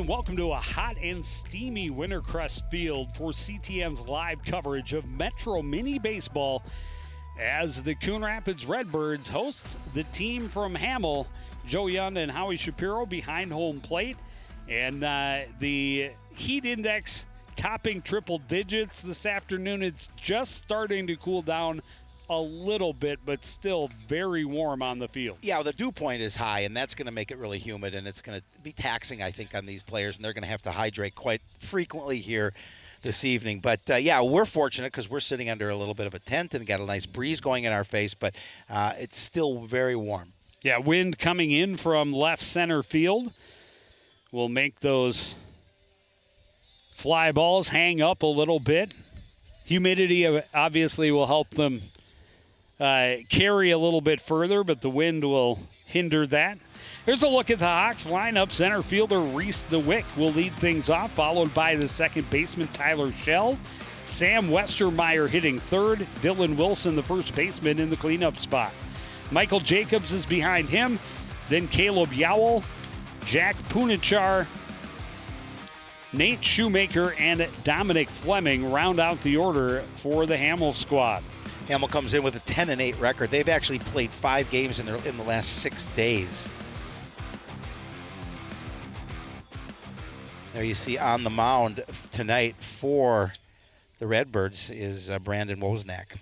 and welcome to a hot and steamy Wintercrest Field for CTN's live coverage of Metro Mini Baseball as the Coon Rapids Redbirds host the team from Hamel, Joe Young and Howie Shapiro behind home plate. And the heat index topping triple digits this afternoon. It's just starting to cool down a little bit, but still very warm on the field. Yeah, the dew point is high, and that's going to make it really humid, and it's going to be taxing, I think, on these players, and they're going to have to hydrate quite frequently here this evening. But, yeah, we're fortunate because we're sitting under a little bit of a tent and got a nice breeze going in our face, but it's still very warm. Yeah, wind coming in from left center field will make those fly balls hang up a little bit. Humidity obviously will help them carry a little bit further, but the wind will hinder that. Here's a look at the Hawks lineup. Center fielder Reese DeWick will lead things off, followed by the second baseman Tyler Schell. Sam Westermeyer hitting third. Dylan Wilson, the first baseman, in the cleanup spot. Michael Jacobs is behind him. Then Caleb Yowell, Jack Punachar, Nate Shoemaker, and Dominic Fleming round out the order for the Hamel squad. Hamel comes in with a 10-8 record. They've actually played 5 games in the last 6 days. There you see on the mound tonight for the Redbirds is Brandon Wozniak.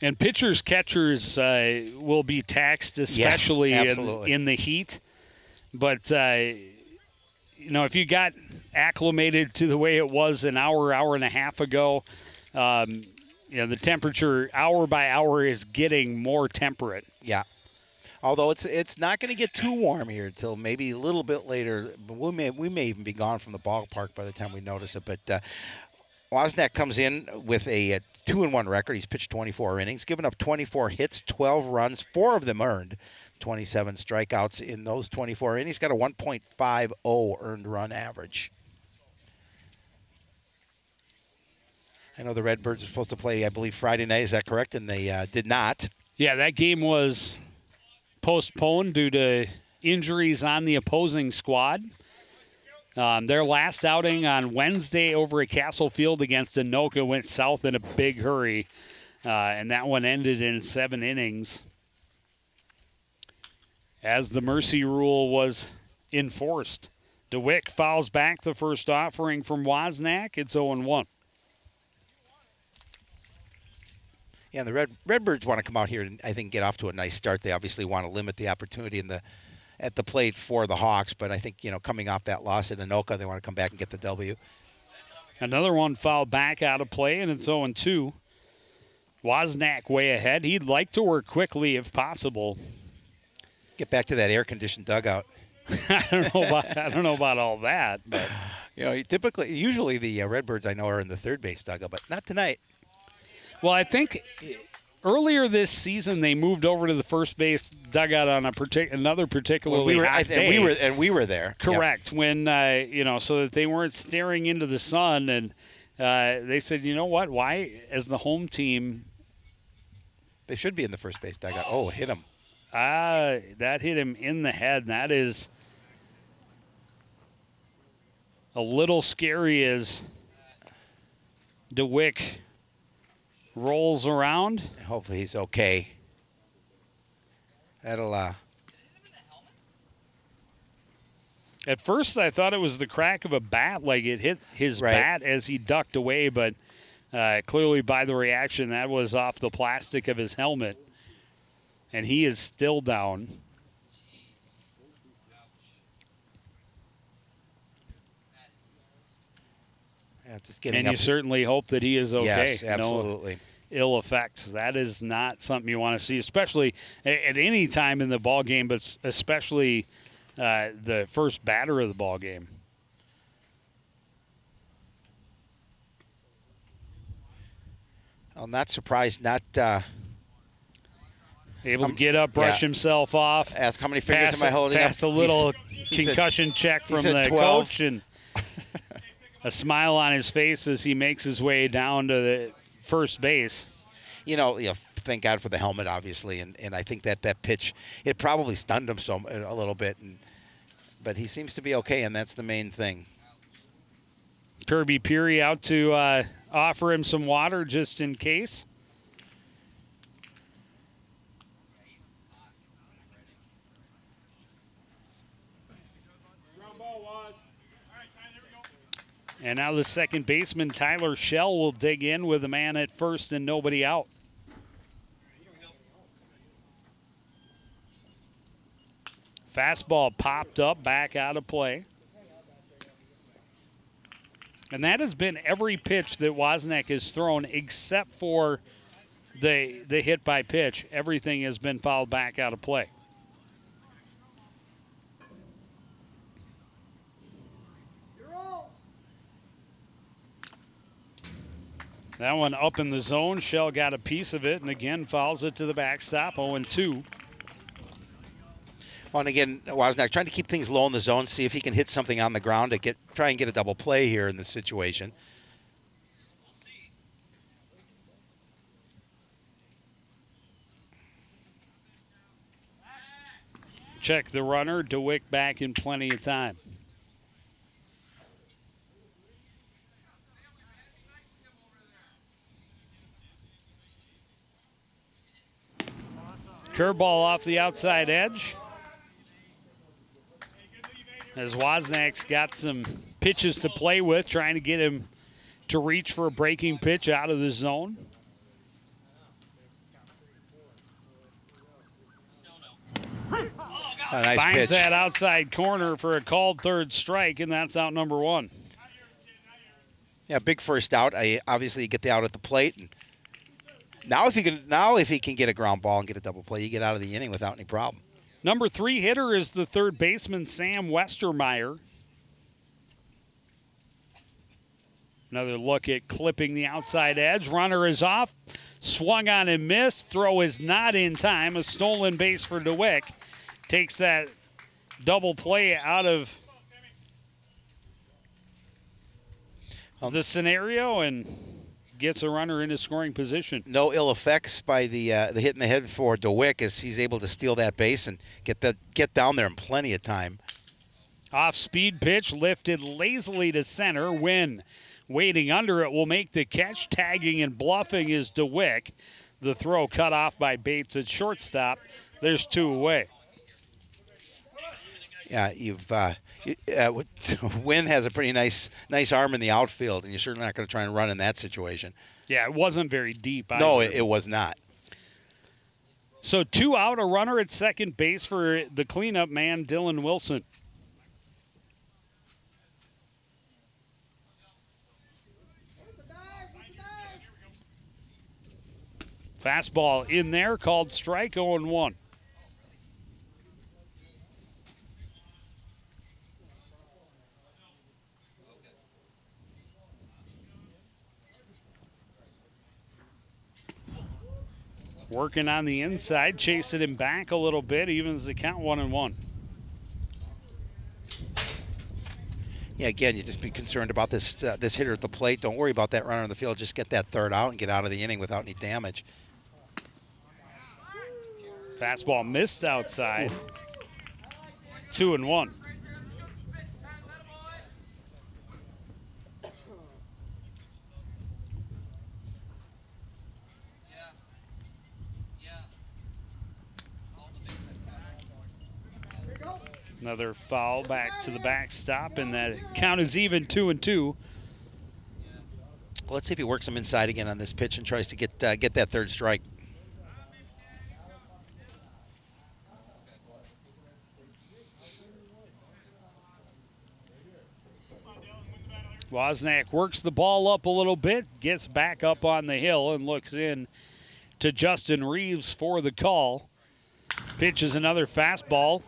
And pitchers, catchers will be taxed, especially in the heat. But, if you got acclimated to the way it was an hour and a half ago, the temperature hour by hour is getting more temperate. Yeah. Although it's not going to get too warm here until maybe a little bit later. We may even be gone from the ballpark by the time we notice it. But Wozniak comes in with a 2-1 record. He's pitched 24 innings, given up 24 hits, 12 runs, 4 of them earned, 27 strikeouts in those 24 innings. He's got a 1.50 earned run average. I know the Redbirds are supposed to play, I believe, Friday night. Is that correct? And they did not. Yeah, that game was postponed due to injuries on the opposing squad. Their last outing on Wednesday over at Castle Field against Anoka went south in a big hurry, and that one ended in 7 innings as the mercy rule was enforced. DeWick fouls back the first offering from Wozniak. It's 0-1. Yeah, and the Redbirds want to come out here and, I think, get off to a nice start. They obviously want to limit the opportunity at the plate for the Hawks, but I think, coming off that loss at Anoka, they want to come back and get the W. Another one fouled back out of play, and it's 0-2. Wozniak way ahead. He'd like to work quickly if possible. Get back to that air-conditioned dugout. I don't know about all that, but usually the Redbirds I know are in the third base dugout, but not tonight. Well, I think earlier this season they moved over to the first base dugout on another particularly hot day. And we were there. Correct. Yep. When so that they weren't staring into the sun, and they said, you know what? Why, as the home team, they should be in the first base dugout. Oh, hit him. That hit him in the head. And that is a little scary as DeWick rolls around. Hopefully he's okay. That'll At first I thought it was the crack of a bat, like it hit his bat as he ducked away, but clearly by the reaction that was off the plastic of his helmet. And he is still down. Yeah, just getting and up. You certainly hope that he is okay. Yes, absolutely. No ill effects. That is not something you want to see, especially at any time in the ball game, but especially the first batter of the ball game. I'm not surprised. Not able to get up, brush himself off. Ask how many fingers am I holding pass up? A little concussion check from the 12. coach, and a smile on his face as he makes his way down to the first base. Thank God for the helmet, obviously, and I think that pitch, it probably stunned him a little bit, and but he seems to be okay, and that's the main thing. Kirby Peary out to offer him some water just in case. And now the second baseman, Tyler Schell, will dig in with a man at first and nobody out. Fastball popped up, back out of play. And that has been every pitch that Wozniak has thrown except for the hit by pitch. Everything has been fouled back out of play. That one up in the zone. Schell got a piece of it and again fouls it to the backstop. 0-2. Well, and again, Wozniak trying to keep things low in the zone, see if he can hit something on the ground to try and get a double play here in this situation. Check the runner. DeWick back in plenty of time. Curveball off the outside edge. As Wozniak's got some pitches to play with, trying to get him to reach for a breaking pitch out of the zone. A nice Finds pitch. that outside corner for a called third strike, and that's out number one. Yeah, big first out. Obviously, you get the out at the plate, and now if he can get a ground ball and get a double play, you get out of the inning without any problem. Number 3 hitter is the third baseman, Sam Westermeyer. Another look at clipping the outside edge. Runner is off. Swung on and missed. Throw is not in time. A stolen base for DeWick. Takes that double play out of the scenario and gets a runner into scoring position. No ill effects by the hit in the head for DeWick as he's able to steal that base and get down there in plenty of time. Off-speed pitch lifted lazily to center. Wynn waiting under it will make the catch. Tagging and bluffing is DeWick. The throw cut off by Bates at shortstop. There's 2 away. Yeah, Wynn has a pretty nice arm in the outfield, and you're certainly not going to try and run in that situation. Yeah, it wasn't very deep either. No, it was not. So 2 out, a runner at second base for the cleanup man, Dylan Wilson. Fastball in there, called strike, 0-1. Working on the inside, chasing him back a little bit, evens the count 1-1. Yeah, again, you just be concerned about this hitter at the plate. Don't worry about that runner in the field. Just get that third out and get out of the inning without any damage. Fastball missed outside. 2-1. Another foul back to the backstop, and that count is even 2-2. Well, let's see if he works him inside again on this pitch and tries to get that third strike. Wozniak works the ball up a little bit, gets back up on the hill, and looks in to Justin Reeves for the call. Pitches another fastball.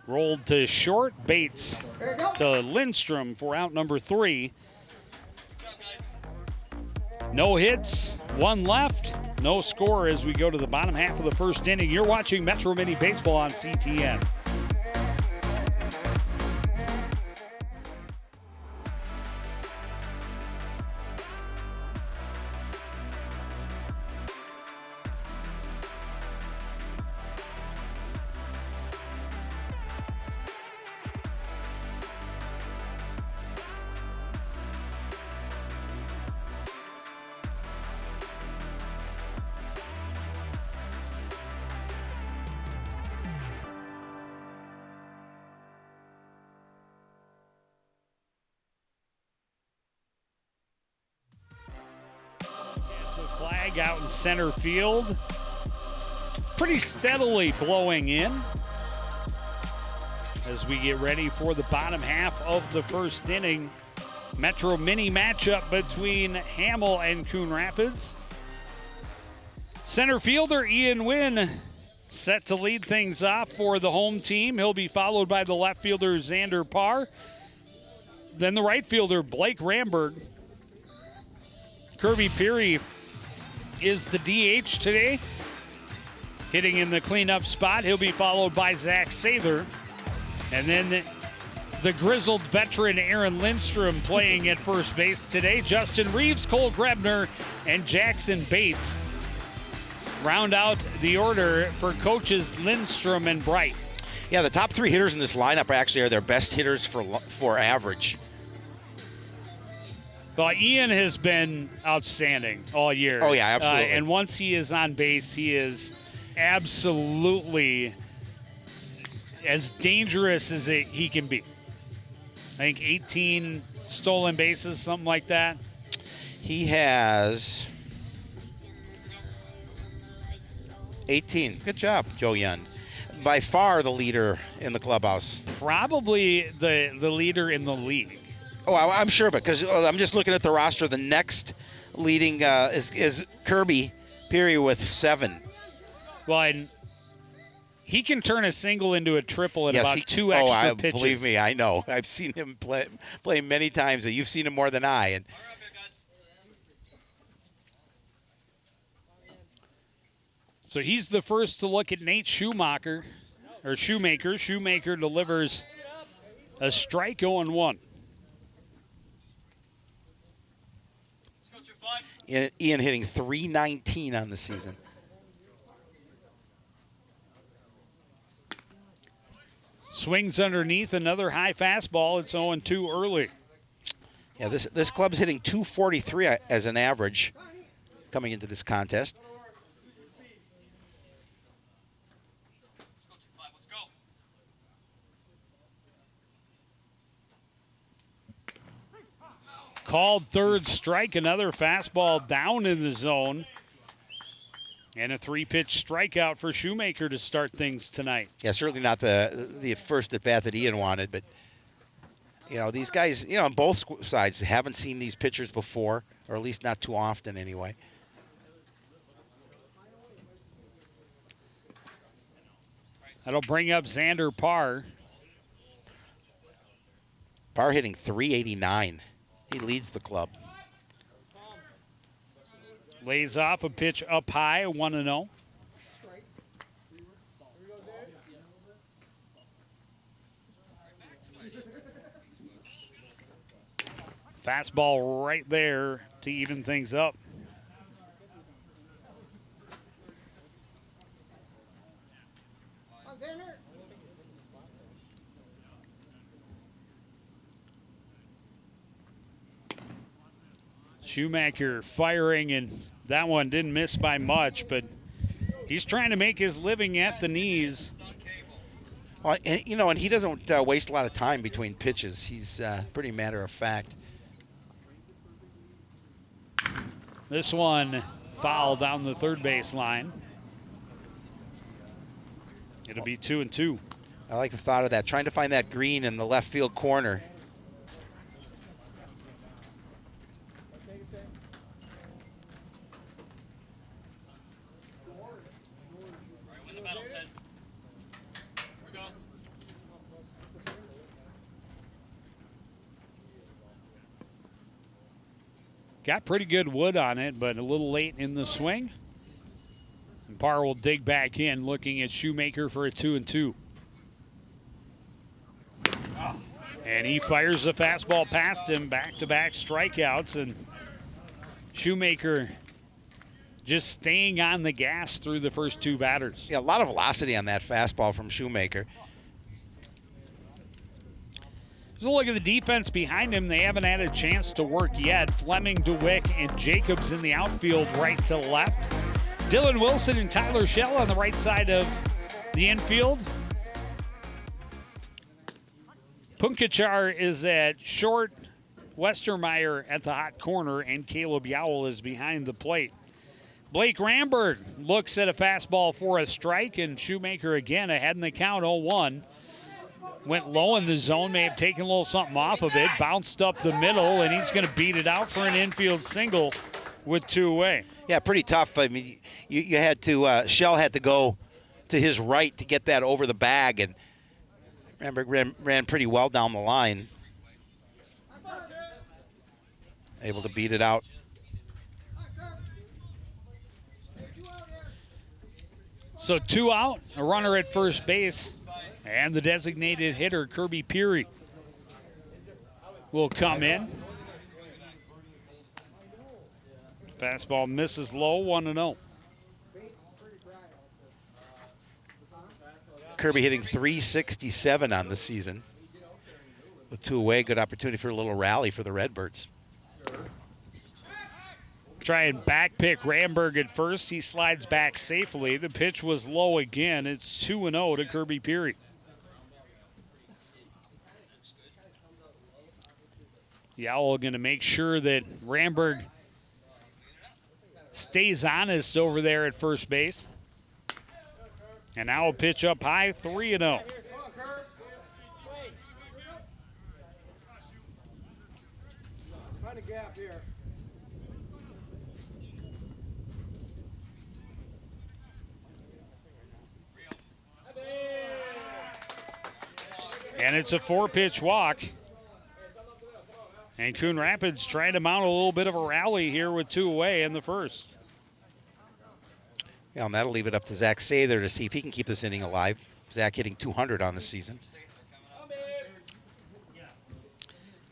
Rolled to short. Bates to Lindstrom for out number 3. No hits, 1 left, no score as we go to the bottom half of the first inning. You're watching Metro Mini Baseball on CTN. flag out in center field. Pretty steadily blowing in as we get ready for the bottom half of the first inning. Metro Minny matchup between Hamel and Coon Rapids. Center fielder Ian Wynn set to lead things off for the home team. He'll be followed by the left fielder Xander Parr. Then the right fielder Blake Ramberg. Kirby Peary is the DH today, hitting in the cleanup spot. He'll be followed by Zach Sather. And then the grizzled veteran Aaron Lindstrom playing at first base today. Justin Reeves, Cole Grebner, and Jackson Bates round out the order for coaches Lindstrom and Bright. Yeah, the top three hitters in this lineup actually are their best hitters for average. Well, Ian has been outstanding all year. Oh, yeah, absolutely. And once he is on base, he is absolutely as dangerous as he can be. I think 18 stolen bases, something like that. He has 18. Good job, Joe Yun. By far the leader in the clubhouse. Probably the leader in the league. Oh, I'm sure of it, because I'm just looking at the roster. The next leading is Kirby Peary with 7. Well, and he can turn a single into a triple in about 2 extra pitches. Believe me, I know. I've seen him play many times. You've seen him more than I. And so he's the first to look at Nate Shoemaker. Shoemaker delivers a strike 0-1. Ian hitting .319 on the season. Swings underneath, another high fastball. It's 0-2 early. Yeah, this club's hitting .243 as an average coming into this contest. Called third strike, another fastball down in the zone. And a 3-pitch strikeout for Shoemaker to start things tonight. Yeah, certainly not the first at bat that Ian wanted, but these guys, on both sides haven't seen these pitchers before, or at least not too often anyway. That'll bring up Xander Parr. Parr hitting .389. He leads the club. Lays off a pitch up high, 1-0. Fastball right there to even things up. Shoemaker firing, and that one didn't miss by much, but he's trying to make his living at the knees. Well, and he doesn't waste a lot of time between pitches. He's pretty matter of fact. This one foul down the third base line. It'll be 2-2. I like the thought of that, trying to find that green in the left field corner. Got pretty good wood on it, but a little late in the swing. And Parr will dig back in, looking at Shoemaker for a 2-2. And he fires the fastball past him, back-to-back strikeouts, and Shoemaker just staying on the gas through the first 2 batters. Yeah, a lot of velocity on that fastball from Shoemaker. Just a look at the defense behind him. They haven't had a chance to work yet. Fleming, DeWick, and Jacobs in the outfield right to left. Dylan Wilson and Tyler Schell on the right side of the infield. Punkachar is at short. Westermeyer at the hot corner, and Caleb Yowell is behind the plate. Blake Ramberg looks at a fastball for a strike, and Shoemaker again ahead in the count, 0-1. Went low in the zone, may have taken a little something off of it, bounced up the middle, and he's going to beat it out for an infield single with 2 away. Yeah, pretty tough. I mean, you had to, Shell had to go to his right to get that over the bag, and Ramberg ran pretty well down the line. Able to beat it out. So 2 out, a runner at first base, and the designated hitter, Kirby Peary, will come in. Fastball misses low, 1-0. Kirby hitting .367 on the season. With 2 away, good opportunity for a little rally for the Redbirds. Try and back pick Ramberg at first. He slides back safely. The pitch was low again. It's 2-0 to Kirby Peary. Yowell going to make sure that Ramberg stays honest over there at first base. And now a pitch up high, 3-0. Find a gap here. And it's a 4-pitch walk. And Coon Rapids trying to mount a little bit of a rally here with 2 away in the first. Yeah, and that'll leave it up to Zach Sather to see if he can keep this inning alive. Zach hitting .200 on the season.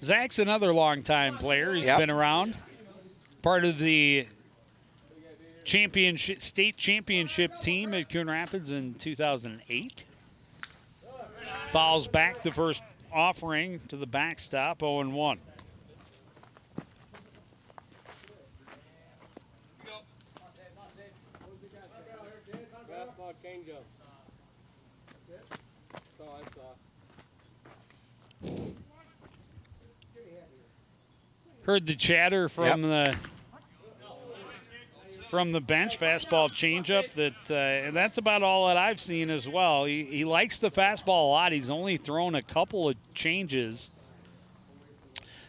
Zach's another longtime player. He's been around. Part of the state championship team at Coon Rapids in 2008. Fouls back the first offering to the backstop, 0-1. Fastball changeup. That's all I saw. Heard the chatter from the bench, fastball changeup. And that's about all that I've seen as well. He likes the fastball a lot. He's only thrown a couple of changes.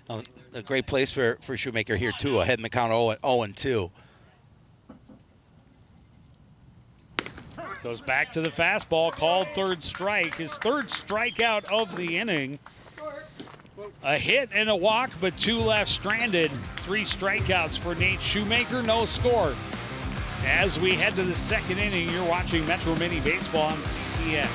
A great place for Shoemaker here too. Ahead in the count, 0-2. Goes back to the fastball, called third strike. His third strikeout of the inning. A hit and a walk, but 2 left stranded. 3 strikeouts for Nate Shoemaker, no score. As we head to the second inning, you're watching Metro Mini Baseball on CTN.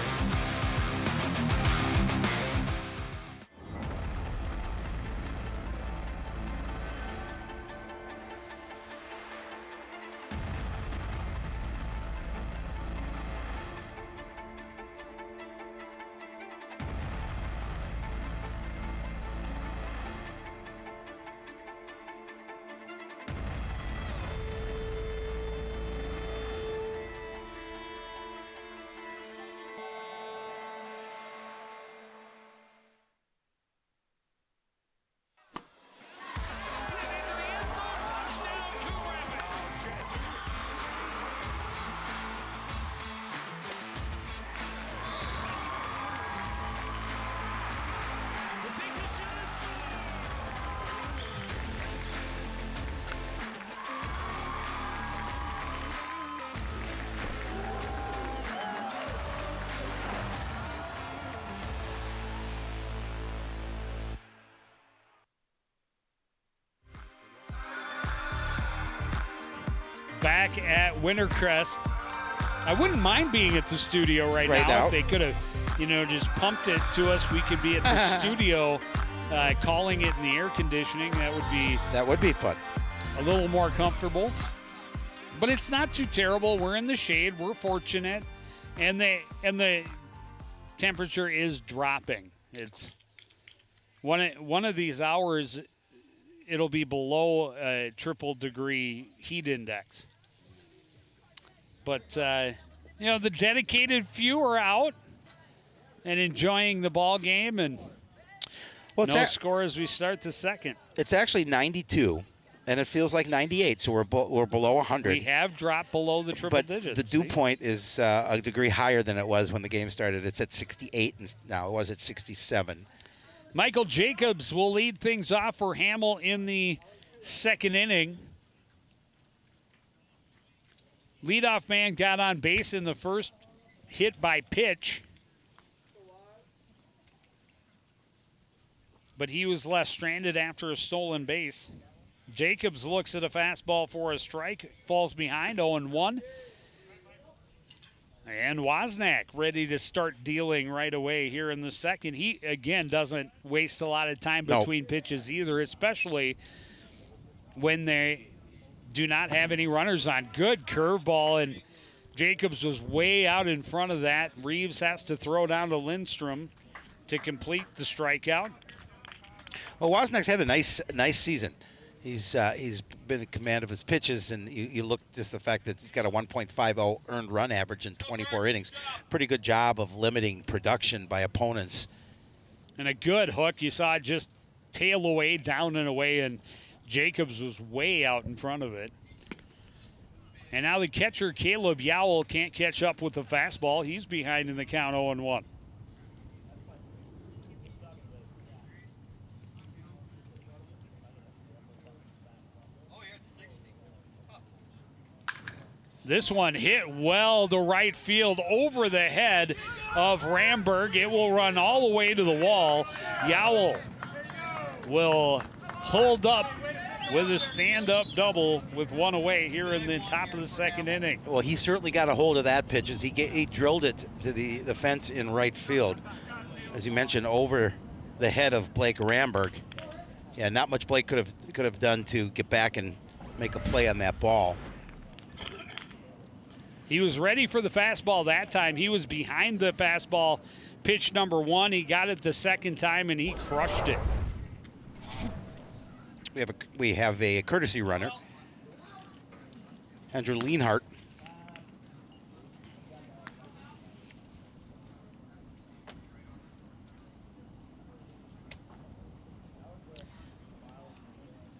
Back at Wintercrest. I wouldn't mind being at the studio right now. If they could have, just pumped it to us, we could be at the studio calling it in the air conditioning. That would be fun. A little more comfortable. But it's not too terrible. We're in the shade. We're fortunate. And the temperature is dropping. It's one of these hours, it'll be below a triple degree heat index. But, the dedicated few are out and enjoying the ball game, and no score as we start the second. It's actually 92, And it feels like 98, so we're below 100. We have dropped below the triple But digits. the dew see? point is a degree higher than it was when the game started. It's at 68 and now. It was at 67. Michael Jacobs will lead things off for Hamel in the second inning. Leadoff man got on base in the first, hit by pitch. But he was left stranded after a stolen base. Jacobs looks at a fastball for a strike, falls behind 0-1. And Wozniak ready to start dealing right away here in the second. He, again, doesn't waste a lot of time between pitches either, especially when they do not have any runners on. Good curveball, and Jacobs was way out in front of that. Reeves has to throw down to Lindstrom to complete the strikeout. Well, Wozniak's had a nice season. He's been in command of his pitches, and you look just the fact that he's got a 1.50 earned run average in 24 innings. Pretty good job of limiting production by opponents. And a good hook. You saw it just tail away, down and away, and Jacobs was way out in front of it. And now the catcher, Caleb Yowell, can't catch up with the fastball. He's behind in the count 0-1. This one hit well to right field over the head of Ramberg. It will run all the way to the wall. Yowell will hold up with a stand-up double with one away here in the top of the second inning. Well, he certainly got a hold of that pitch as he drilled it to the fence in right field. As you mentioned, over the head of Blake Ramberg. Yeah, not much Blake could have done to get back and make a play on that ball. He was ready for the fastball that time. He was behind the fastball pitch number one. He got it the second time, and he crushed it. We have a courtesy runner, Andrew Lienhart.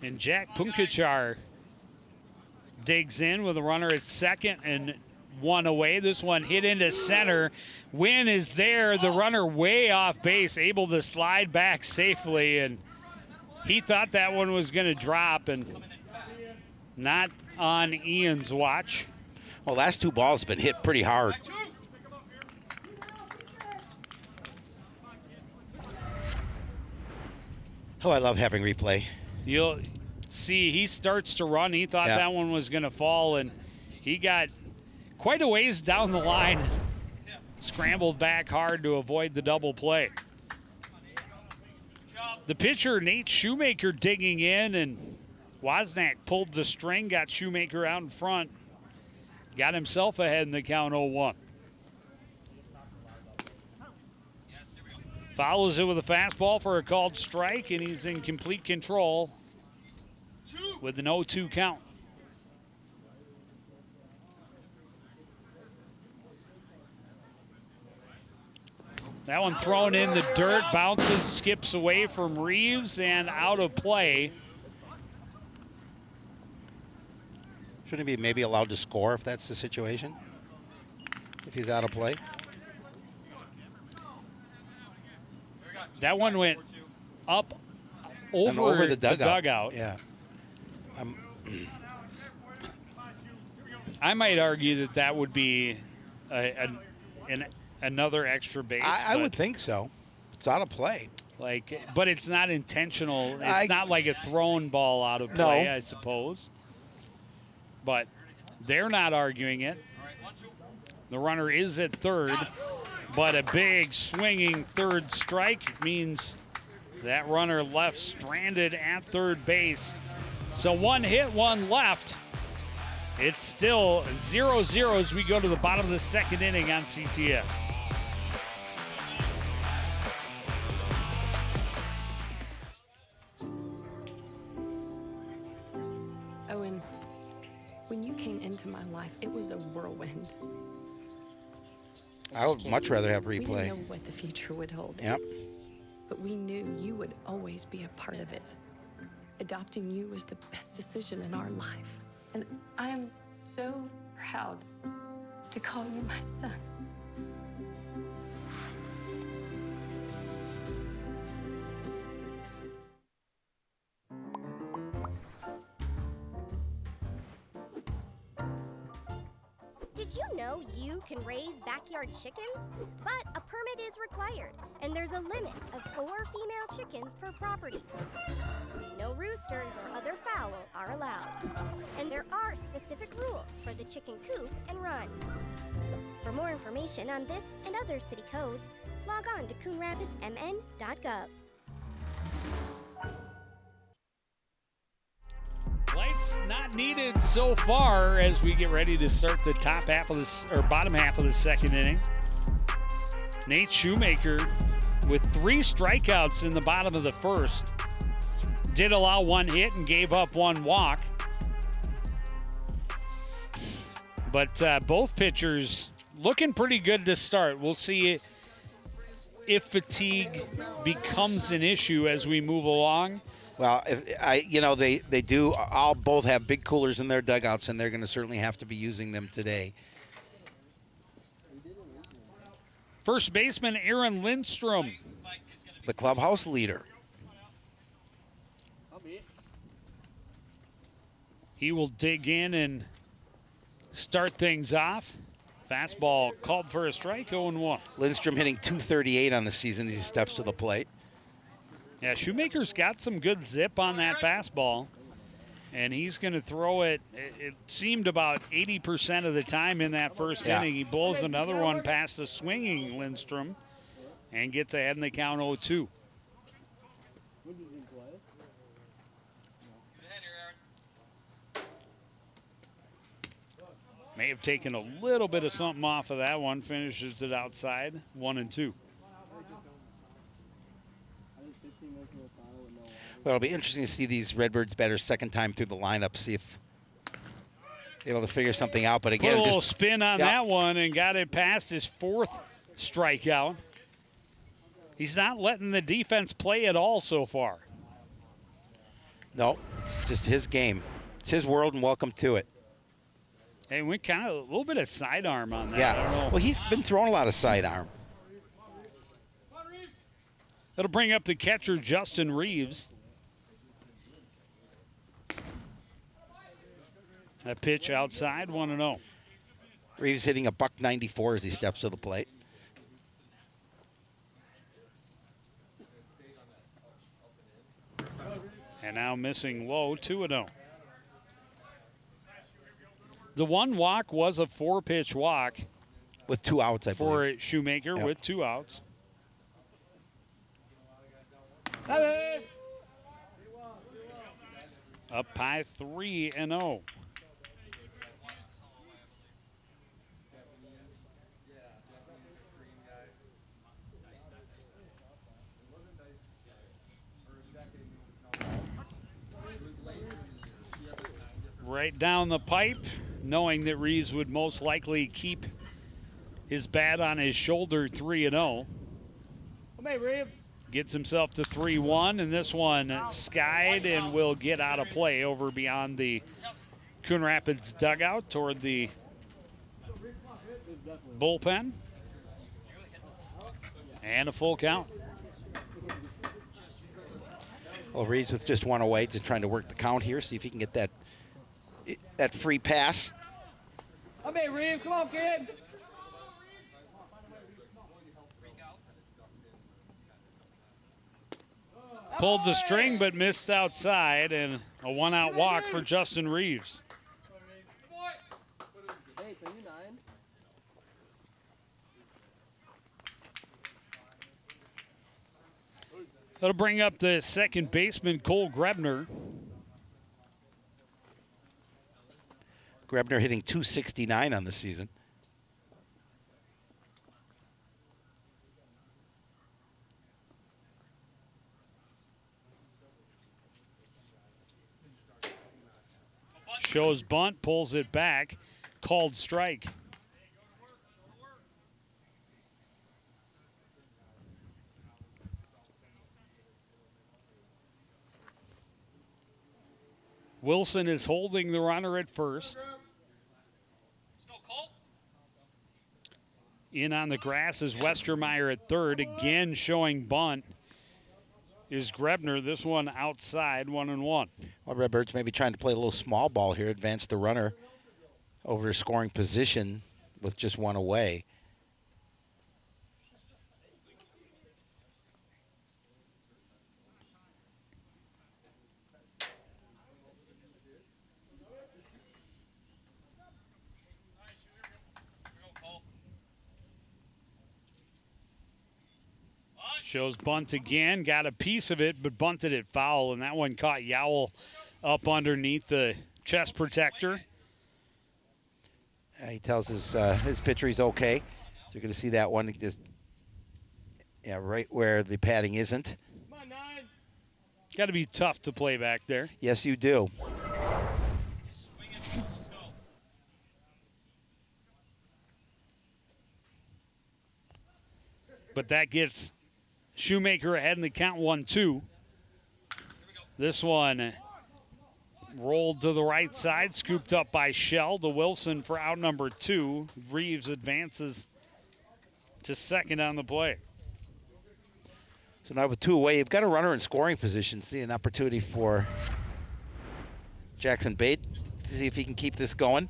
And Jack Punkachar digs in with a runner at second and one away. This one hit into center. Win is there. The runner way off base, able to slide back safely, and he thought that one was going to drop, and not on Ian's watch. Well, last two balls have been hit pretty hard. Oh, I love having replay. You'll see he starts to run. He thought that one was going to fall, and he got quite a ways down the line. Scrambled back hard to avoid the double play. The pitcher, Nate Shoemaker, digging in, and Wozniak pulled the string, got Shoemaker out in front. Got himself ahead in the count 0-1. Follows it with a fastball for a called strike, and he's in complete control with an 0-2 count. That one thrown in the dirt, bounces, skips away from Reeves, and out of play. Shouldn't he be maybe allowed to score if that's the situation? If he's out of play? That one went up over the dugout. Yeah. I might argue that would be another extra base. I would think so. It's out of play. But it's not intentional. It's not like a thrown ball out of play, I suppose. But they're not arguing it. The runner is at third, but a big swinging third strike means that runner left stranded at third base. So one hit, one left. It's still 0-0 as we go to the bottom of the second inning on CTF. Owen, when you came into my life, it was a whirlwind. I would much rather have We replay. didn't know what the future would hold. Yep. But we knew you would always be a part of it. adopting you was the best decision in our life. And I am so proud to call you my son. Did you know you can raise backyard chickens? But a permit is required, and there's a limit of 4 female chickens per property. No roosters or other fowl are allowed. And there are specific rules for the chicken coop and run. For more information on this and other city codes, log on to coonrapidsmn.gov. Lights not needed so far as we get ready to start the top half of this, or bottom half of the second inning. Nate Shoemaker with 3 strikeouts in the bottom of the first. Did allow 1 hit and gave up 1 walk. But both pitchers looking pretty good to start. We'll see if fatigue becomes an issue as we move along. Well, they do both have big coolers in their dugouts, and they're going to certainly have to be using them today. First baseman Aaron Lindstrom, the clubhouse leader. He will dig in and start things off. Fastball called for a strike, 0-1. Lindstrom hitting .238 on the season as he steps to the plate. Yeah, Shoemaker's got some good zip on that fastball, and he's going to throw it. It seemed about 80% of the time in that first inning. He blows another one past the swinging Lindstrom and gets ahead in the count 0-2. May have taken a little bit of something off of that one. Finishes it outside, 1-2. Well, it'll be interesting to see these Redbirds batters second time through the lineup, see if they're able to figure something out. But again, put a little spin on that one and got it past his 4th strikeout. He's not letting the defense play at all so far. No, it's just his game. It's his world, and welcome to it. Hey, we kind of a little bit of sidearm on that. Yeah. I don't know. Well, he's been throwing a lot of sidearm. That'll bring up the catcher, Justin Reeves. That pitch outside, 1-0. Reeves hitting a .194 as he steps to the plate. And now missing low, 2-0. The 1 walk was a 4-pitch walk. With 2 outs, I believe. For Shoemaker with 2 outs. Up high, 3-0. Right down the pipe, knowing that Reeves would most likely keep his bat on his shoulder, 3-0. Gets himself to 3-1, and this one skied and will get out of play over beyond the Coon Rapids dugout toward the bullpen. And a full count. Well, Reeves with just 1 away, just trying to work the count here, see if he can get that free pass. Hey, Reeves, come on, kid. Pulled the string but missed outside, and a 1-out walk for Justin Reeves. Hey, 39. That'll bring up the second baseman, Cole Grebner. Grebner hitting .269 on the season. Shows bunt, pulls it back, called strike. Wilson is holding the runner at first. In on the grass is Westermeyer at third. Again showing bunt is Grebner. This one outside, 1-1. Well, Redbirds maybe trying to play a little small ball here, advance the runner over to scoring position with just one away. Shows bunt again, got a piece of it, but bunted it foul, and that one caught Yowell up underneath the chest protector. He tells his pitcher he's okay. So you're going to see that one just, right where the padding isn't. Got to be tough to play back there. Yes, you do. But that gets Shoemaker ahead in the count, 1-2. This one rolled to the right side, scooped up by Shell to Wilson for out number 2. Reeves advances to second on the play. So now with 2 away, you've got a runner in scoring position. See an opportunity for Jackson Bate to see if he can keep this going.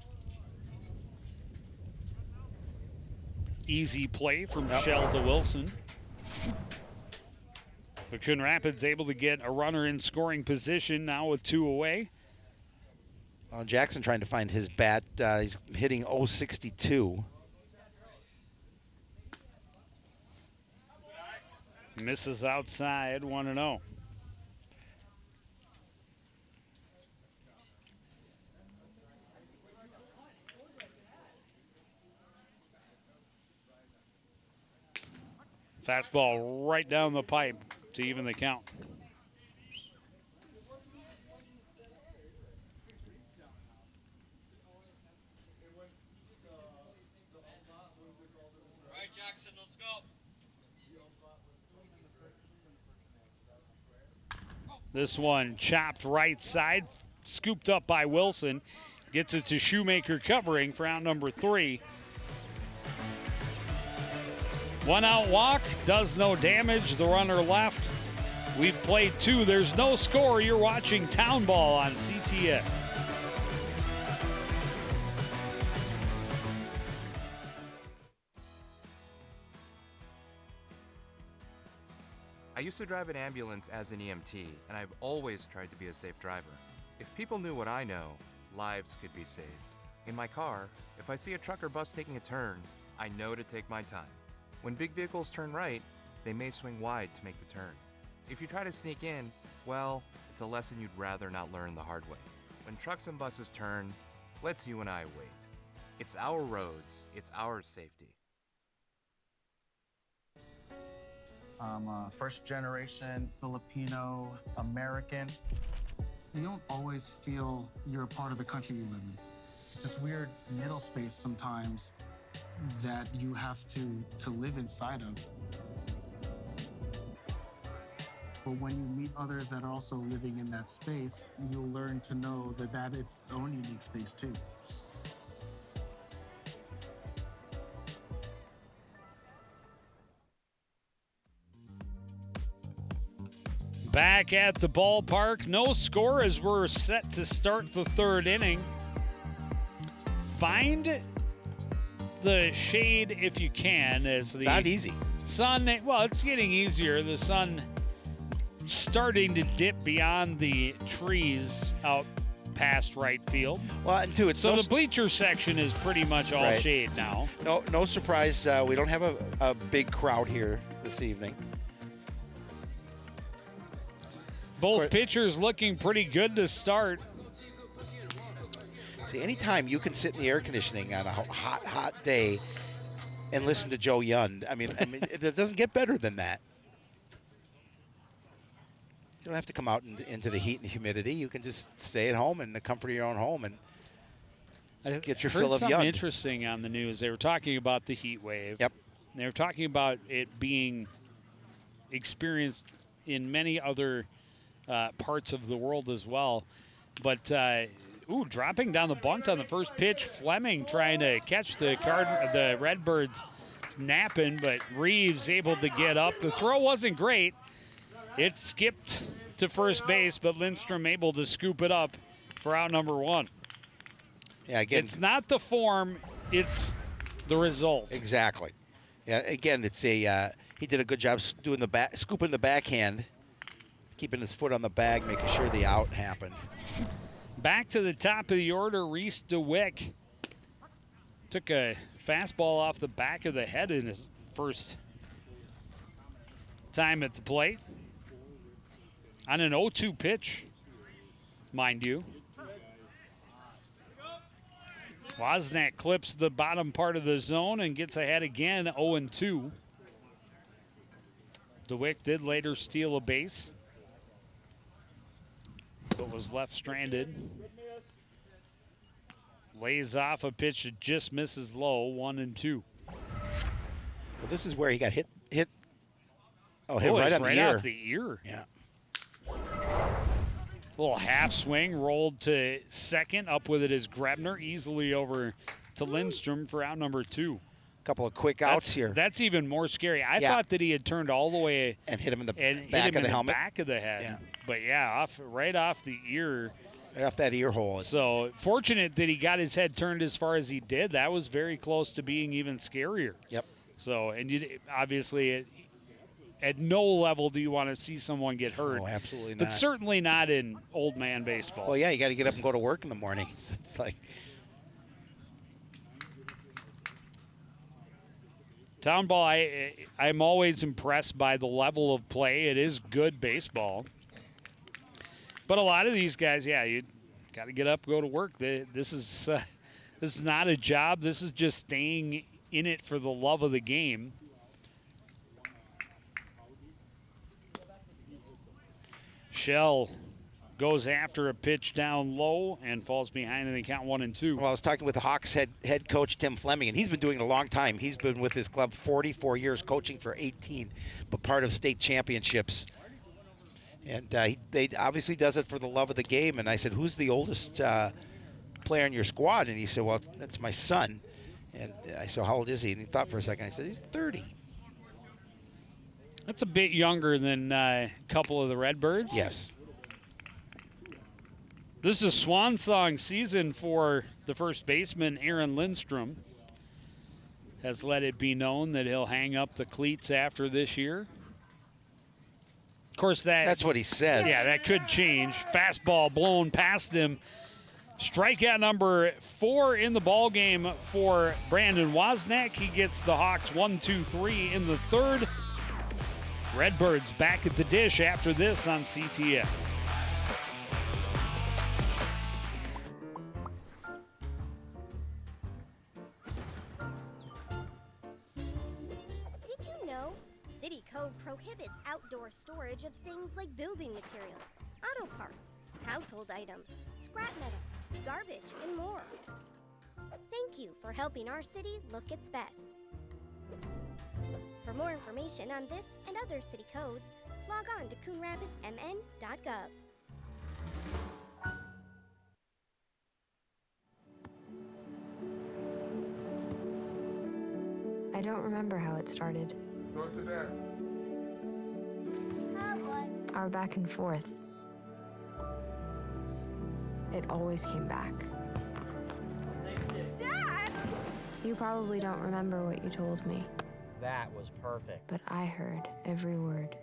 Easy play from Shell to Wilson. But Coon Rapids able to get a runner in scoring position now with 2 away. Well, Jackson trying to find his bat. He's hitting .062. Misses outside, 1-0. Fastball right down the pipe to even the count. Right, Jackson, let's go. This one chopped right side, scooped up by Wilson. Gets it to Shoemaker covering for out number 3. 1 out walk, does no damage. The runner left. We've played 2. There's no score. You're watching Town Ball on CTN. I used to drive an ambulance as an EMT, and I've always tried to be a safe driver. If people knew what I know, lives could be saved. In my car, if I see a truck or bus taking a turn, I know to take my time. When big vehicles turn right, they may swing wide to make the turn. If you try to sneak in, well, it's a lesson you'd rather not learn the hard way. When trucks and buses turn, let's you and I wait. It's our roads, it's our safety. I'm a first-generation Filipino American. You don't always feel you're a part of the country you live in. It's this weird middle space sometimes that you have to live inside of. But when you meet others that are also living in that space, you'll learn to know that it's its own unique space too. Back at the ballpark, no score as we're set to start the 3rd inning. Find the shade if you can, as the Not easy. sun, well, it's getting easier. The sun starting to dip beyond the trees out past right field. Well, and two, it's So no, the bleacher section is pretty much all Right. shade now. no surprise. We don't have a big crowd here this evening. Both Right. pitchers looking pretty good to start. See, anytime you can sit in the air conditioning on a hot day and listen to Joe Yund, I mean, it doesn't get better than that. You don't have to come out into the heat and humidity. You can just stay at home in the comfort of your own home and get your I heard fill of something Yund. interesting on the news. They were talking about the heat wave. Yep. They were talking about it being experienced in many other parts of the world as well. But, dropping down the bunt on the first pitch. Fleming trying to catch the Redbirds snapping, but Reeves able to get up. The throw wasn't great. It skipped to first base, but Lindstrom able to scoop it up for out number 1. Yeah, again, it's not the form, it's the result. Exactly. Yeah, again, it's a he did a good job doing scooping the backhand, keeping his foot on the bag, making sure the out happened. Back to the top of the order, Reese DeWick took a fastball off the back of the head in his first time at the plate. On an 0-2 pitch, mind you. Wozniak clips the bottom part of the zone and gets ahead again, 0-2. DeWick did later steal a base, but was left stranded. Lays off a pitch that just misses low, 1-2. Well, this is where he got hit. Oh, hit right on the ear. Off the ear. Yeah. Little half swing, rolled to second. Up with it is Grebner, easily over to Lindstrom for out number 2. Couple of quick outs here. That's even more scary. I thought that he had turned all the way and hit him in the back of the helmet. Back of the head. Yeah. But yeah, right off the ear. Right off that ear hole. So fortunate that he got his head turned as far as he did. That was very close to being even scarier. Yep. So, and you obviously at no level do you want to see someone get hurt. Oh, absolutely not. But certainly not in old man baseball. Well, yeah, you got to get up and go to work in the morning. It's like Town ball, I'm always impressed by the level of play. It is good baseball. But a lot of these guys, you got to get up, go to work. This is not a job. This is just staying in it for the love of the game. Shell goes after a pitch down low and falls behind in the count 1-2. Well, I was talking with the Hawks head coach Tim Fleming, and he's been doing it a long time. He's been with his club 44 years, coaching for 18, but part of state championships. And they obviously does it for the love of the game. And I said, who's the oldest player in your squad? And he said, well, that's my son. And I said, how old is he? And he thought for a second. I said, he's 30. That's a bit younger than a couple of the Redbirds. Yes. This is a swan song season for the first baseman, Aaron Lindstrom. Has let it be known that he'll hang up the cleats after this year. Of course, that's what he said. Yeah, that could change. Fastball blown past him. Strikeout number 4 in the ball game for Brandon Wozniak. He gets the Hawks 1-2-3 in the third. Redbirds back at the dish after this on CTN. Did you know city code prohibits outdoor storage of things like building materials, auto parts, household items, scrap metal, garbage, and more? Thank you for helping our city look its best. For more information on this and other city codes, log on to coonrapidsmn.gov. I don't remember how it started. Go to that. Our back and forth. It always came back. Dad! You probably don't remember what you told me. That was perfect. But I heard every word.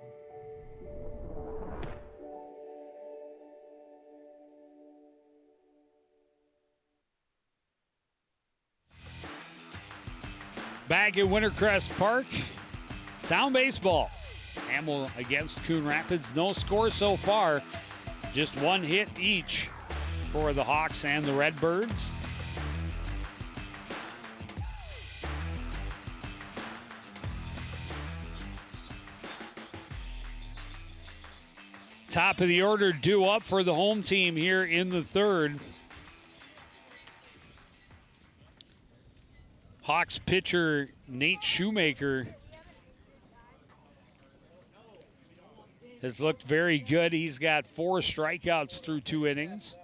Back at Wintercrest Park, town baseball. Hamel against Coon Rapids. No score so far. Just one hit each for the Hawks and the Redbirds. Top of the order due up for the home team here in the third. Hawks pitcher Nate Shoemaker has looked very good. He's got 4 strikeouts through 2 innings.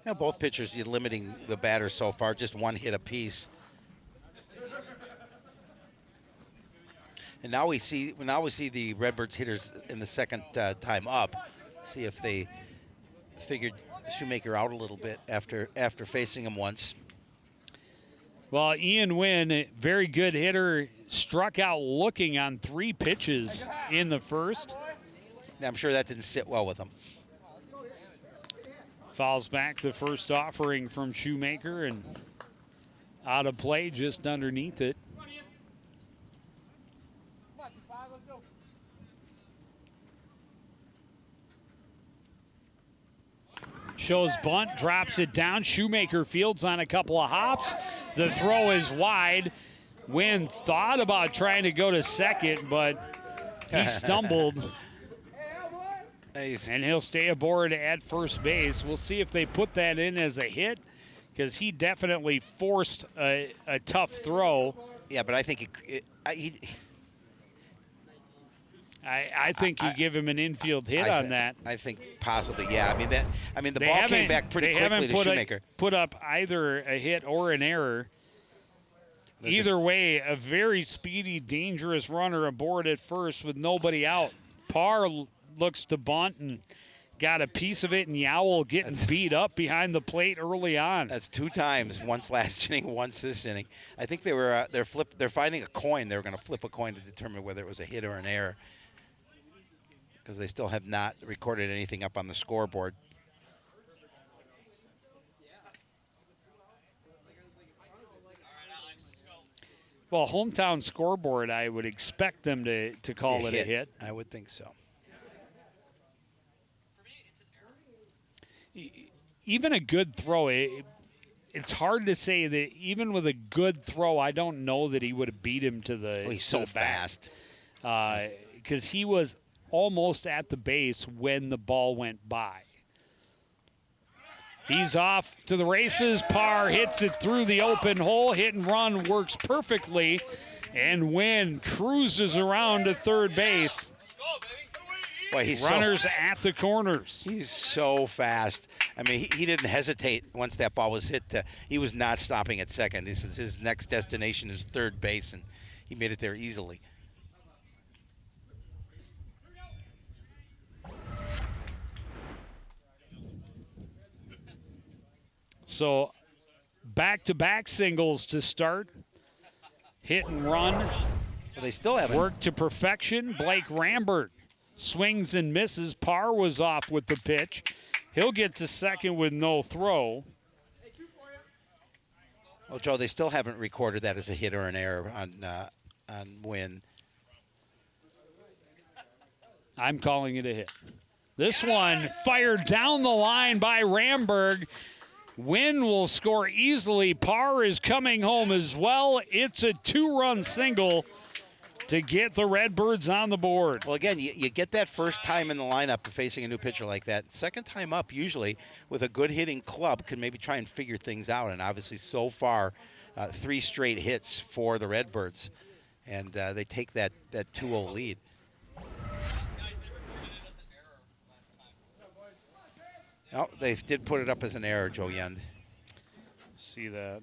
Yeah, both pitchers, you're limiting the batters so far, just one hit apiece. And now we see the Redbirds hitters in the second time up. See if they figured Shoemaker out a little bit after facing him once. Well, Ian Wynn, very good hitter, struck out looking on 3 pitches in the first. I'm sure that didn't sit well with him. Fouls back the first offering from Shoemaker and out of play just underneath it. Shows bunt, drops it down. Shoemaker fields on a couple of hops. The throw is wide. Wynn thought about trying to go to second, but he stumbled. Nice. And he'll stay aboard at first base. We'll see if they put that in as a hit, because he definitely forced a tough throw. Yeah, but I think I think you give him an infield hit on that. I think possibly, yeah. The ball came back pretty quickly to Shoemaker. Put up either a hit or an error. Either way, a very speedy, dangerous runner aboard at first with nobody out. Parr looks to bunt and got a piece of it, and Yowell getting beat up behind the plate early on. That's 2 times, once last inning, once this inning. I think they're finding a coin. They were going to flip a coin to determine whether it was a hit or an error, because they still have not recorded anything up on the scoreboard. Well, hometown scoreboard, I would expect them to call it a hit. I would think so. Even a good throw, it's hard to say that even with a good throw, I don't know that he would have beat him to the he's so fast. Because he was almost at the base when the ball went by. He's off to the races. Parr hits it through the open hole. Hit and run works perfectly. And Wynn cruises around to third base. Boy, Runners at the corners. He's so fast. He didn't hesitate once that ball was hit. He was not stopping at second. His next destination is third base, and he made it there easily. So back-to-back singles to start. Hit and run. Well, they still haven't. Work to perfection. Blake Rambert swings and misses. Parr was off with the pitch. He'll get to second with no throw. Well, Joe, they still haven't recorded that as a hit or an error on Wynn. I'm calling it a hit. This one fired down the line by Ramberg. Wynn will score easily. Parr is coming home as well. It's a 2-run single to get the Redbirds on the board. Well, again, you get that first time in the lineup facing a new pitcher like that. Second time up, usually, with a good hitting club, can maybe try and figure things out. And obviously, so far, 3 straight hits for the Redbirds. And they take that 2-0 lead. Oh, they did put it up as an error, Joe Yend. See that.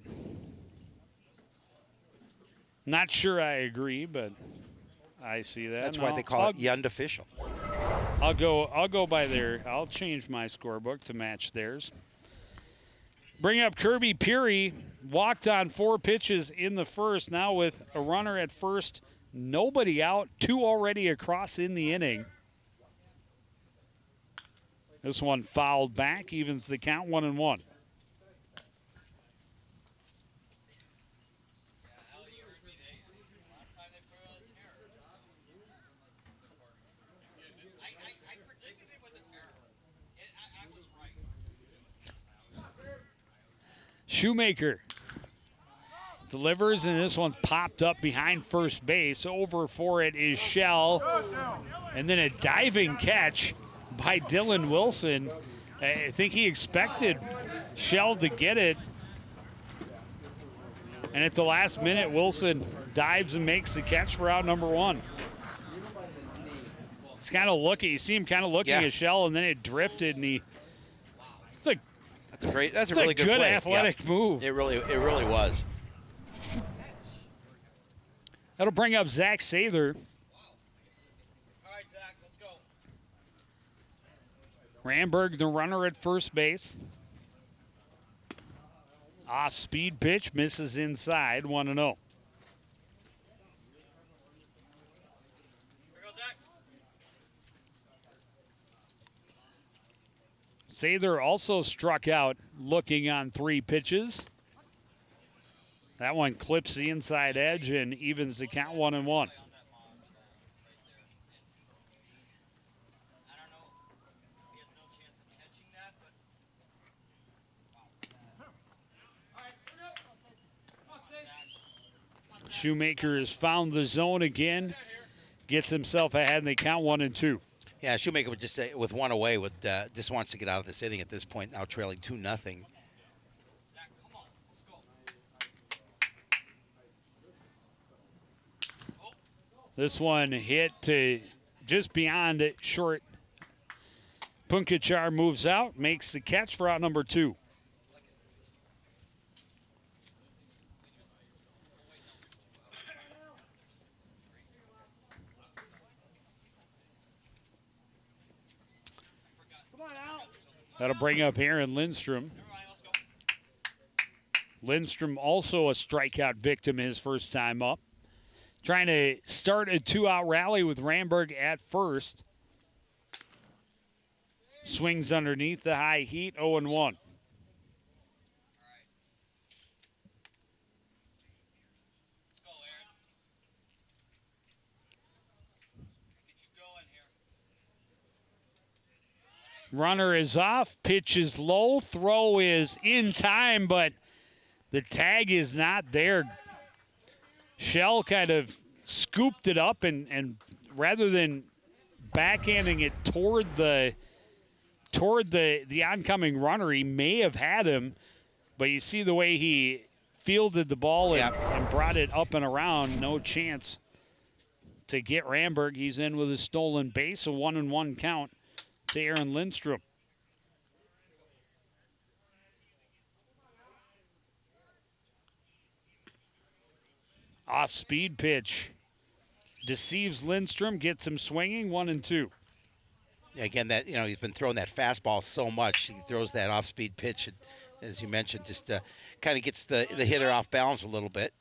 Not sure I agree, but I see that. That's why they call it Yend official. I'll go by there. I'll change my scorebook to match theirs. Bring up Kirby Peary. Walked on 4 pitches in the first. Now with a runner at first, nobody out, 2 already across in the inning. This one fouled back, evens the count, 1-1. Shoemaker delivers, and this one's popped up behind first base. Over for it is Shell. And then a diving catch by Dylan Wilson. I think he expected Shell to get it. And at the last minute, Wilson dives and makes the catch for out number 1. He's kind of looking. You see him kind of looking at Shell, and then it drifted, and That's It's a really good play. athletic move. It really was. That'll bring up Zach Sather. Ramberg, the runner at first base. Off-speed pitch, misses inside, 1-0. Sather also struck out looking on 3 pitches. That one clips the inside edge and evens the count 1-1. Shoemaker has found the zone again, gets himself ahead, and they count 1-2. Yeah, Shoemaker would just with one away just wants to get out of this inning at this point. Now trailing 2-0. This one hit to just beyond it, short. Punkachar moves out, makes the catch for out number 2. That'll bring up Aaron Lindstrom. Lindstrom also a strikeout victim his first time up. Trying to start a 2-out rally with Ramberg at first. Swings underneath the high heat, 0-1. Runner is off, pitch is low, throw is in time, but the tag is not there. Shell kind of scooped it up and rather than backhanding it toward the oncoming runner, he may have had him, but you see the way he fielded the ball and brought it up and around, no chance to get Ramberg. He's in with a stolen base, a 1-1 count to Aaron Lindstrom. Off-speed pitch. Deceives Lindstrom, gets him swinging, 1-2. Again, that he's been throwing that fastball so much. He throws that off-speed pitch, and, as you mentioned, just kind of gets the hitter off balance a little bit.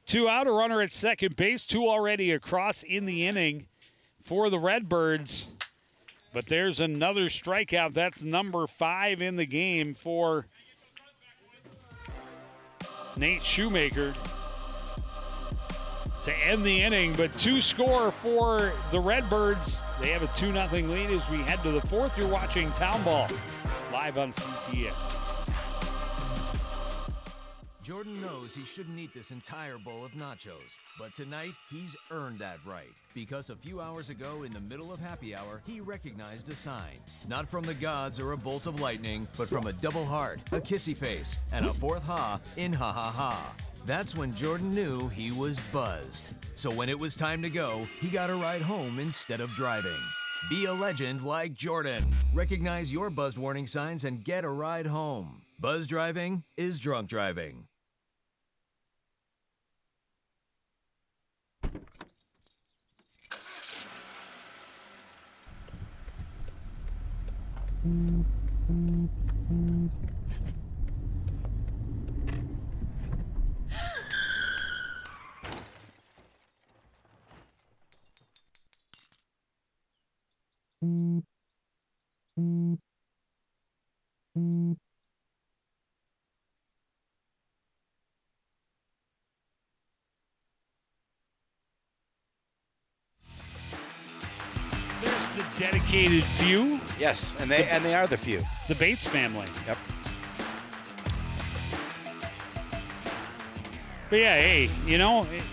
2 out, a runner at second base, 2 already across in the inning for the Redbirds. But there's another strikeout. That's number 5 in the game for Nate Shoemaker to end the inning. But 2 score for the Redbirds. They have a 2-0 lead as we head to the 4th. You're watching Town Ball live on CTN. Jordan knows he shouldn't eat this entire bowl of nachos, but tonight he's earned that right, because a few hours ago in the middle of happy hour, he recognized a sign. Not from the gods or a bolt of lightning, but from a double heart, a kissy face, and a 4th ha in ha ha ha. That's when Jordan knew he was buzzed. So when it was time to go, he got a ride home instead of driving. Be a legend like Jordan. Recognize your buzzed warning signs and get a ride home. Buzz driving is drunk driving. The dedicated few. Yes, and they are the few. The Bates family. Yep. But yeah, hey,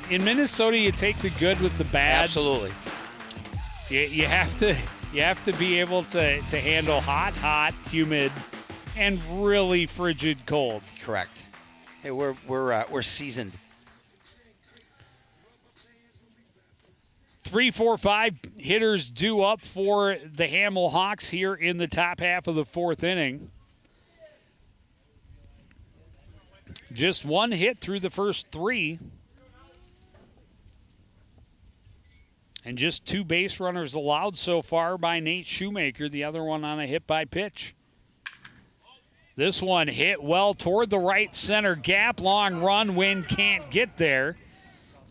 in Minnesota, you take the good with the bad. Absolutely. You have to be able to handle hot, humid, and really frigid cold. Correct. Hey, we're seasoned. 3, 4, 5 hitters due up for the Hamel Hawks here in the top half of the fourth inning. Just one hit through the first 3. And just 2 base runners allowed so far by Nate Shoemaker, the other one on a hit by pitch. This one hit well toward the right center gap. Long run, Wynn can't get there.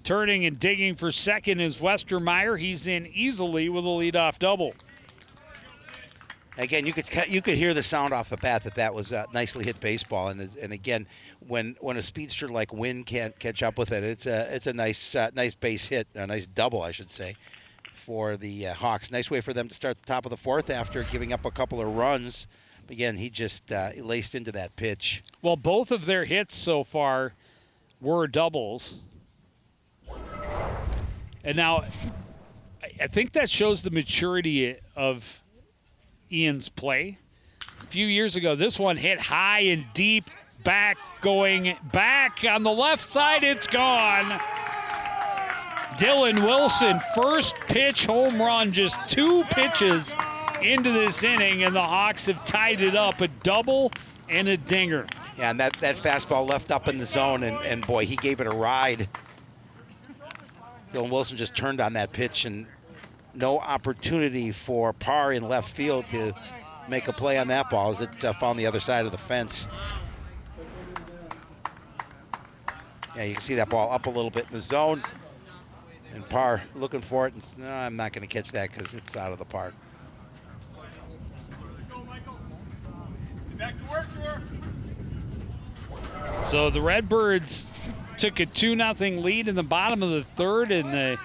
Turning and digging for second is Westermeyer. He's in easily with a leadoff double. Again, you could hear the sound off the bat that was a nicely hit baseball, and again, when a speedster like Wynn can't catch up with it, it's a nice base hit, a nice double, I should say, for the Hawks. Nice way for them to start the top of the fourth after giving up a couple of runs. Again, he just laced into that pitch. Well, both of their hits so far were doubles. And now, I think that shows the maturity of Ian's play. A few years ago, this one hit high and deep, going back on the left side. It's gone. Dylan Wilson, first pitch home run, just 2 pitches into this inning, and the Hawks have tied it up, a double and a dinger. Yeah, and that fastball left up in the zone, and boy, he gave it a ride. Dylan Wilson just turned on that pitch, and no opportunity for Parr in left field to make a play on that ball as it found the other side of the fence. Yeah, you can see that ball up a little bit in the zone, and Parr looking for it, and no, I'm not going to catch that because it's out of the park. Back to work here. So the Redbirds took a 2-0 lead in the bottom of the third, and the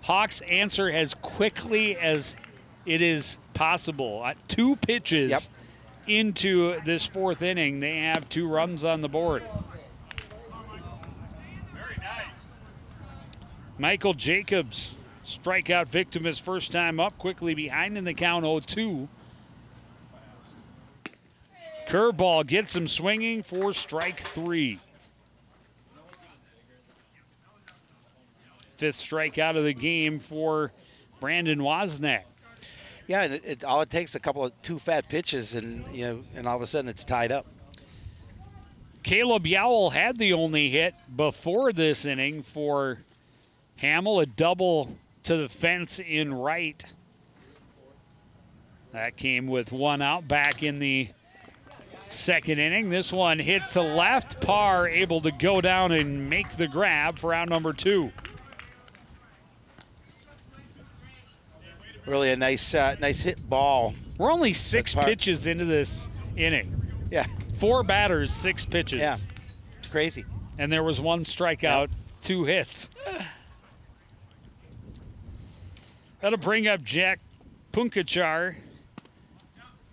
Hawks answer as quickly as it is possible. 2 pitches into this fourth inning, they have 2 runs on the board. Very nice. Michael Jacobs, strikeout victim his first time up, quickly behind in the count 0-2. Curveball gets him swinging for strike 3. 5th strikeout of the game for Brandon Wozniak. Yeah, and all it takes a couple of 2 fat pitches, and all of a sudden it's tied up. Caleb Yowell had the only hit before this inning for Hamel, a double to the fence in right. That came with 1 out back in the second inning. This one hit to left. Parr able to go down and make the grab for out number 2. Really a nice hit ball. We're only 6 pitches into this inning. Yeah. 4 batters, 6 pitches. Yeah, it's crazy. And there was 1 strikeout, 2 hits. That'll bring up Jack Punkachar.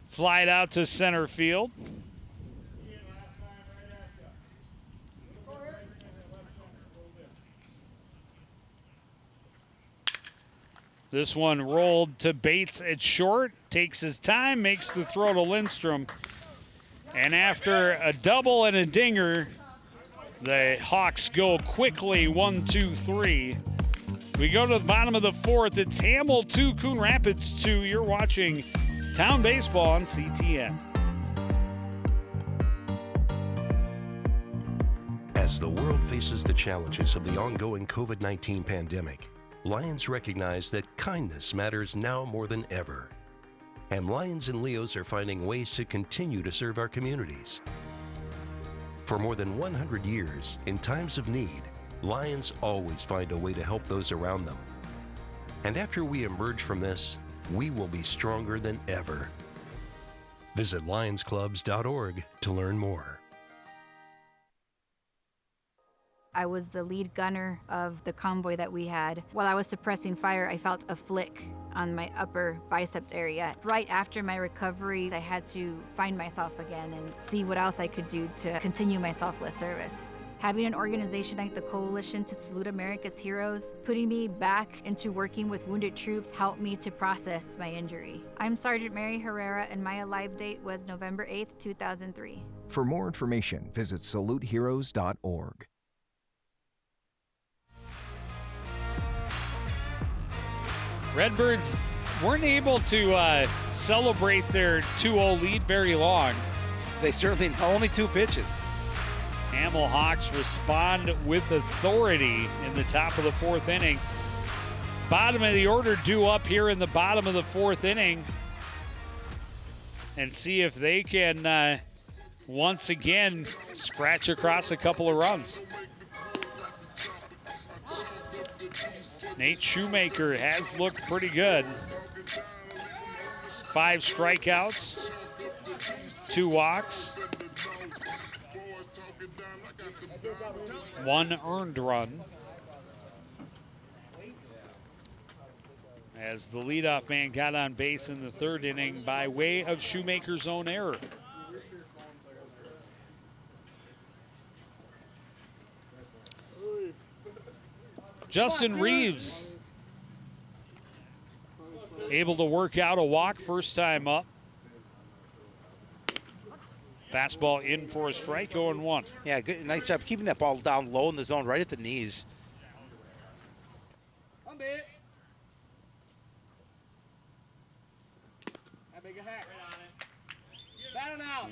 Fly it out to center field. This one rolled to Bates at short, takes his time, makes the throw to Lindstrom. And after a double and a dinger, the Hawks go quickly 1-2-3. We go to the bottom of the fourth. It's Hamel 2, Coon Rapids 2. You're watching Town Baseball on CTN. As the world faces the challenges of the ongoing COVID-19 pandemic, Lions recognize that kindness matters now more than ever. And Lions and Leos are finding ways to continue to serve our communities. For more than 100 years, in times of need, Lions always find a way to help those around them. And after we emerge from this, we will be stronger than ever. Visit lionsclubs.org to learn more. I was the lead gunner of the convoy that we had. While I was suppressing fire, I felt a flick on my upper biceps area. Right after my recovery, I had to find myself again and see what else I could do to continue my selfless service. Having an organization like the Coalition to Salute America's Heroes, putting me back into working with wounded troops helped me to process my injury. I'm Sergeant Mary Herrera, and my alive date was November 8th, 2003. For more information, visit saluteheroes.org. Redbirds weren't able to celebrate their 2-0 lead very long. They certainly, only 2 pitches. Hamel Hawks respond with authority in the top of the 4th inning. Bottom of the order due up here in the bottom of the 4th inning. And see if they can once again scratch across a couple of runs. Nate Shoemaker has looked pretty good. 5 strikeouts, 2 walks, 1 earned run. As the leadoff man got on base in the 3rd inning by way of Shoemaker's own error. Justin Reeves able to work out a walk first time up. Fastball in for a strike, 0-1. Yeah, good, nice job keeping that ball down low in the zone, right at the knees.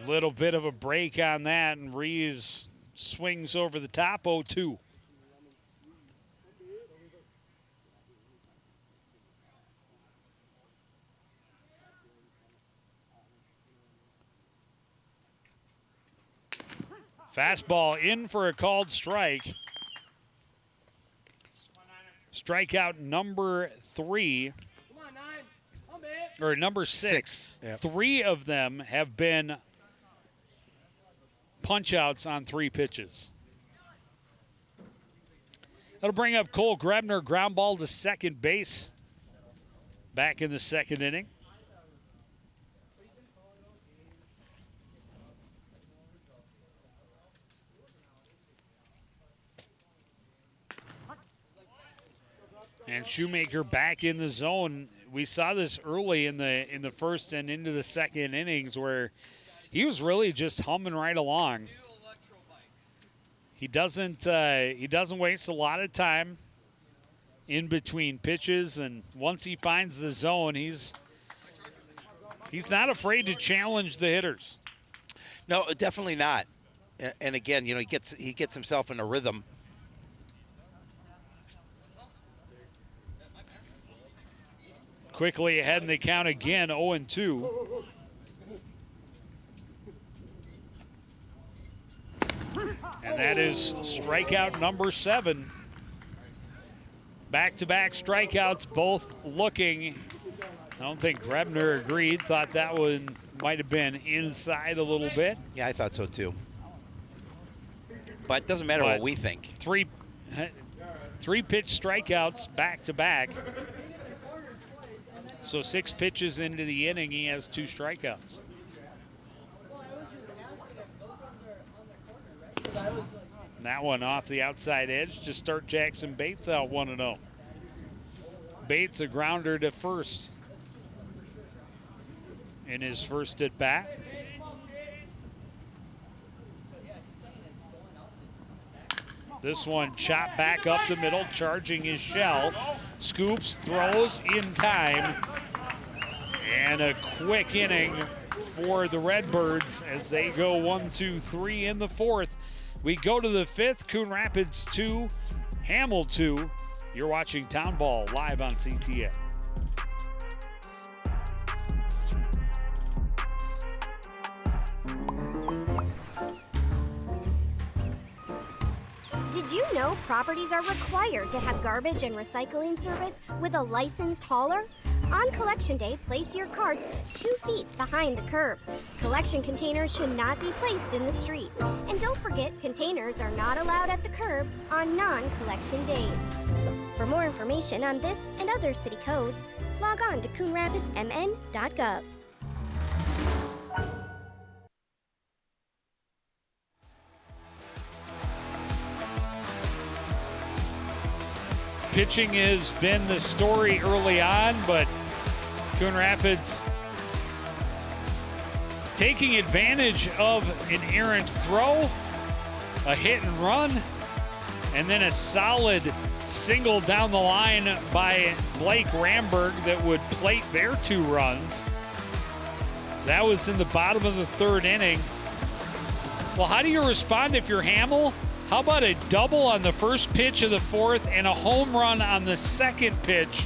A little bit of a break on that, and Reeves swings over the top, 0-2. Fastball in for a called strike. Strikeout number 3. Or number 6. Yep. 3 of them have been punch-outs on 3 pitches. That'll bring up Cole Grebner, ground ball to second base. Back in the 2nd inning. And Shoemaker back in the zone. We saw this early in the 1st and into the 2nd innings where he was really just humming right along. He doesn't waste a lot of time in between pitches, and once he finds the zone, he's not afraid to challenge the hitters. No, definitely not. And again, you know, he gets himself in a rhythm. Quickly ahead in the count again, 0-2. And that is strikeout number 7. Back-to-back strikeouts, both looking. I don't think Grebner agreed, thought that one might have been inside a little bit. Yeah, I thought so too. But it doesn't matter what we think. 3 pitch strikeouts back-to-back. So 6 pitches into the inning, he has 2 strikeouts. And that one off the outside edge to start Jackson Bates out 1-0. Bates a grounder to first in his first at bat. This one chopped back up the middle, charging his shell. Scoops, throws in time. And a quick inning for the Redbirds as they go 1-2-3 in the 4th. We go to the 5th, Coon Rapids 2, Hamel 2. You're watching Town Ball live on CTN. Did you know properties are required to have garbage and recycling service with a licensed hauler? On collection day, place your carts 2 feet behind the curb. Collection containers should not be placed in the street. And don't forget, containers are not allowed at the curb on non-collection days. For more information on this and other city codes, log on to coonrapidsmn.gov. Pitching has been the story early on, but Coon Rapids taking advantage of an errant throw, a hit and run, And then a solid single down the line by Blake Ramberg that would plate their 2 runs. That was in the bottom of the 3rd inning. Well, how do you respond if you're Hamel? How about a double on the first pitch of the 4th and a home run on the 2nd pitch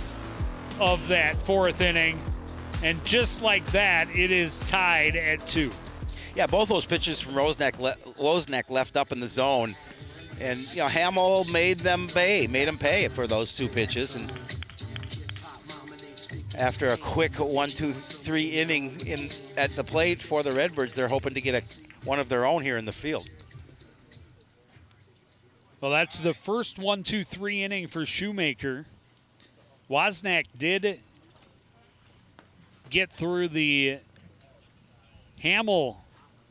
of that 4th inning? And just like that, it is tied at 2. Yeah, both those pitches from Wozniak left up in the zone. And, you know, Hamel made them pay for those 2 pitches. And after a quick 1-2-3 inning at the plate for the Redbirds, they're hoping to get one of their own here in the field. Well, that's the first 1-2-3 inning for Shoemaker. Wozniak did get through the Hamel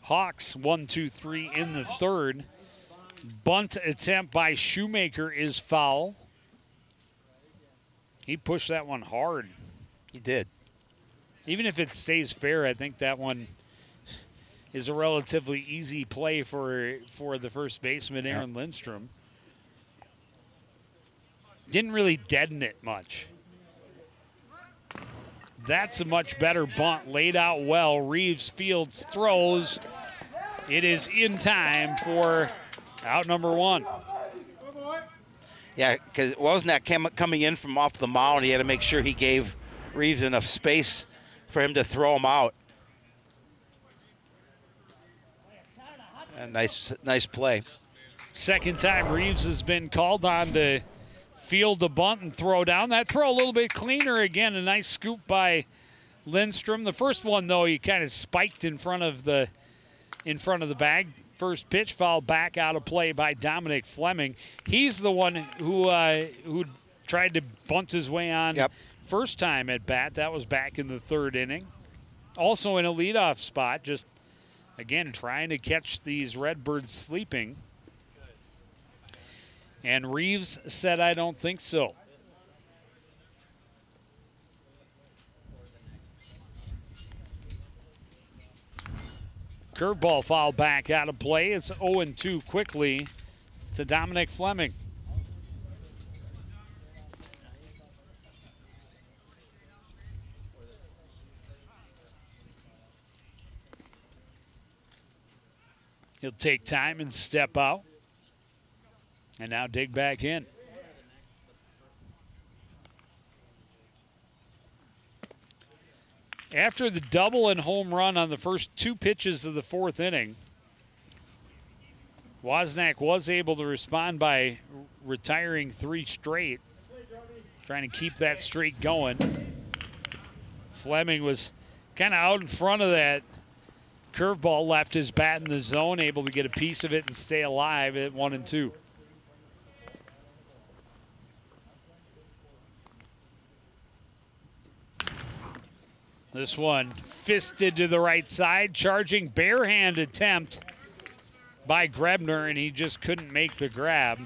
Hawks 1-2-3 in the 3rd. Bunt attempt by Shoemaker is foul. He pushed that one hard. He did. Even if it stays fair, I think that one is a relatively easy play for the first baseman, Aaron Lindstrom. Didn't really deaden it much. That's a much better bunt, laid out well. Reeves fields, throws. It is in time for out number 1. Yeah, because Wozniak coming in from off the mound, he had to make sure he gave Reeves enough space for him to throw him out. A nice play. Second time Reeves has been called on to field the bunt and throw down. That throw a little bit cleaner again. A nice scoop by Lindstrom. The first one, though, he kind of spiked in front of the bag. First pitch fouled back out of play by Dominic Fleming. He's the one who tried to bunt his way on first time at bat. That was back in the 3rd inning. Also in a leadoff spot, just again trying to catch these Redbirds sleeping. And Reeves said, "I don't think so." Curveball foul back out of play. It's 0-2 quickly to Dominic Fleming. He'll take time and step out. And now dig back in. After the double and home run on the first 2 pitches of the 4th inning, Wozniak was able to respond by retiring 3 straight, trying to keep that streak going. Fleming was kind of out in front of that curveball, left his bat in the zone, able to get a piece of it and stay alive at 1-2. This one fisted to the right side, charging bare-hand attempt by Grebner, and he just couldn't make the grab.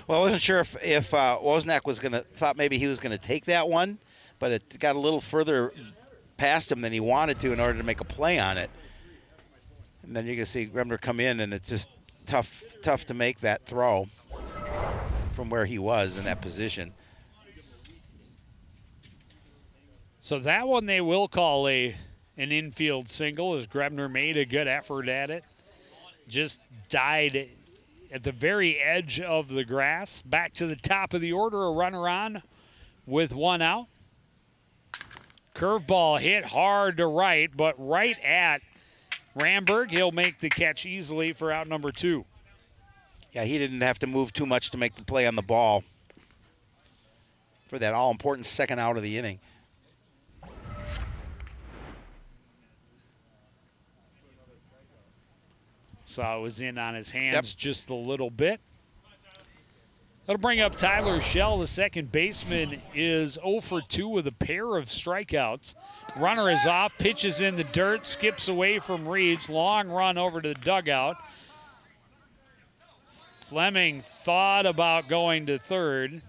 Well, I wasn't sure if Wozniak thought maybe he was gonna take that one, but it got a little further past him than he wanted to in order to make a play on it. And then you can see Grebner come in, and it's just tough to make that throw from where he was in that position. So that one they will call an infield single, as Grebner made a good effort at it. Just died at the very edge of the grass. Back to the top of the order, a runner on with 1 out. Curveball hit hard to right, but right at Ramberg. He'll make the catch easily for out number 2. Yeah, he didn't have to move too much to make the play on the ball for that all-important second out of the inning. Saw it was in on his hands just a little bit. That'll bring up Tyler Schell. The second baseman is 0 for 2 with a pair of strikeouts. Runner is off, pitches in the dirt, skips away from Reeves. Long run over to the dugout. Fleming thought about going to third.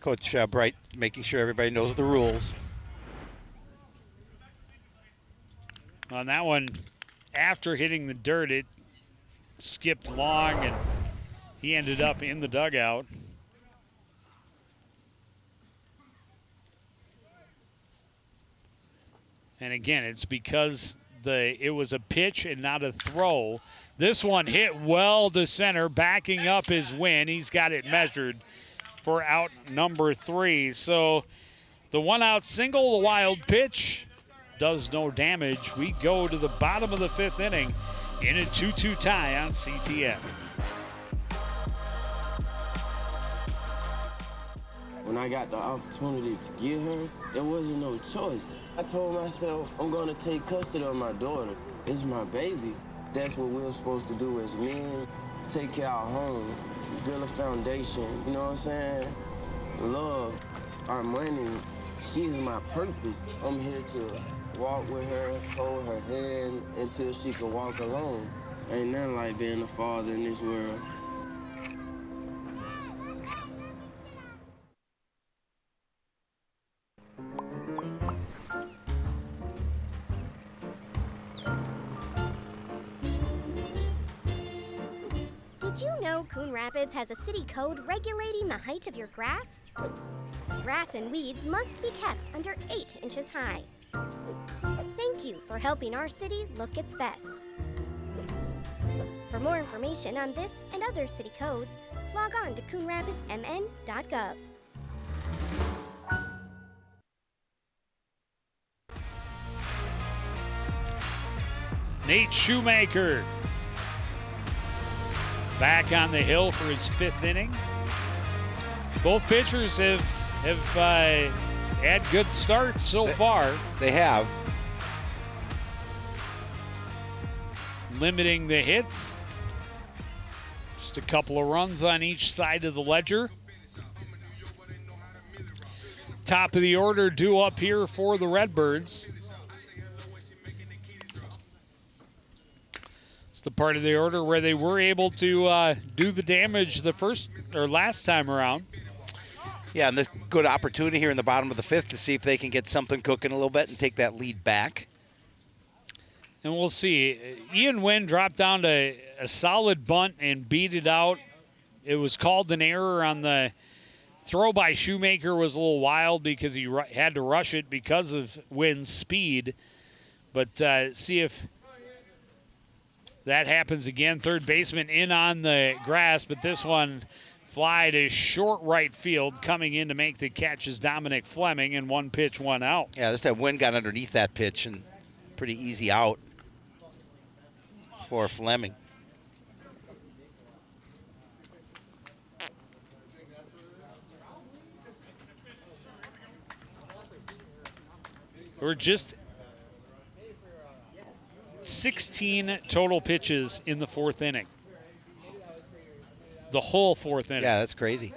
Coach Bright making sure everybody knows the rules. On that one, after hitting the dirt, it skipped long, and he ended up in the dugout. And again, it's because it was a pitch and not a throw. This one hit well to center, backing up his win. He's got it measured for out number 3. So the one-out single, the wild pitch, does no damage. We go to the bottom of the 5th inning in a 2-2 tie on CTN. When I got the opportunity to get her, there wasn't no choice. I told myself, I'm gonna take custody of my daughter. It's my baby. That's what we're supposed to do as men. Take care of our home, build a foundation, you know what I'm saying? Love, our money, she's my purpose. I'm here to walk with her, hold her hand until she can walk alone. Ain't nothing like being a father in this world. Did you know Coon Rapids has a city code regulating the height of your grass? Grass and weeds must be kept under 8 inches high. Thank you for helping our city look its best. For more information on this and other city codes, log on to coonrapidsmn.gov. Nate Shoemaker back on the hill for his 5th inning. Both pitchers have had good starts so far. They have. Limiting the hits. Just a couple of runs on each side of the ledger. Top of the order due up here for the Redbirds. The part of the order where they were able to do the damage the first or last time around. Yeah, and this good opportunity here in the bottom of the 5th to see if they can get something cooking a little bit and take that lead back. And we'll see. Ian Wynn dropped down to a solid bunt and beat it out. It was called an error on the throw by Shoemaker. Was a little wild because he had to rush it because of Wynn's speed. But see if that happens again. Third baseman in on the grass, but this one fly to short right field. Coming in to make the catch is Dominic Fleming, and 1 pitch, 1 out. Yeah, this time Wynn got underneath that pitch and pretty easy out for Fleming. We're just 16 total pitches in the 4th inning. The whole 4th inning. Yeah, that's crazy.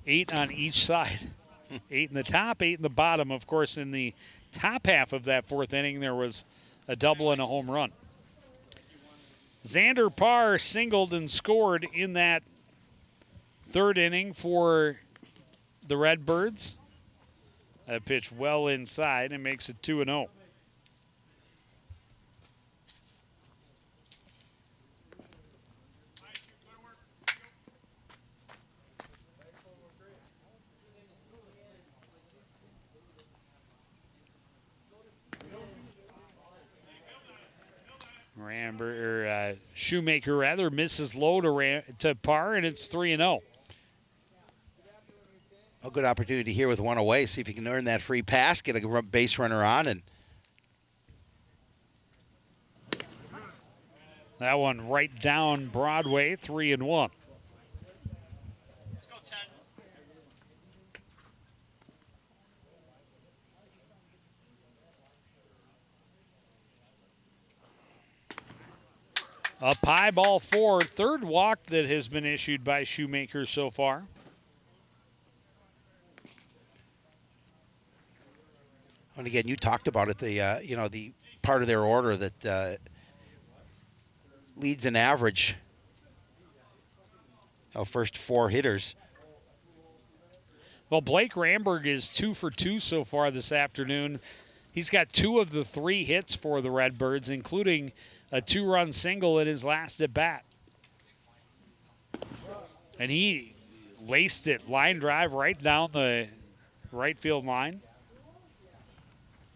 Eight on each side. 8 in the top, 8 in the bottom. Of course, in the top half of that 4th inning, there was a double and a home run. Xander Parr singled and scored in that 3rd inning for the Redbirds. That pitch well inside and makes it 2-0. Shoemaker rather misses low to Parr, and it's 3-0. A good opportunity here with 1 away. See if you can earn that free pass, get a base runner on, and that one right down Broadway, 3-1. Up high, ball 4. 3rd walk that has been issued by Shoemaker so far. And again, you talked about it. The part of their order that leads in average. First 4 hitters. Well, Blake Ramberg is 2 for 2 so far this afternoon. He's got 2 of the 3 hits for the Redbirds, including a 2-run single in his last at bat. And he laced it, line drive right down the right field line.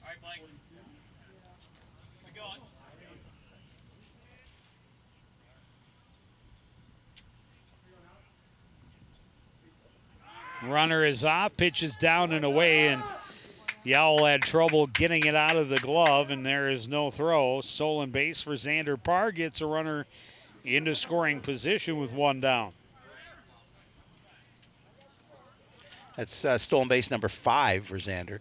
All right, Blake. We going. Runner is off, pitches down and away, and Yowl had trouble getting it out of the glove, and there is no throw. Stolen base for Xander Parr, gets a runner into scoring position with 1 down. That's stolen base number 5 for Xander.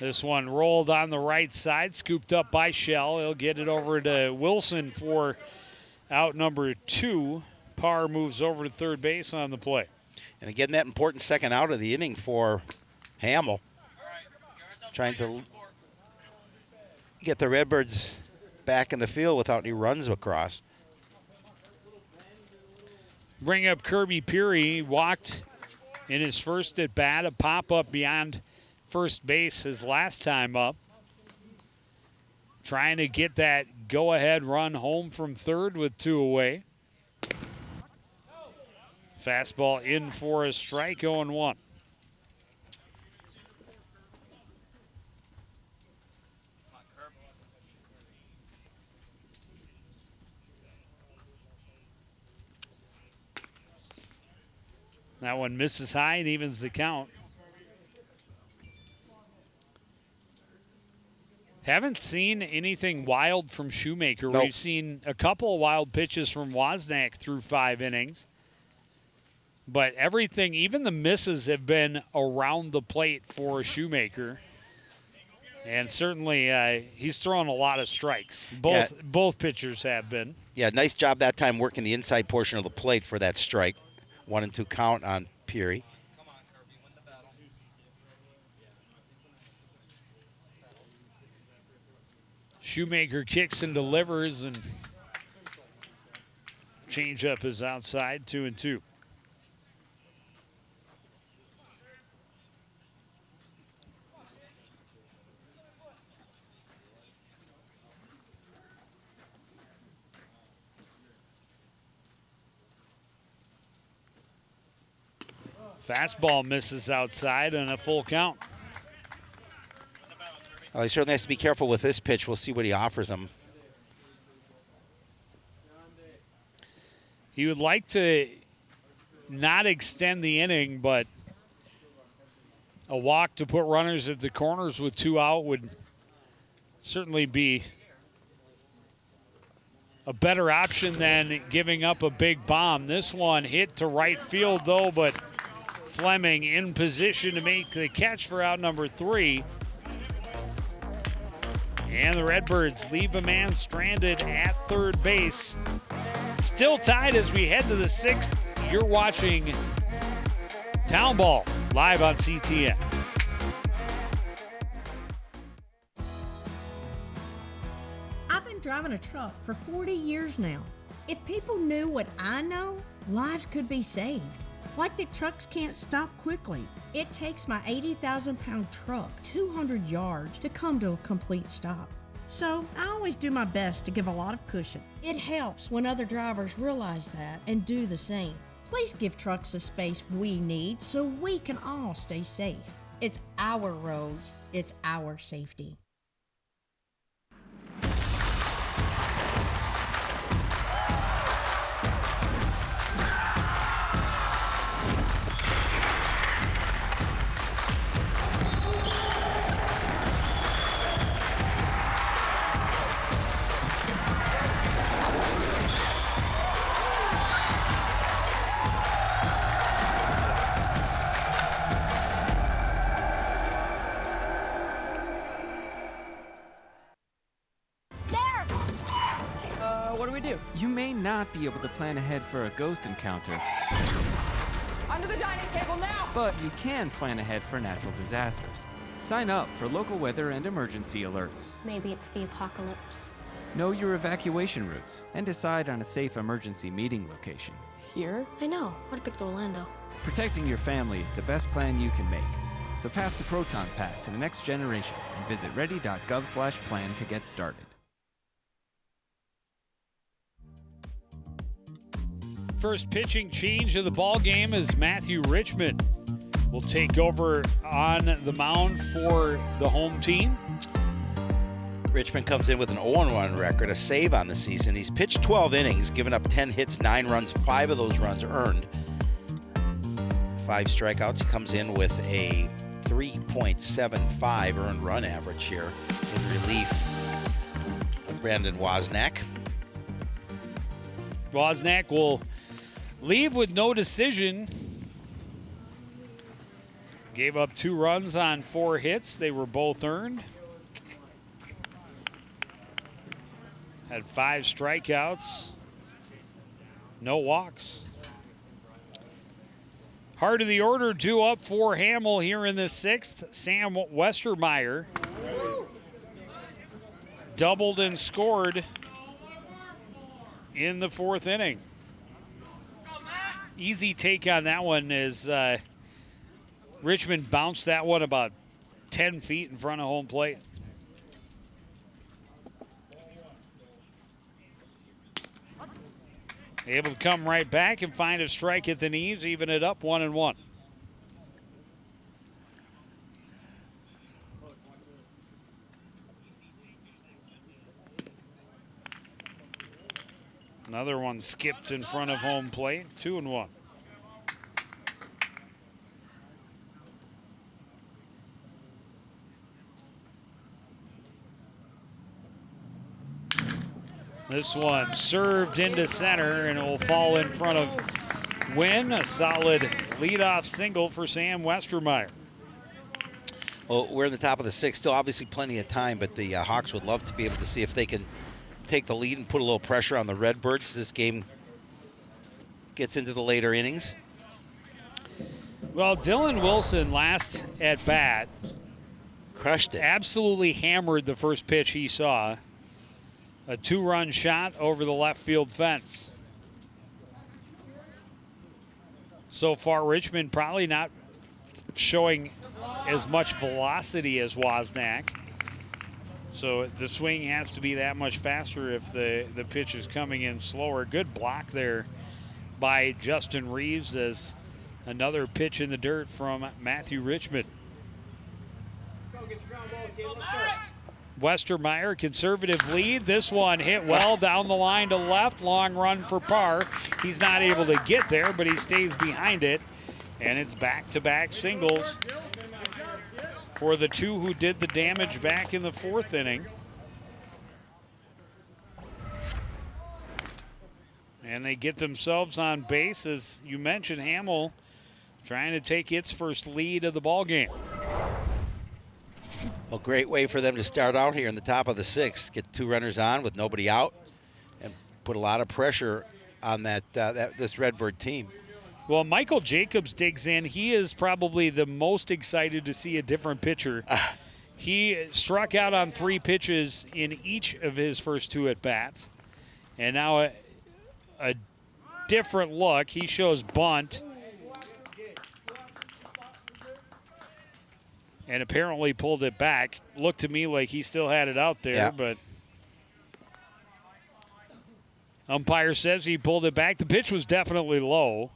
This one rolled on the right side, scooped up by Shell. He'll get it over to Wilson for out number 2. Parr moves over to third base on the play. And again, that important second out of the inning for Hamel. Trying to get the Redbirds back in the field without any runs across. Bring up Kirby Peary. Walked in his first at bat, a pop up beyond first base his last time up. Trying to get that go-ahead run home from third with 2 away. Fastball in for a strike, 0-1. That one misses high and evens the count. Haven't seen anything wild from Shoemaker. Nope. We've seen a couple of wild pitches from Wozniak through 5 innings. But everything, even the misses, have been around the plate for Shoemaker. And certainly he's thrown a lot of strikes. Both pitchers have been. Yeah, nice job that time working the inside portion of the plate for that strike. 1-2 count on Peary. Shoemaker kicks and delivers, and changeup is outside, 2-2. Fastball misses outside and a full count. Well, he certainly has to be careful with this pitch. We'll see what he offers him. He would like to not extend the inning, but a walk to put runners at the corners with 2 out would certainly be a better option than giving up a big bomb. This one hit to right field, though, but Fleming in position to make the catch for out number 3. And the Redbirds leave a man stranded at third base. Still tied as we head to the 6th. You're watching Town Ball live on CTN. I've been driving a truck for 40 years now. If people knew what I know, lives could be saved. Like that trucks can't stop quickly. It takes my 80,000-pound truck 200 yards to come to a complete stop. So I always do my best to give a lot of cushion. It helps when other drivers realize that and do the same. Please give trucks the space we need so we can all stay safe. It's our roads, it's our safety. You may not be able to plan ahead for a ghost encounter. Under the dining table now! But you can plan ahead for natural disasters. Sign up for local weather and emergency alerts. Maybe it's the apocalypse. Know your evacuation routes and decide on a safe emergency meeting location. Here? I know. What a pick Orlando. Protecting your family is the best plan you can make. So pass the Proton Pack to the next generation and visit ready.gov/plan to get started. First pitching change of the ball game is Matthew Richmond will take over on the mound for the home team. Richmond comes in with an 0-1 record, a save on the season. He's pitched 12 innings, given up 10 hits, 9 runs, 5 of those runs earned. 5 strikeouts. He comes in with a 3.75 earned run average here in relief of Brandon Wozniak. Wozniak will leave with no decision. Gave up 2 runs on 4 hits. They were both earned. Had 5 strikeouts. No walks. Heart of the order due up for Hamel here in the 6th. Sam Westermeyer doubled and scored in the 4th inning. Easy take on that one is Richmond bounced that one about 10 feet in front of home plate. Able to come right back and find a strike at the knees, even it up 1-1. Another one skipped in front of home plate, 2-1. This one served into center, and it will fall in front of Wynn. A solid leadoff single for Sam Westermeyer. Well, we're in the top of the 6th, still obviously plenty of time, but the Hawks would love to be able to see if they can take the lead and put a little pressure on the Redbirds. This game gets into the later innings. Well, Dylan Wilson last at bat crushed it. Absolutely hammered the first pitch he saw. A 2-run shot over the left field fence. So far, Richmond probably not showing as much velocity as Wozniak. So the swing has to be that much faster if the pitch is coming in slower. Good block there by Justin Reeves as another pitch in the dirt from Matthew Richmond. Westermeyer, conservative lead. This one hit well down the line to left. Long run for Parr. He's not able to get there, but he stays behind it. And it's back-to-back singles for the 2 who did the damage back in the 4th inning. And they get themselves on base, as you mentioned, Hamel trying to take its first lead of the ball game. A great way for them to start out here in the top of the 6th. Get 2 runners on with nobody out and put a lot of pressure on this Redbird team. Well, Michael Jacobs digs in. He is probably the most excited to see a different pitcher. He struck out on 3 pitches in each of his first 2 at-bats. And now a different look. He shows bunt. And apparently pulled it back. Looked to me like he still had it out there, but umpire says he pulled it back. The pitch was definitely low.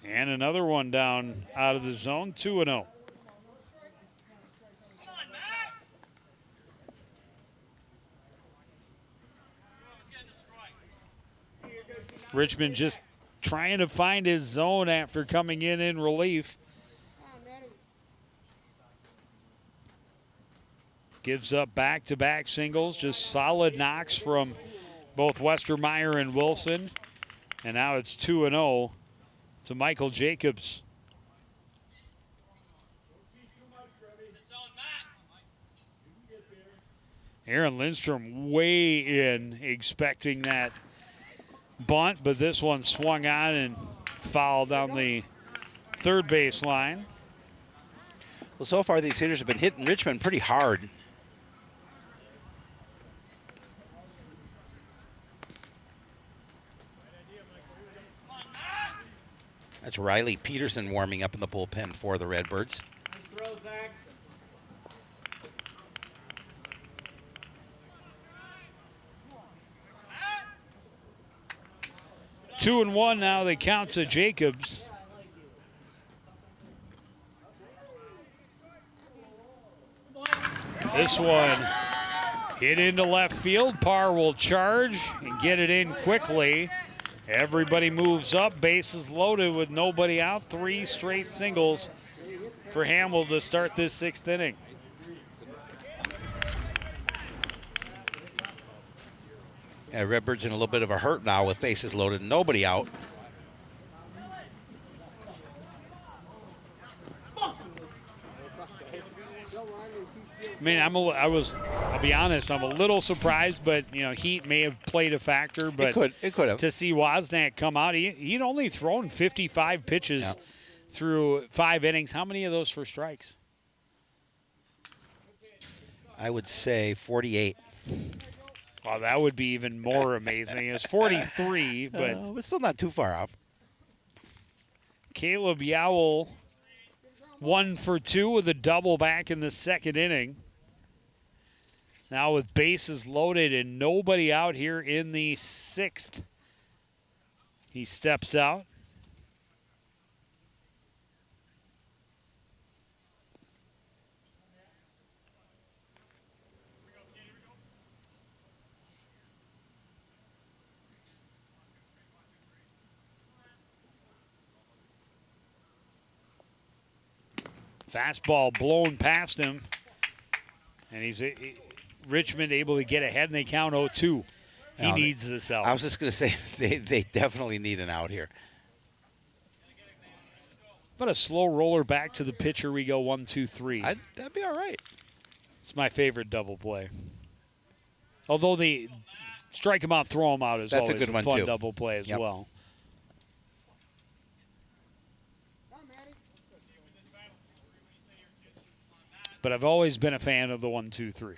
And another one down out of the zone, 2-0. Richmond just trying to find his zone after coming in relief. Gives up back-to-back singles, just solid knocks from both Westermeyer and Wilson. And now it's 2-0 to Michael Jacobs. Aaron Lindstrom way in, expecting that bunt, but this one swung on and fouled down the third base line. Well, so far these hitters have been hitting Richmond pretty hard. That's Riley Peterson warming up in the bullpen for the Redbirds. Nice throw, Zach. 2-1 now. They count to Jacobs. This one hit into left field. Parr will charge and get it in quickly. Everybody moves up. Bases loaded with nobody out. 3 straight singles for Hamel to start this 6th inning. Yeah, Redbirds in a little bit of a hurt now with bases loaded and nobody out. I mean, I'll be honest, I'm a little surprised, but, you know, heat may have played a factor. But it could have. To see Wozniak come out, he'd only thrown 55 pitches through 5 innings. How many of those for strikes? I would say 48. Well, that would be even more amazing. It's 43, but it's still not too far off. Caleb Yowell 1 for 2 with a double back in the 2nd inning. Now with bases loaded and nobody out here in the 6th. He steps out. Fastball blown past him. And he's Richmond able to get ahead, and they count 0-2. He needs this out. I was just going to say, they definitely need an out here. But a slow roller back to the pitcher. We go 1-2-3. That'd be all right. It's my favorite double play. Although the strike him out, throw him out is always a fun double play as well. But I've always been a fan of the 1-2-3.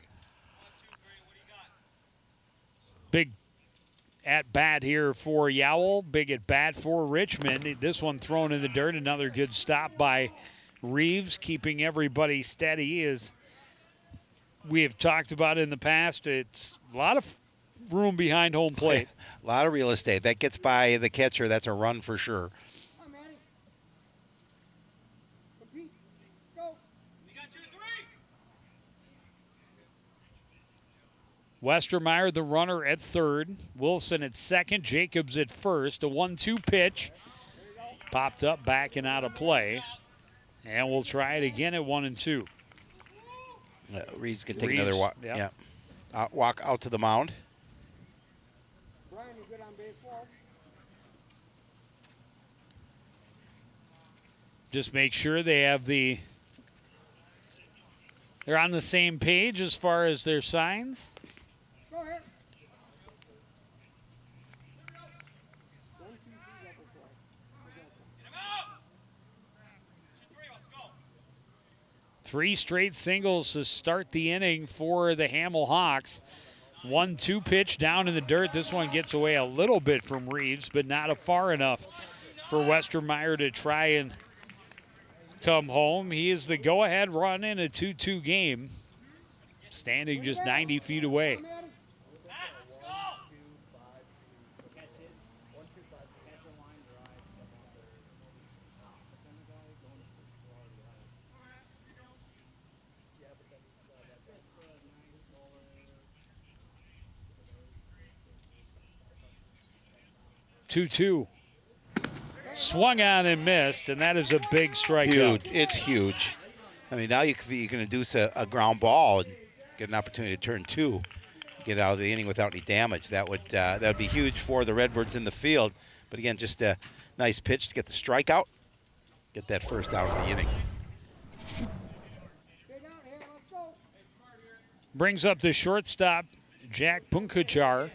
Big at bat here for Yowell. Big at bat for Richmond. This one thrown in the dirt. Another good stop by Reeves, keeping everybody steady. As we have talked about in the past, it's a lot of room behind home plate. A lot of real estate. That gets by the catcher. That's a run for sure. Westermeyer, the runner, at 3rd. Wilson at 2nd. Jacobs at 1st. A 1-2 pitch. Popped up, back and out of play. And we'll try it again at 1-2. Reeves can take another walk. Yep. Yeah. Walk out to the mound. Brian, you good on baseball? Just make sure they're on the same page as far as their signs. Go ahead. 3 straight singles to start the inning for the Hamel Hawks. 1-2 pitch down in the dirt. This one gets away a little bit from Reeves, but not far enough for Westermeyer to try and come home. He is the go-ahead run in a 2-2 game, standing just 90 feet away. Two. Swung on and missed, and that is a big strikeout. Huge. It's huge. I mean, now you can induce a ground ball and get an opportunity to turn 2, get out of the inning without any damage. That would be huge for the Redbirds in the field. But again, just a nice pitch to get the strikeout, get that first out of the inning. Brings up the shortstop, Jack Punkachar.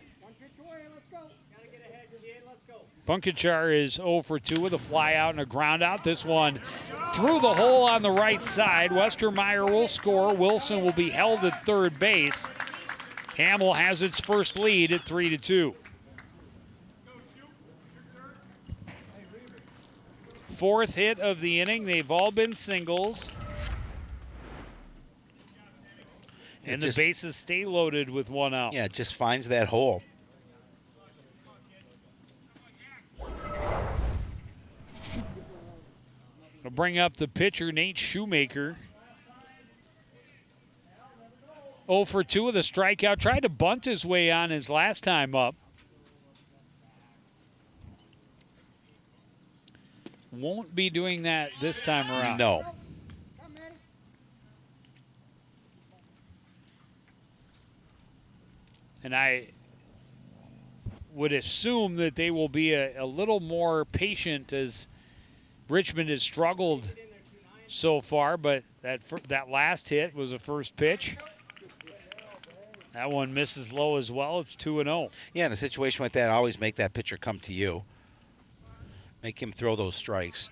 Punkachar is 0 for 2 with a fly out and a ground out. This one through the hole on the right side. Westermeyer will score. Wilson will be held at third base. Hamel has its first lead at 3-2. Fourth hit of the inning. They've all been singles. And the bases stay loaded with one out. Yeah, it just finds that hole. We'll bring up the pitcher, Nate Shoemaker. 0 for 2 with a strikeout. Tried to bunt his way on his last time up. Won't be doing that this time around. No. And I would assume that they will be a little more patient as Richmond has struggled so far, but that last hit was a first pitch. That one misses low as well. It's 2-0. Yeah, in a situation like that, always make that pitcher come to you. Make him throw those strikes.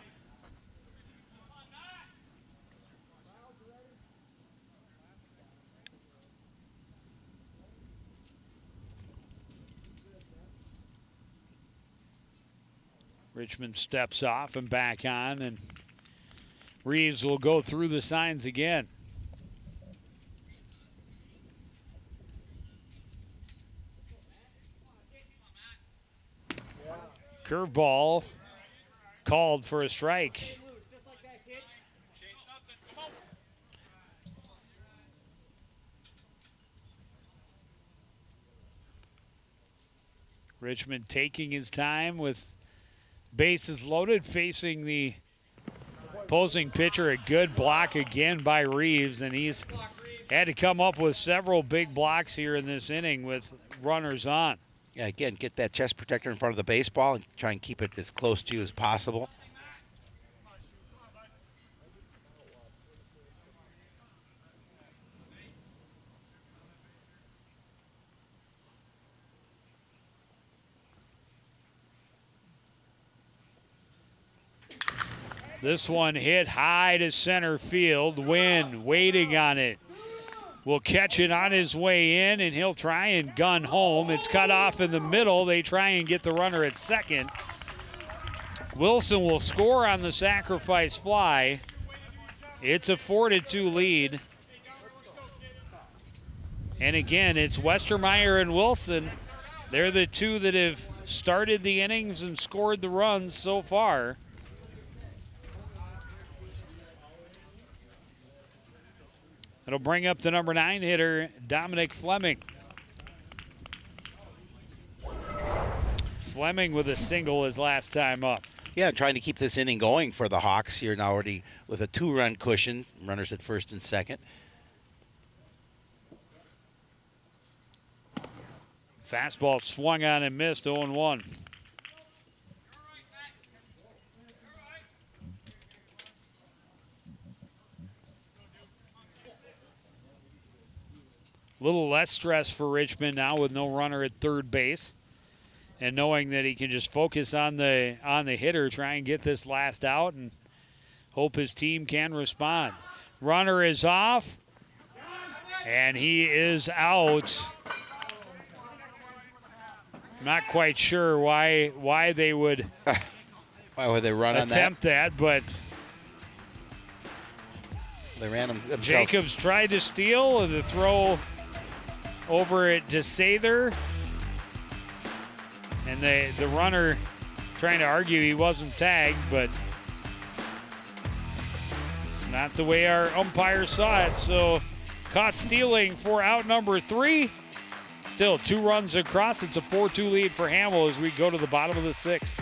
Richmond steps off and back on, and Reeves will go through the signs again. Curveball called for a strike. Richmond taking his time with bases loaded, facing the opposing pitcher. A good block again by Reeves, and he's had to come up with several big blocks here in this inning with runners on. Yeah, again, get that chest protector in front of the baseball and try and keep it as close to you as possible. This one hit high to center field. Wynn waiting on it. Will catch it on his way in, and he'll try and gun home. It's cut off in the middle. They try and get the runner at second. Wilson will score on the sacrifice fly. It's a 4-2 lead. And again, it's Westermeyer and Wilson. They're the two that have started the innings and scored the runs so far. It'll bring up the number 9 hitter, Dominic Fleming. Fleming with a single his last time up. Yeah, trying to keep this inning going for the Hawks here now already with a 2-run cushion. Runners at first and second. Fastball swung on and missed, 0-1. A little less stress for Richmond now with no runner at third base, and knowing that he can just focus on the hitter, try and get this last out, and hope his team can respond. Runner is off, and he is out. Not quite sure why they would why would they run on that? Attempt that, but they ran themselves. Jacobs tried to steal, and the throw over it to Sather, and the runner trying to argue he wasn't tagged, but it's not the way our umpire saw it. So caught stealing for out number 3. Still 2 runs across. It's a 4-2 lead for Hamel as we go to the bottom of the 6th.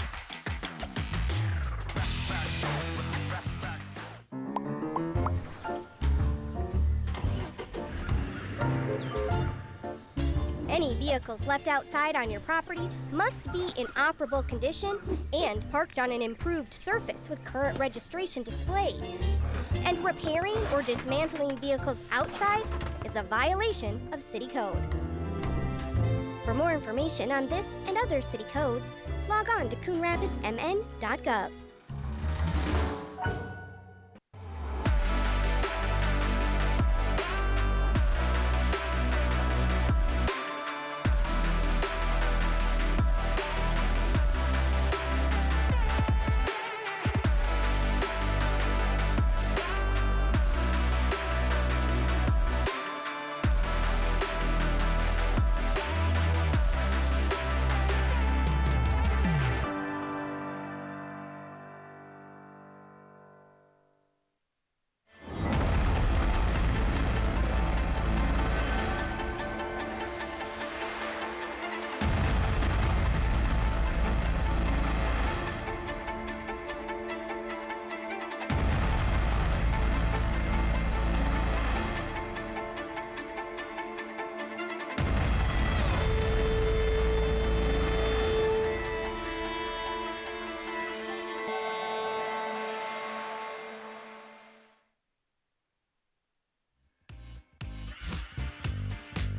Any vehicles left outside on your property must be in operable condition and parked on an improved surface with current registration displayed. And repairing or dismantling vehicles outside is a violation of city code. For more information on this and other city codes, Log on to coonrapidsmn.gov.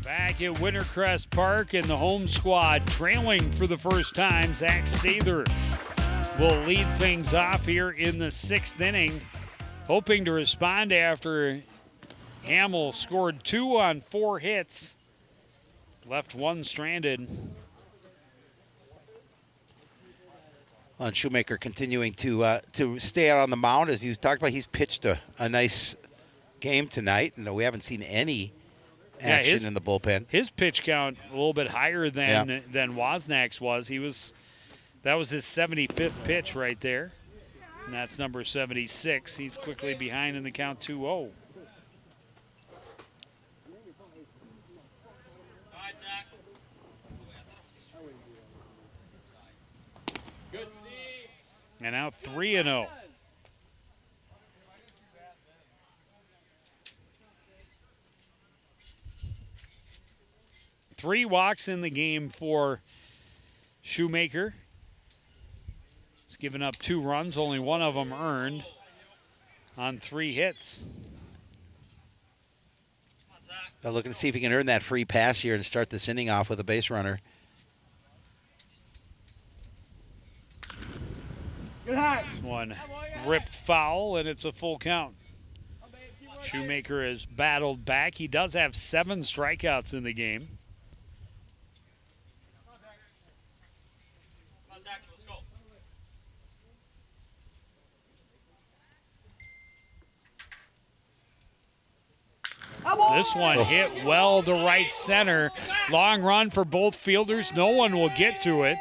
Back at Wintercrest Park and the home squad trailing for the first time. Zach Sather will lead things off here in the 6th inning, hoping to respond after Hamel scored 2 on 4 hits, left 1 stranded. And Shoemaker continuing to stay out on the mound. As you talked about, he's pitched a nice game tonight, and we haven't seen any action in the bullpen. His pitch count a little bit higher than Wozniak's was. That was his 75th pitch right there, and that's number 76. He's quickly behind in the count 2-0. And now 3-0. Three walks in the game for Shoemaker. He's given up 2 runs, only one of them earned on 3 hits. Now looking to see if he can earn that free pass here and start this inning off with a base runner. This one ripped foul, and it's a full count. Shoemaker has battled back. He does have 7 strikeouts in the game. This one hit well to right center. Long run for both fielders. No one will get to it.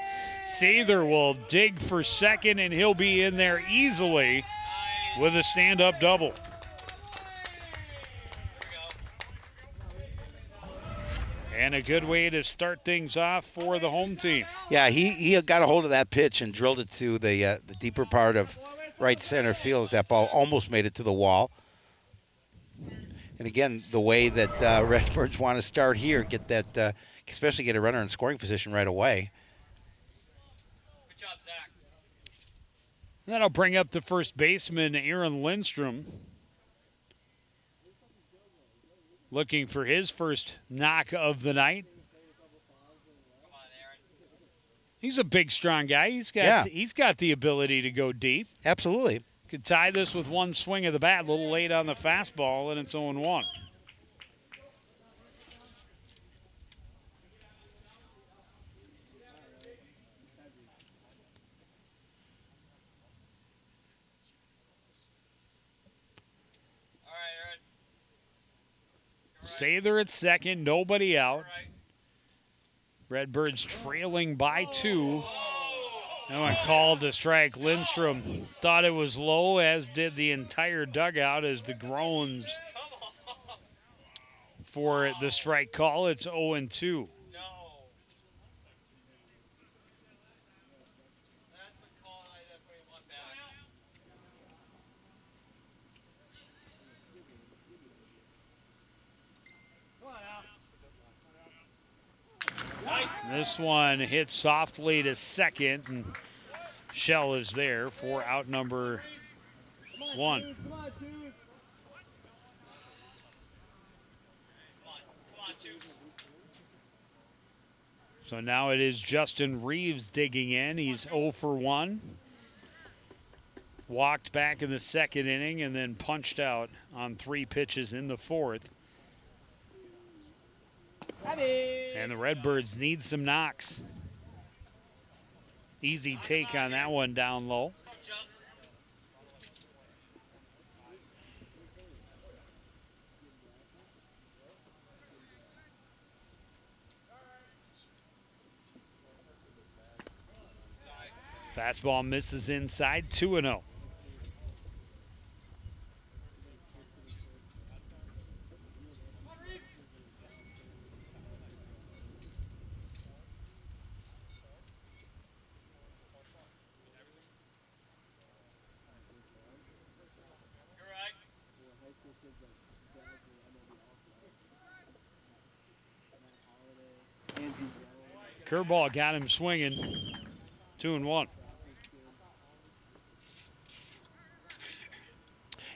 Sather will dig for second, and he'll be in there easily with a stand-up double. And a good way to start things off for the home team. Yeah, he got a hold of that pitch and drilled it to the deeper part of right center field as that ball almost made it to the wall. And again, the way that Redbirds want to start here, get that, especially get a runner in scoring position right away. Good job, Zach. That'll bring up the first baseman, Aaron Lindstrom, looking for his first knock of the night. Come on, Aaron. He's a big, strong guy. He's got the ability to go deep. Absolutely. Could tie this with one swing of the bat, a little late on the fastball, and it's 0-1. Sather at second, nobody out. Redbirds trailing by 2. That one called to strike. Lindstrom thought it was low, as did the entire dugout, as the groans for the strike call. It's 0-2. This one hits softly to second, and Shell is there for out number 1. So now it is Justin Reeves digging in. He's 0 for 1. Walked back in the second inning and then punched out on 3 pitches in the fourth. And the Redbirds need some knocks. Easy take on that one down low. Fastball misses inside, 2-0. Curveball got him swinging. 2-1.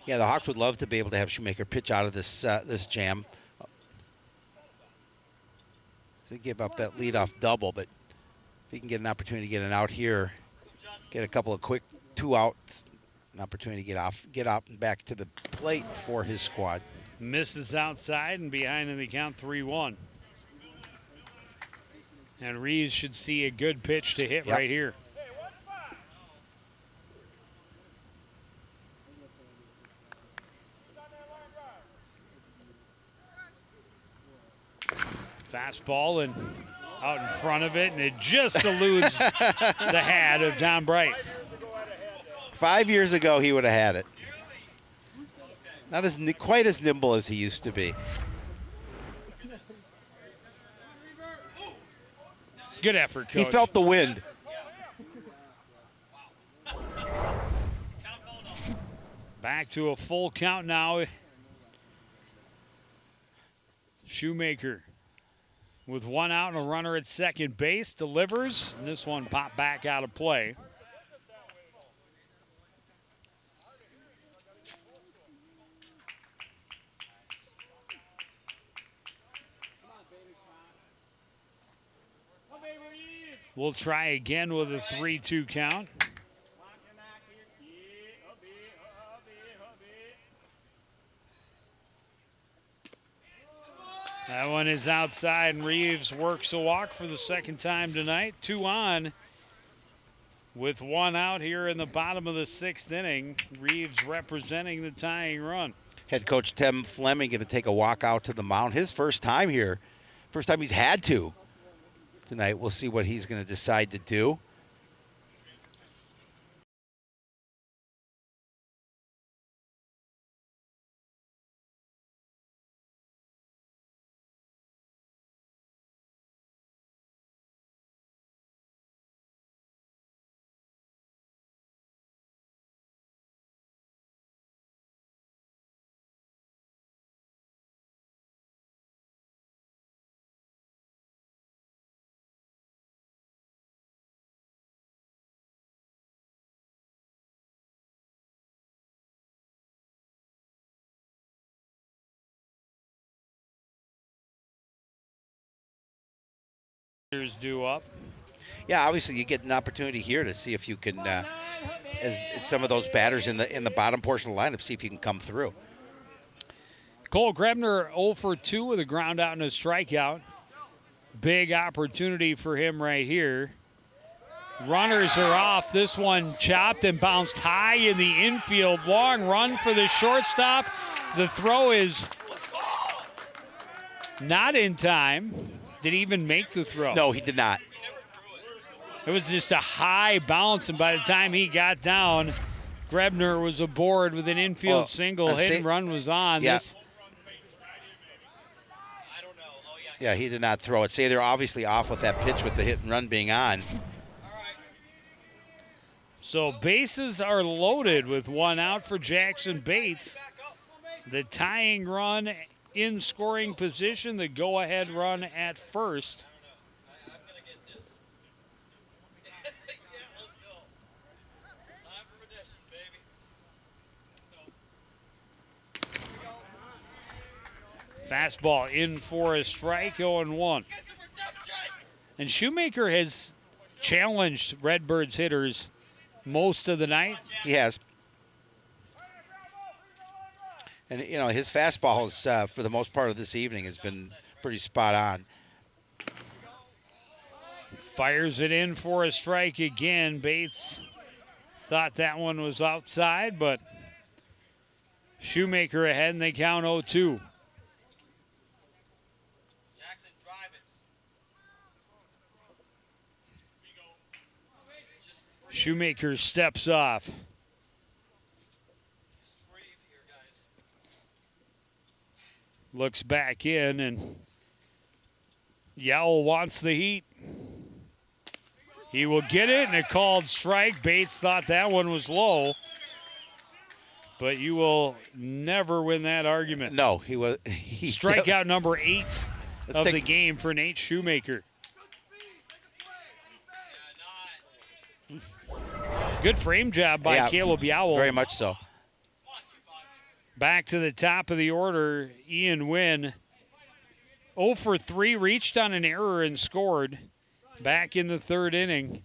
Yeah, the Hawks would love to be able to have Shoemaker pitch out of this this jam. So give up that leadoff double, but if he can get an opportunity to get an out here, get a couple of quick 2 outs, an opportunity to get out and back to the plate for his squad. Misses outside and behind in the count, 3-1. And Reeves should see a good pitch to hit right here. Fastball and out in front of it, and it just eludes the hat of Don Bright. 5 years ago, he would have had it. Not as quite as nimble as he used to be. Good effort, Coach. He felt the wind. Back to a full count now. Shoemaker with 1 out and a runner at second base delivers, and this one popped back out of play. We'll try again with a 3-2 count. That one is outside, and Reeves works a walk for the second time tonight. 2 on with 1 out here in the bottom of the 6th inning. Reeves representing the tying run. Head coach Tim Fleming going to take a walk out to the mound. His first time here. First time he's had to tonight. We'll see what he's going to decide to do. Due up. Yeah, obviously you get an opportunity here to see if you can, as some of those batters in the bottom portion of the lineup, see if you can come through. Cole Grebner 0 for 2 with a ground out and a strikeout. Big opportunity for him right here. Runners are off. This one chopped and bounced high in the infield. Long run for the shortstop. The throw is not in time. Did he even make the throw? No, he did not. It was just a high bounce, and by the time he got down, Grebner was aboard with an infield single. Hit and run was on. Yeah. Yeah, he did not throw it. Say they're obviously off with that pitch with the hit and run being on. So bases are loaded with 1 out for Jackson Bates. The tying run in scoring position, the go-ahead run at first. Fastball in for a strike, 0-1. And Shoemaker has challenged Redbirds hitters most of the night. He has. And, you know, his fastball is, for the most part of this evening, has been pretty spot on. Fires it in for a strike again. Bates thought that one was outside, but Shoemaker ahead, and they count 0-2. Shoemaker steps off. Looks back in, and Yowell wants the heat. He will get it, and a called strike. Bates thought that one was low, but you will never win that argument. No, he Strikeout number 8 of the game for Nate Shoemaker. Good frame job by Caleb Yowell. Very much so. Back to the top of the order, Ian Wynn. 0 for 3, reached on an error and scored. Back in the third inning.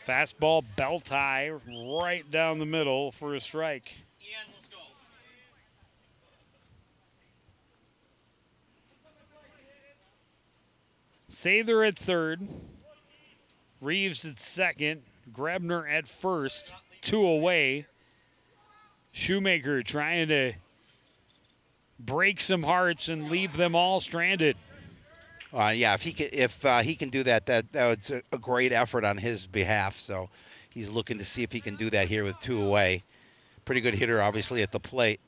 Fastball belt high, right down the middle for a strike. Sather at third. Reeves at second. Grebner at first. 2 away. Shoemaker trying to break some hearts and leave them all stranded. Yeah, if he can do that, that was a great effort on his behalf. So he's looking to see if he can do that here with 2 away. Pretty good hitter, obviously, at the plate.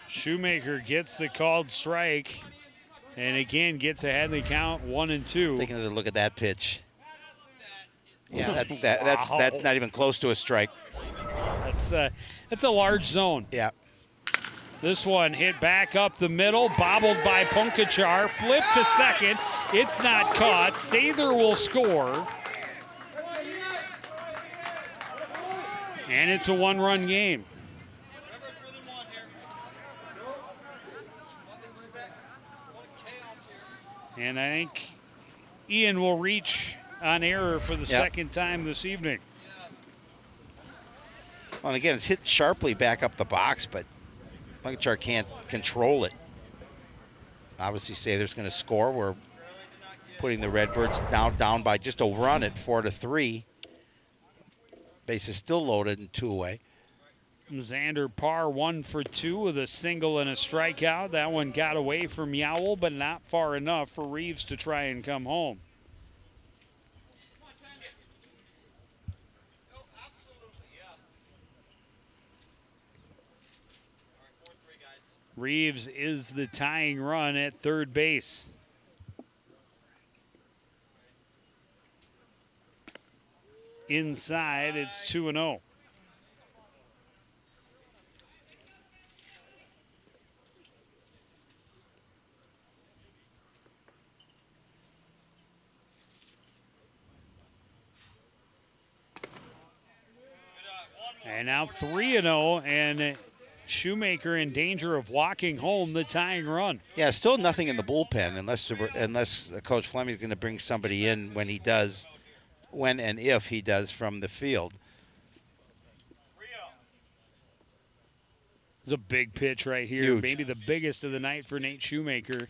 Shoemaker gets the called strike, and again gets ahead in the count 1-2. Taking another look at that pitch. Yeah, that's not even close to a strike. That's a large zone. Yeah. This one hit back up the middle, bobbled by Punkachar, flipped to second. It's not caught. Sather will score. And it's a 1-run game. And I think Ian will reach on error for the second time this evening. Well, and again, it's hit sharply back up the box, but Punkachar can't control it. Obviously, Sather's going to score. We're putting the Redbirds down by just a run at 4-3. Bases still loaded and 2 away. Xander Parr 1 for 2 with a single and a strikeout. That one got away from Yowell, but not far enough for Reeves to try and come home. Reeves is the tying run at third base. Inside, it's 2-0. And now 3-0, and Shoemaker in danger of walking home the tying run. Yeah, still nothing in the bullpen unless Coach Fleming is going to bring somebody in when and if he does from the field. It's a big pitch right here. Huge. Maybe the biggest of the night for Nate Shoemaker.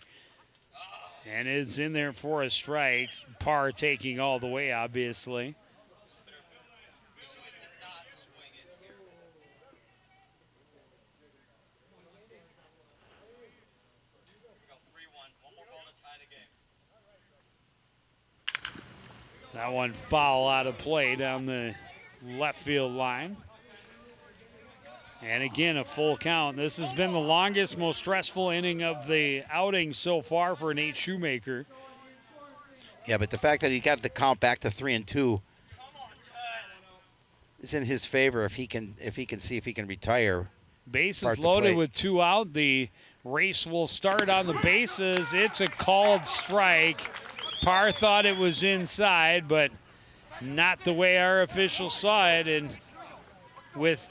And it's in there for a strike. Parr taking all the way, obviously. That one foul out of play down the left field line. And again, a full count. This has been the longest, most stressful inning of the outing so far for Nate Shoemaker. Yeah, but the fact that he got the count back to 3-2 is in his favor if he can see if he can retire. Bases loaded with 2 out. The Race will start on the bases. It's a called strike. Parr thought it was inside, but not the way our officials saw it. And with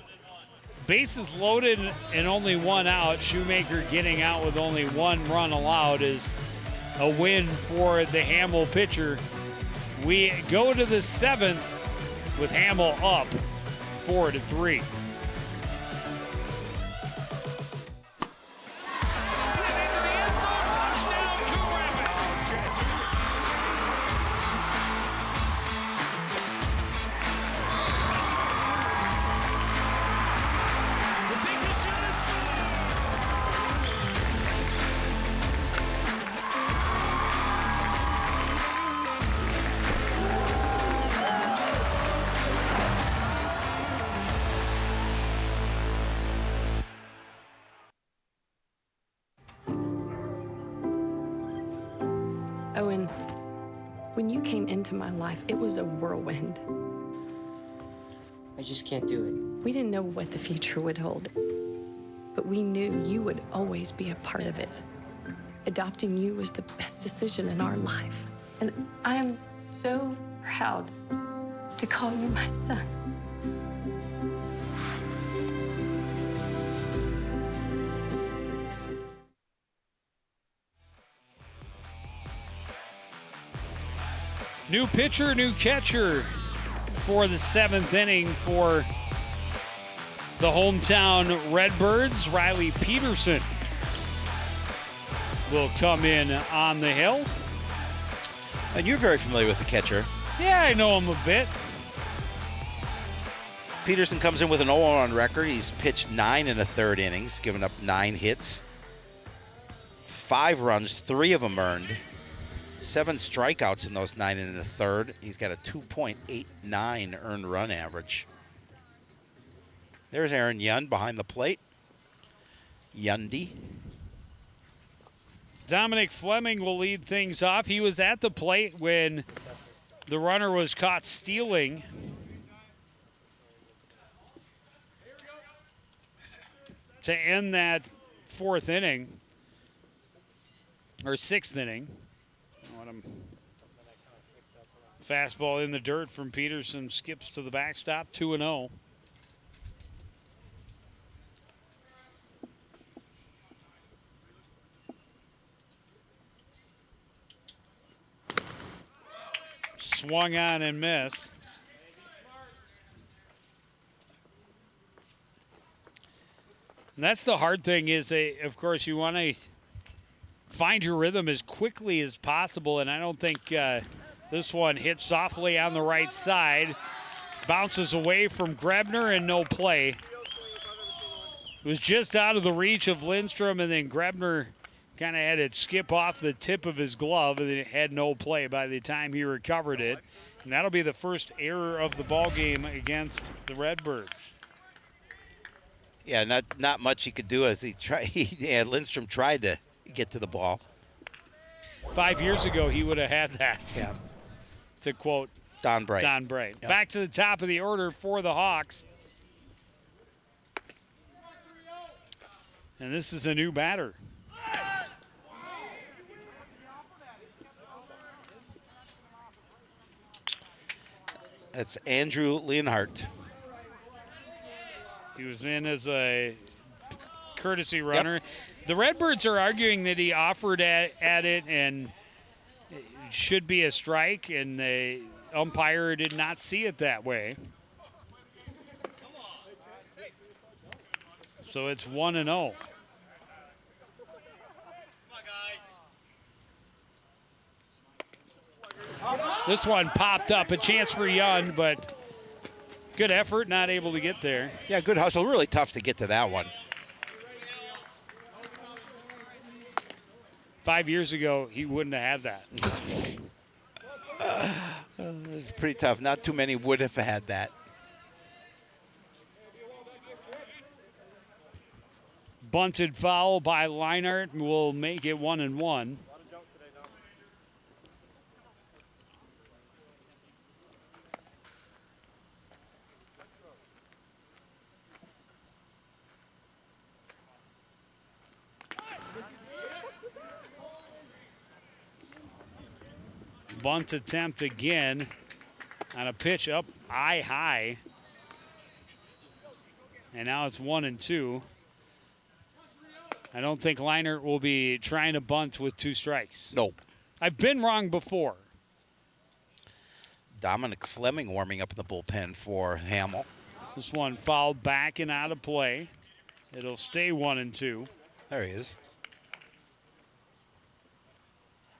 bases loaded and only one out, Shoemaker getting out with only one run allowed is a win for the Hamel pitcher. We go to the 7th with Hamel up 4-3. Owen, when you came into my life, it was a whirlwind. I just can't do it. We didn't know what the future would hold, but we knew you would always be a part of it. Adopting you was the best decision in our life. And I am so proud to call you my son. New pitcher, new catcher for the 7th inning for the hometown Redbirds. Riley Peterson will come in on the hill. And you're very familiar with the catcher. Yeah, I know him a bit. Peterson comes in with an 0 on record. He's pitched 9 1/3 innings, given up 9 hits, 5 runs, 3 of them earned. 7 strikeouts in those 9 1/3. He's got a 2.89 earned run average. There's Aaron Yund behind the plate. Yundy. Dominic Fleming will lead things off. He was at the plate when the runner was caught stealing. To end that 4th inning, or 6th inning. Fastball in the dirt from Peterson, skips to the backstop, 2-0. Swung on and missed. And that's the hard thing is, of course, you want to find your rhythm as quickly as possible, and I don't think this one hits softly on the right side. Bounces away from Grebner and no play. It was just out of the reach of Lindstrom, and then Grebner kind of had it skip off the tip of his glove, and it had no play by the time he recovered it. And that'll be the first error of the ball game against the Redbirds. Yeah, not much he could do as Lindstrom tried to get to the ball. 5 years ago, he would have had that. Yeah. To quote Don Bright. Yep. Back to the top of the order for the Hawks. And this is a new batter. That's Andrew Leonhardt. He was in as a courtesy runner. Yep. The Redbirds are arguing that he offered at it and it should be a strike, and the umpire did not see it that way. So it's 1-0. This one popped up, a chance for Yund, but good effort, not able to get there. Yeah, good hustle. Really tough to get to that one. 5 years ago, he wouldn't have had that. It's pretty tough. Not too many would have had that. Bunted foul by Leinart will make it 1-1. Bunt attempt again on a pitch up high. And now it's 1-2. I don't think Leinert will be trying to bunt with 2 strikes. Nope. I've been wrong before. Dominic Fleming warming up in the bullpen for Hamel. This one fouled back and out of play. It'll stay 1-2. There he is.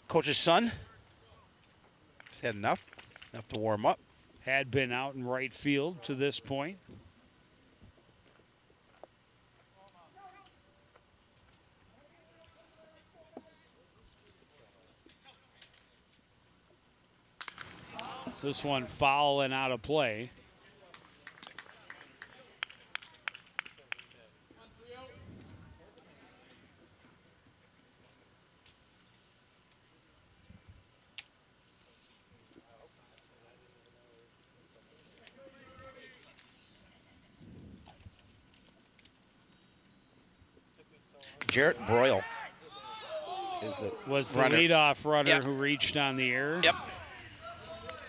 Coach's son. He's had enough to warm up. Had been out in right field to this point. This one foul and out of play. Jarrett Broyle was the runner. leadoff runner Yep. who reached on the air. Yep.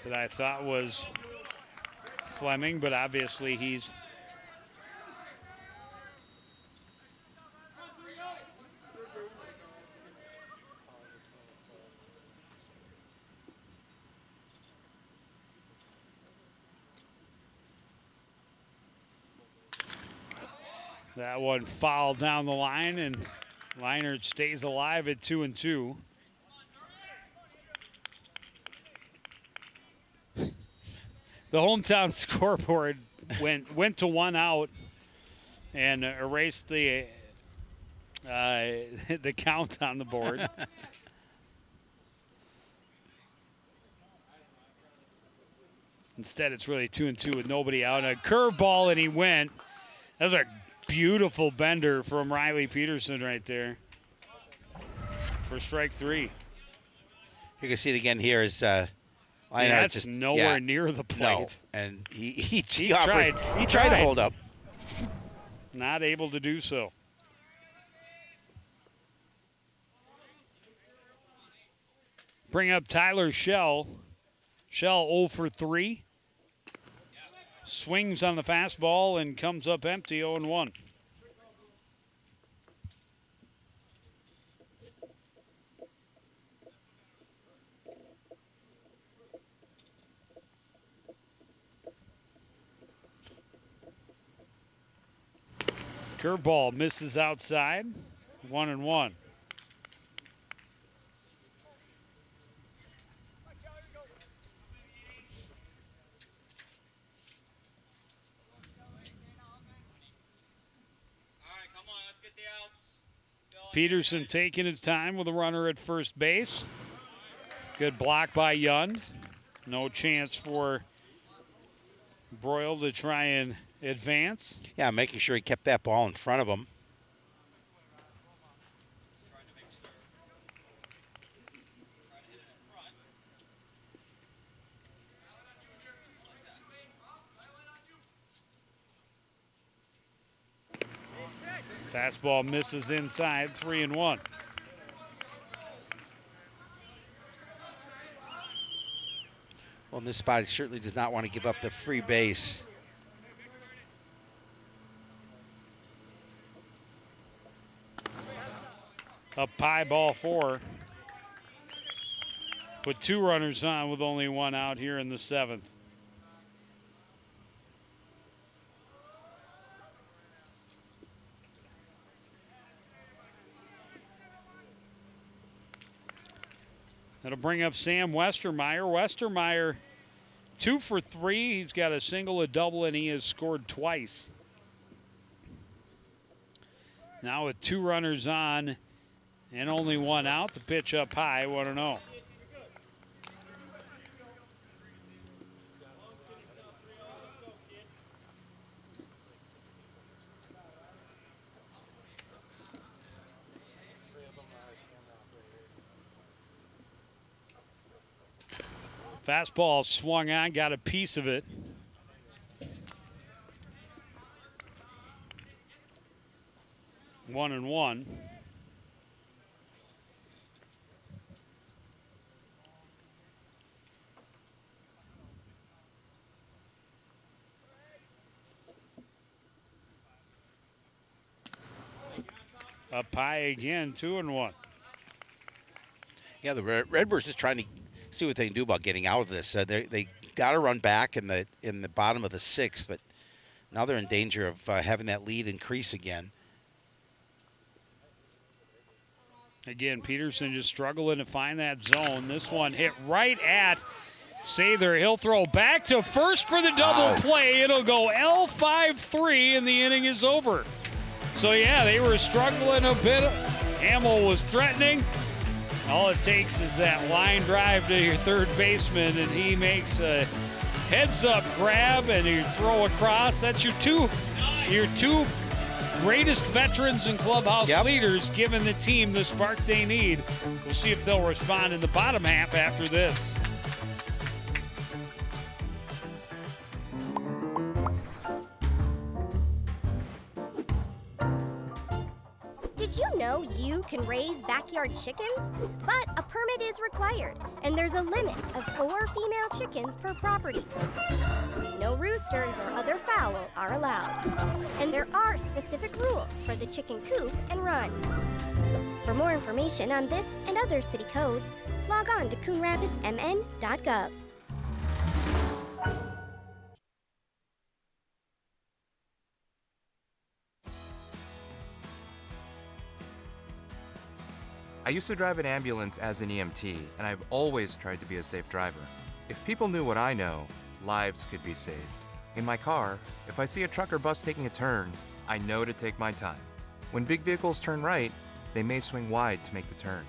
That I thought was Fleming, but obviously he's that one fouled down the line, and Leinert stays alive at 2-2. The hometown scoreboard went to 1 out and erased the count on the board. Instead, it's really 2-2 with nobody out. A curveball, and he went. That was a beautiful bender from Riley Peterson right there for strike 3. You can see it again here as Leinert That's just nowhere near the plate. No. And he tried. He tried to hold up. Not able to do so. Bring up Tyler Shell. Shell 0 for 3. Swings on the fastball and comes up empty 0-1. Curveball misses outside. 1-1. Peterson taking his time with a runner at first base. Good block by Yund. No chance for Broyle to try and advance. Yeah, making sure he kept that ball in front of him. Fastball misses inside, 3-1. Well, in this spot, he certainly does not want to give up the free base. Up high, ball 4. Put 2 runners on with only 1 out here in the 7th. That'll bring up Sam Westermeyer. Westermeyer 2 for 3. He's got a single, a double, and he has scored twice. Now with 2 runners on and only 1 out, the pitch up high, 1-0. Fastball swung on, got a piece of it. One and one. Up high again, 2-1. Yeah, the Redbirds just trying to see what they can do about getting out of this. They got to run back in the bottom of the sixth, but now they're in danger of having that lead increase again. Again, Peterson just struggling to find that zone. This one hit right at Sather. He'll throw back to first for the double play. It'll go L5-3, and the inning is over. So, yeah, they were struggling a bit. Hamel was threatening. All it takes is that line drive to your third baseman, and he makes a heads-up grab, and you throw across. That's your two greatest veterans and clubhouse leaders giving the team the spark they need. We'll see if they'll respond in the bottom half after this. Did you know you can raise backyard chickens? But a permit is required, and there's a limit of 4 female chickens per property. No roosters or other fowl are allowed. And there are specific rules for the chicken coop and run. For more information on this and other city codes, log on to coonrapidsmn.gov. I used to drive an ambulance as an EMT, and I've always tried to be a safe driver. If people knew what I know, lives could be saved. In my car, if I see a truck or bus taking a turn, I know to take my time. When big vehicles turn right, they may swing wide to make the turn.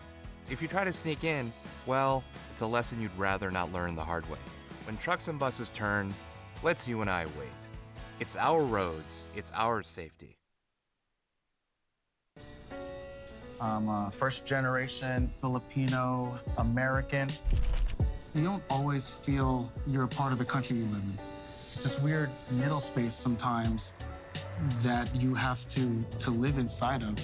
If you try to sneak in, well, it's a lesson you'd rather not learn the hard way. When trucks and buses turn, let's you and I wait. It's our roads, it's our safety. I'm a first-generation Filipino American. You don't always feel you're a part of the country you live in. It's this weird middle space sometimes that you have to live inside of.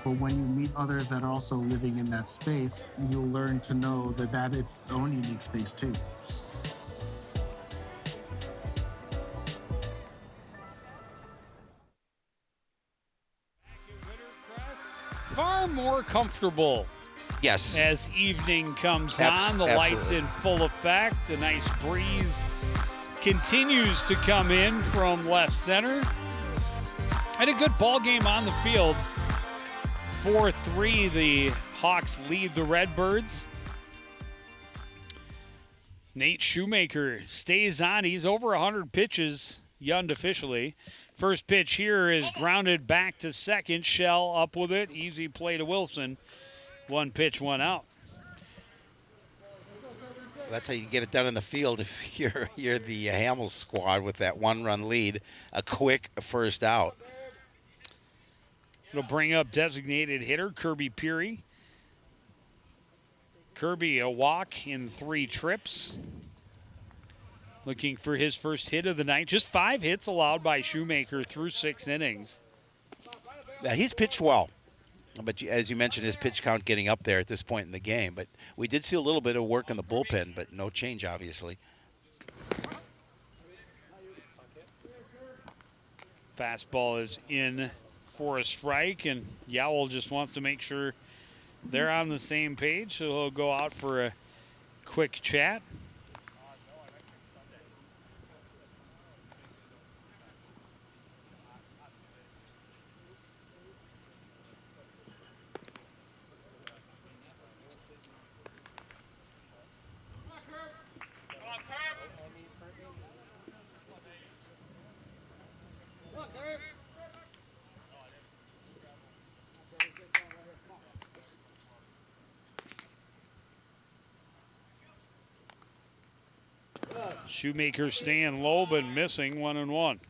But when you meet others that are also living in that space, you'll learn to know that it's its own unique space too. Far more comfortable. Yes. As evening comes on, the lights in full effect. A nice breeze continues to come in from left center. And a good ball game on the field. 4-3, the Hawks lead the Redbirds. Nate Shoemaker stays on. He's over 100 pitches, unofficially. First pitch here is grounded back to second. Shell up with it. Easy play to Wilson. One pitch, one out. That's how you get it done in the field if you're the Hamel squad with that one-run lead. A quick first out. It'll bring up designated hitter Kirby Peary. Kirby a walk in 3 trips. Looking for his first hit of the night. Just 5 hits allowed by Shoemaker through 6 innings. Yeah, he's pitched well. But as you mentioned, his pitch count getting up there at this point in the game. But we did see a little bit of work in the bullpen, but no change, obviously. Fastball is in for a strike, and Yowell just wants to make sure they're on the same page, so he'll go out for a quick chat. Shoemaker staying low but missing 1-1.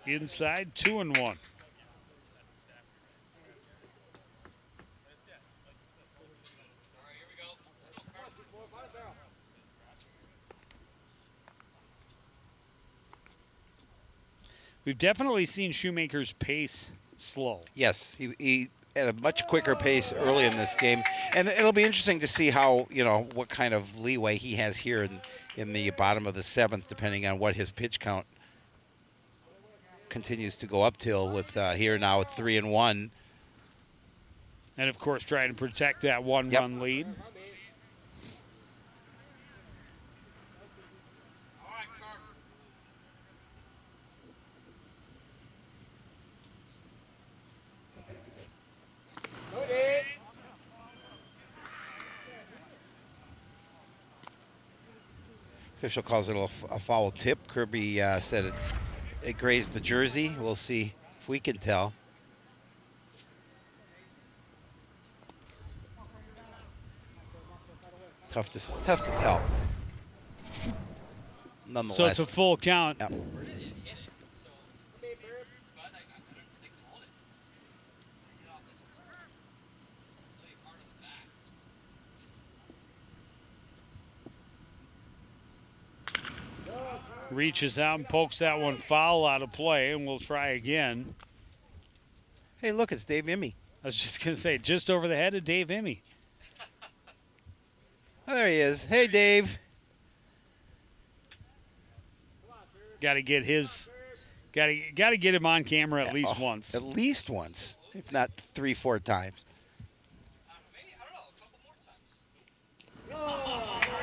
Inside 2-1. We've definitely seen Shoemaker's pace slow. Yes, he at a much quicker pace early in this game, and it'll be interesting to see how what kind of leeway he has here in the bottom of the 7th, depending on what his pitch count continues to go up till with here now at 3-1. And of course, trying to protect that one-run lead. Official calls it a foul tip. Kirby said it grazed the jersey. We'll see if we can tell. Tough to tell. Nonetheless. So it's a full count. Yep. Reaches out and pokes that one foul out of play, and we'll try again. Hey, look, it's Dave Immy. I was just going to say, just over the head of Dave Immy. Oh, there he is. Hey, Dave. Got to get his, got to get him on camera at least once. At least once, if not 3-4 times.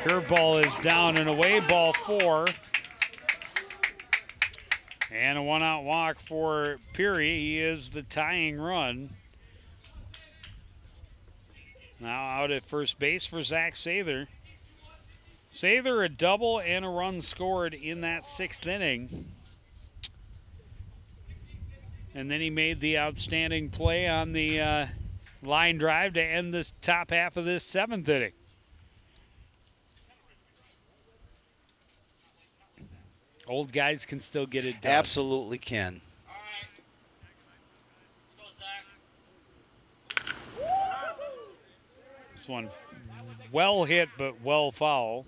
Curveball is down and away, ball 4. And a one-out walk for Peary. He is the tying run. Now out at first base for Zach Sather. Sather a double and a run scored in that 6th inning. And then he made the outstanding play on the line drive to end this top half of this 7th inning. Old guys can still get it done. Absolutely can. This one well hit, but well foul.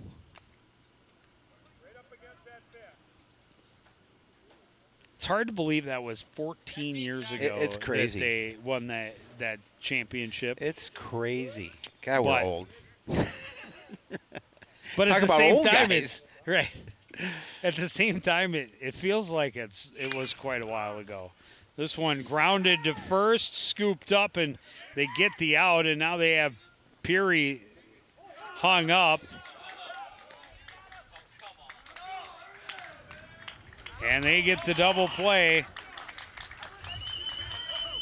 It's hard to believe that was 14 years ago. It's crazy. That they won that championship. It's crazy. God, we're old. But Talk at the about same old time, guys. it's right. At the same time, it feels like it was quite a while ago. This one grounded to first, scooped up, and they get the out, and now they have Peary hung up. And they get the double play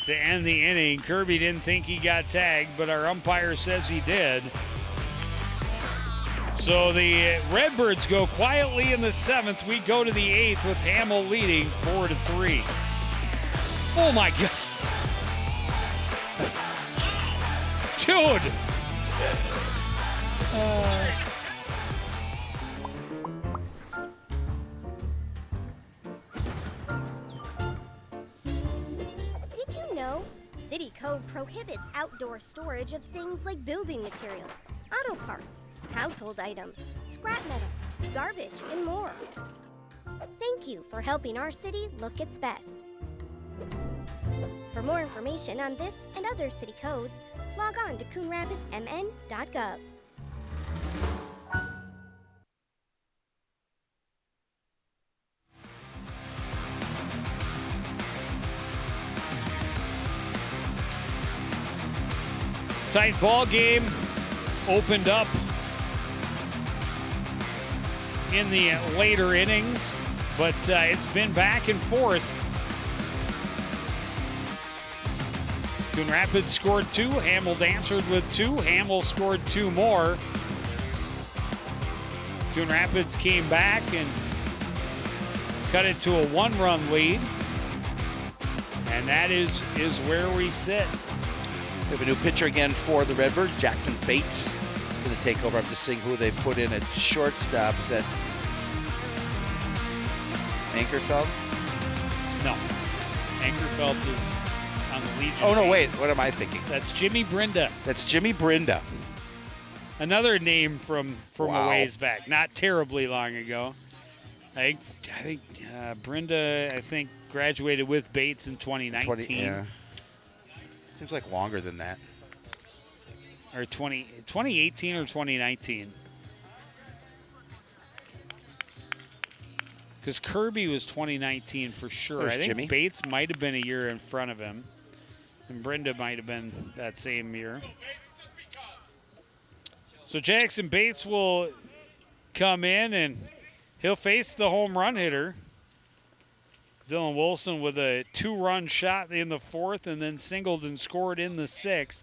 to end the inning. Kirby didn't think he got tagged, but our umpire says he did. So the Redbirds go quietly in the 7th. We go to the 8th with Hamel leading 4-3. Oh my God. Dude. Did you know city code prohibits outdoor storage of things like building materials, auto parts, household items, scrap metal, garbage, and more? Thank you for helping our city look its best. For more information on this and other city codes, log on to coonrapidsmn.gov. Tight ball game opened up in the later innings, but it's been back and forth. Coon Rapids scored 2. Hamel answered with 2. Hamel scored 2 more. Coon Rapids came back and cut it to a 1-run lead. And that is where we sit. We have a new pitcher again for the Redbirds, Jackson Bates. Is going to take over. I'm just seeing who they put in at shortstop. Is that Ankerfeld? No. Ankerfeld is on the Legion. Oh, no, team. wait. What am I thinking? That's Jimmy Brinda. That's Jimmy Brinda. Another name from Wow. a ways back. Not terribly long ago. I think Brinda, graduated with Bates in 2019. 20, yeah. Seems like longer than that. Or 2018 or 2019. Because Kirby was 2019 for sure. There's I think Jimmy. Bates might have been a year in front of him. And Brenda might have been that same year. So Jackson Bates will come in and he'll face the home run hitter. Dylan Wilson with a 2-run shot in the 4th and then singled and scored in the 6th.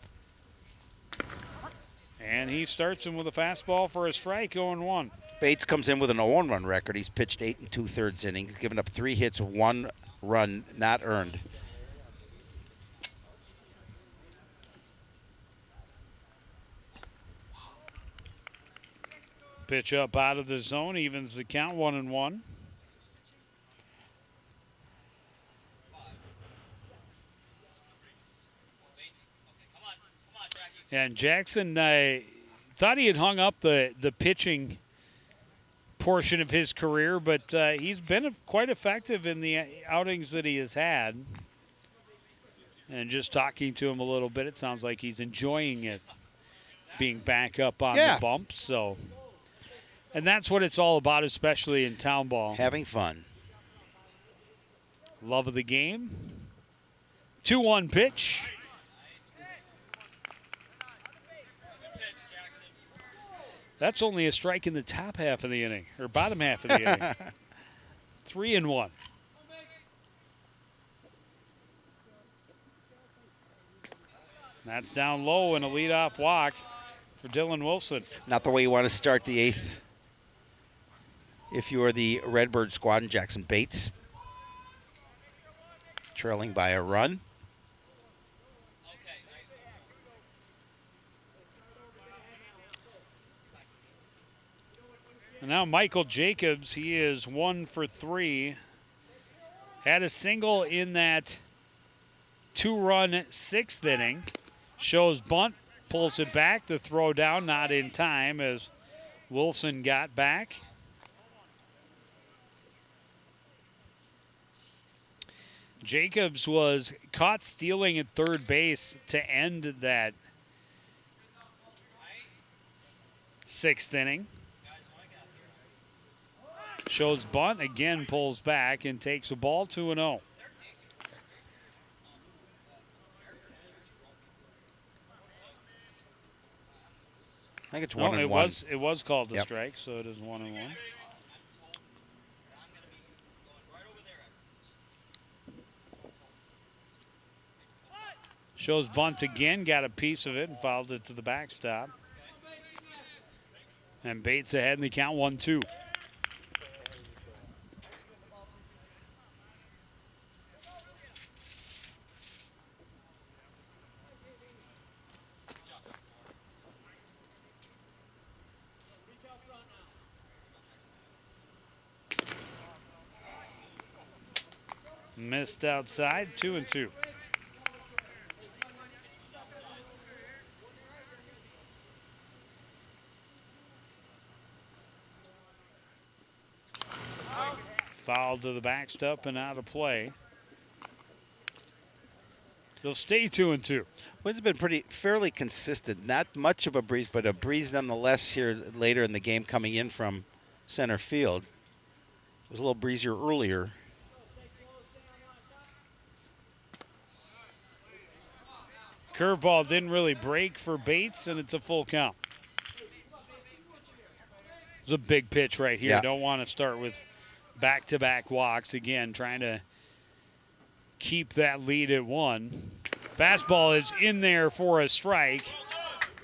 And he starts him with a fastball for a strike, 0-1. Bates comes in with an 0-1 record. He's pitched 8 2/3 innings, given up 3 hits, 1 run not earned. Pitch up out of the zone, evens the count, 1-1. And Jackson thought he had hung up the pitching portion of his career, but he's been quite effective in the outings that he has had. And just talking to him a little bit, it sounds like he's enjoying it, being back up on the bumps. So, and that's what it's all about, especially in town ball. Having fun. Love of the game. 2-1 pitch. That's only a strike in the top half of the inning, or bottom half of the inning. 3-1. That's down low and a leadoff walk for Dylan Wilson. Not the way you want to start the 8th. If you are the Redbird squad and Jackson Bates, trailing by a run. And now Michael Jacobs, he is 1 for 3. Had a single in that 2-run 6th inning. Shows bunt, pulls it back. The throw down, not in time as Wilson got back. Jacobs was caught stealing at third base to end that 6th inning. Shows bunt, again pulls back and takes a ball, 2-0. I think it's 1-1. It was called a strike, so it is 1-1. Shows bunt again, got a piece of it and fouled it to the backstop. And Bates ahead in the count, 1-2. Missed outside, 2-2. Foul to the backstop and out of play. They'll stay 2-2. Wind's been fairly consistent. Not much of a breeze, but a breeze nonetheless here later in the game coming in from center field. It was a little breezier earlier. Curveball didn't really break for Bates, and it's a full count. It's a big pitch right here. Yeah. Don't want to start with back-to-back walks. Again, trying to keep that lead at 1. Fastball is in there for a strike,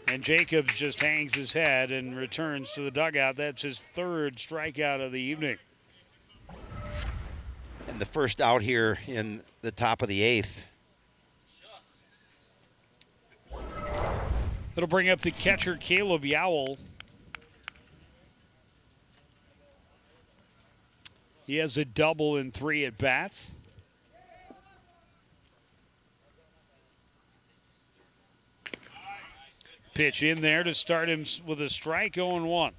and Jacobs just hangs his head and returns to the dugout. That's his 3rd strikeout of the evening. And the first out here in the top of the 8th. It'll bring up the catcher, Caleb Yowell. He has a double in 3 at-bats. Pitch in there to start him with a strike, 0-1.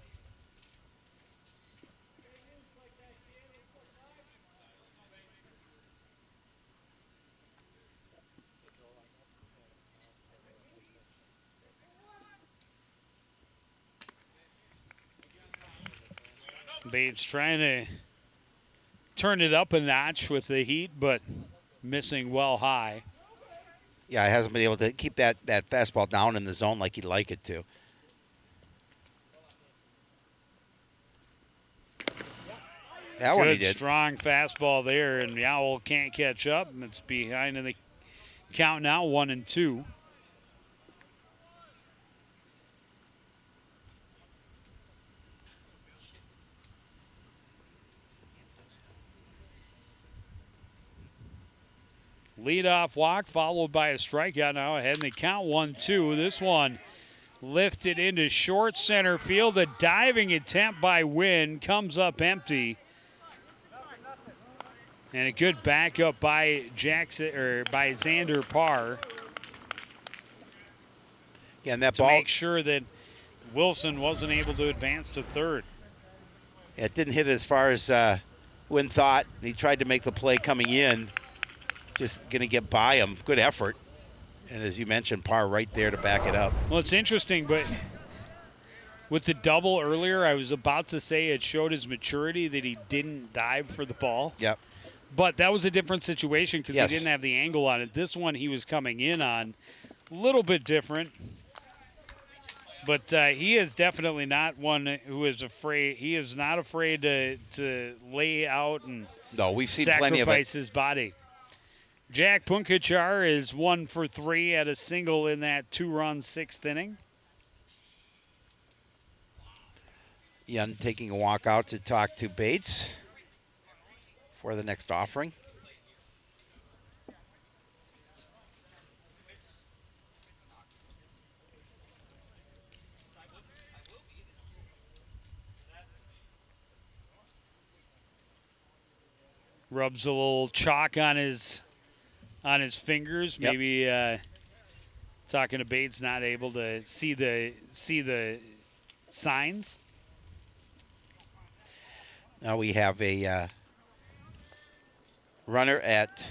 Bates trying to turn it up a notch with the heat, but missing well high. Yeah, he hasn't been able to keep that fastball down in the zone like he'd like it to. That one he Good did. strong fastball there, and Yowl can't catch up. It's behind in the count now, 1-2. Leadoff walk followed by a strikeout now ahead in the count, 1-2. This one lifted into short center field. A diving attempt by Wynn comes up empty. And a good backup by by Xander Parr. Yeah, and that to ball make sure that Wilson wasn't able to advance to third. It didn't hit as far as Wynn thought. He tried to make the play coming in. Just going to get by him. Good effort. And as you mentioned, Parr right there to back it up. Well, it's interesting, but with the double earlier, I was about to say it showed his maturity that he didn't dive for the ball. Yep. But that was a different situation because Yes. he didn't have the angle on it. This one he was coming in on. A little bit different. But he is definitely not one who is afraid. He is not afraid to lay out and we've seen plenty of it. sacrifice his body. Jack Punkachar is 1 for 3 at a single in that 2-run 6th inning. Yun taking a walk out to talk to Bates for the next offering. Rubs a little chalk on his fingers. Yep. Maybe talking to Bates, not able to see the signs. Now we have a runner at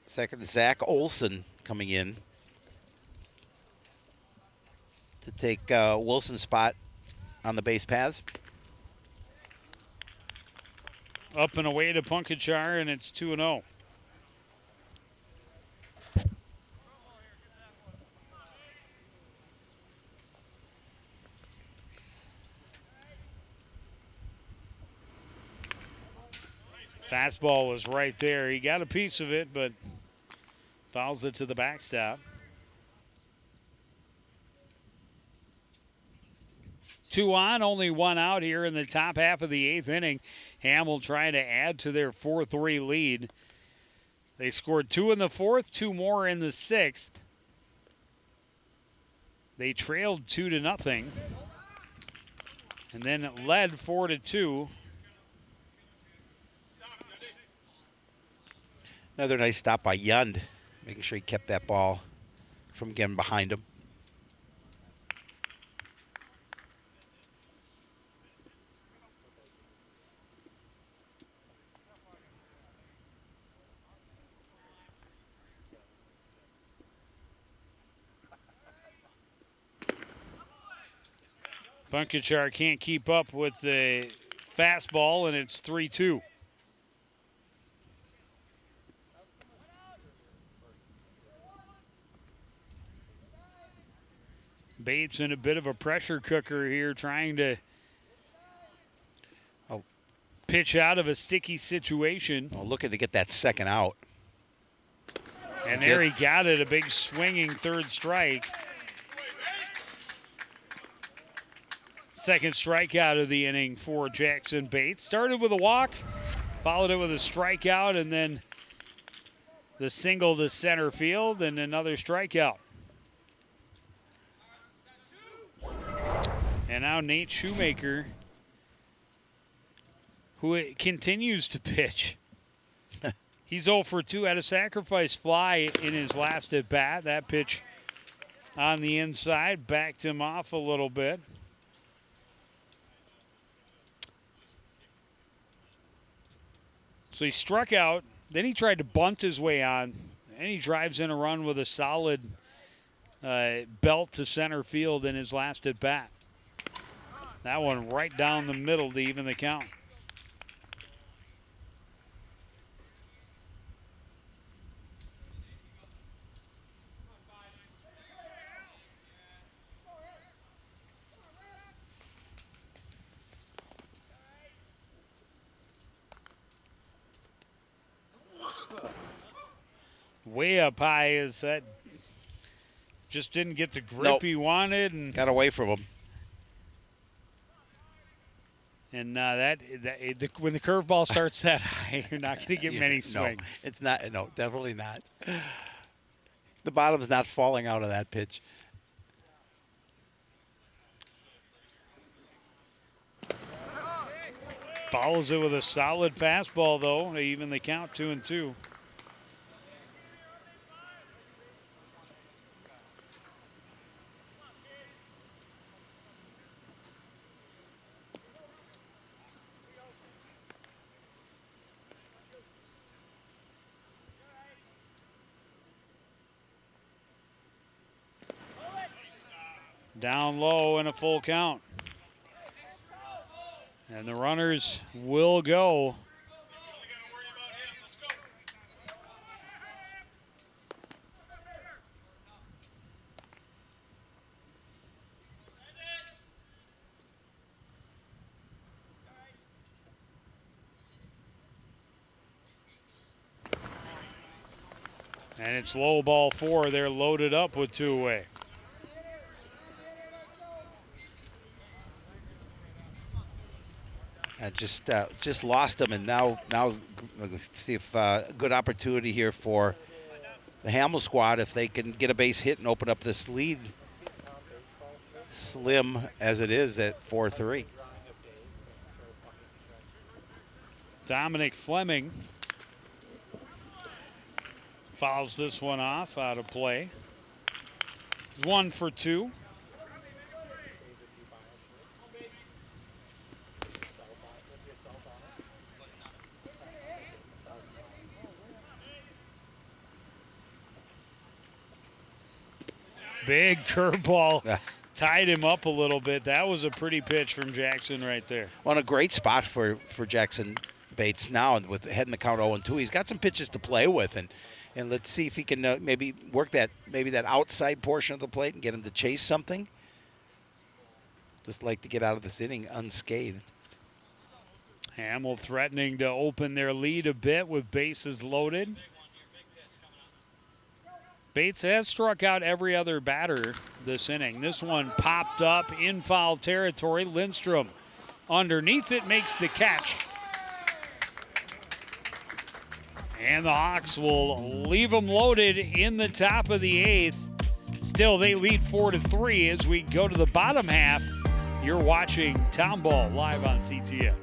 second, Zach Olson coming in to take Wilson's spot on the base paths. Up and away to Punkachar, and it's 2-0. Fastball was right there. He got a piece of it, but fouls it to the backstop. 2 on, only 1 out here in the top half of the 8th inning. Hamel trying to add to their 4-3 lead. They scored 2 in the 4th, 2 more in the 6th. They trailed 2-0, and then led 4-2. Another nice stop by Yund, making sure he kept that ball from getting behind him. Punkachar can't keep up with the fastball, and it's 3-2. Bates in a bit of a pressure cooker here, trying to pitch out of a sticky situation. Looking to get that second out. And there he got it, a big swinging third strike. Second strikeout of the inning for Jackson Bates. Started with a walk, followed it with a strikeout, and then the single to center field and another strikeout. And now Nate Shoemaker, who continues to pitch. He's 0 for 2, had a sacrifice fly in his last at bat. That pitch on the inside backed him off a little bit. So he struck out, then he tried to bunt his way on, and he drives in a run with a solid belt to center field in his last at bat. That one right down the middle to even the count. way up high. Is that just didn't get the grip Nope. he wanted, and got away from him. And when the curveball starts that high, you're not going to get many swings. No, it's not. No, definitely not. The bottom's not falling out of that pitch. Follows it with a solid fastball, though. They even the count 2-2. Down low and a full count. And the runners will go. And it's low ball 4. They're loaded up with 2 away. Just lost him, and now see if a good opportunity here for the Hamel squad if they can get a base hit and open up this lead, slim as it is at 4-3. Dominic Fleming fouls this one off out of play. 1 for 2. Big curveball tied him up a little bit. That was a pretty pitch from Jackson right there. On a great spot for Jackson Bates now, and with heading the count 0-2. He's got some pitches to play with, and let's see if he can maybe work that outside portion of the plate and get him to chase something. Just like to get out of this inning unscathed. Hamel threatening to open their lead a bit with bases loaded. Bates has struck out every other batter this inning. This one popped up in foul territory. Lindstrom underneath it makes the catch. And the Hawks will leave them loaded in the top of the 8th. Still, they lead 4-3 as we go to the bottom half. You're watching Town Ball live on CTN.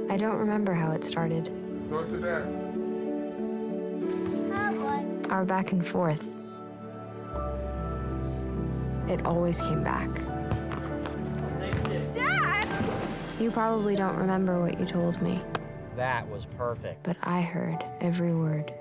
I don't remember how it started. Go to that. Our back and forth. It always came back. Dad! You probably don't remember what you told me, That was perfect. but I heard every word.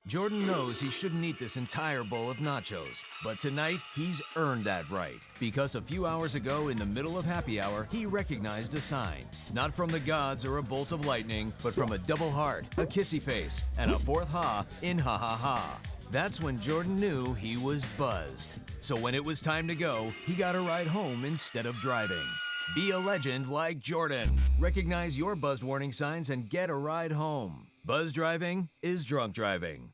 Jordan knows he shouldn't eat this entire bowl of nachos, but tonight he's earned that right. Because a few hours ago, in the middle of happy hour, he recognized a sign. Not from the gods or a bolt of lightning, but from a double heart, a kissy face, and a fourth ha in ha ha ha. That's when Jordan knew he was buzzed. So when it was time to go, he got a ride home instead of driving. Be a legend like Jordan. Recognize your buzzed warning signs and get a ride home. Buzz driving is drunk driving.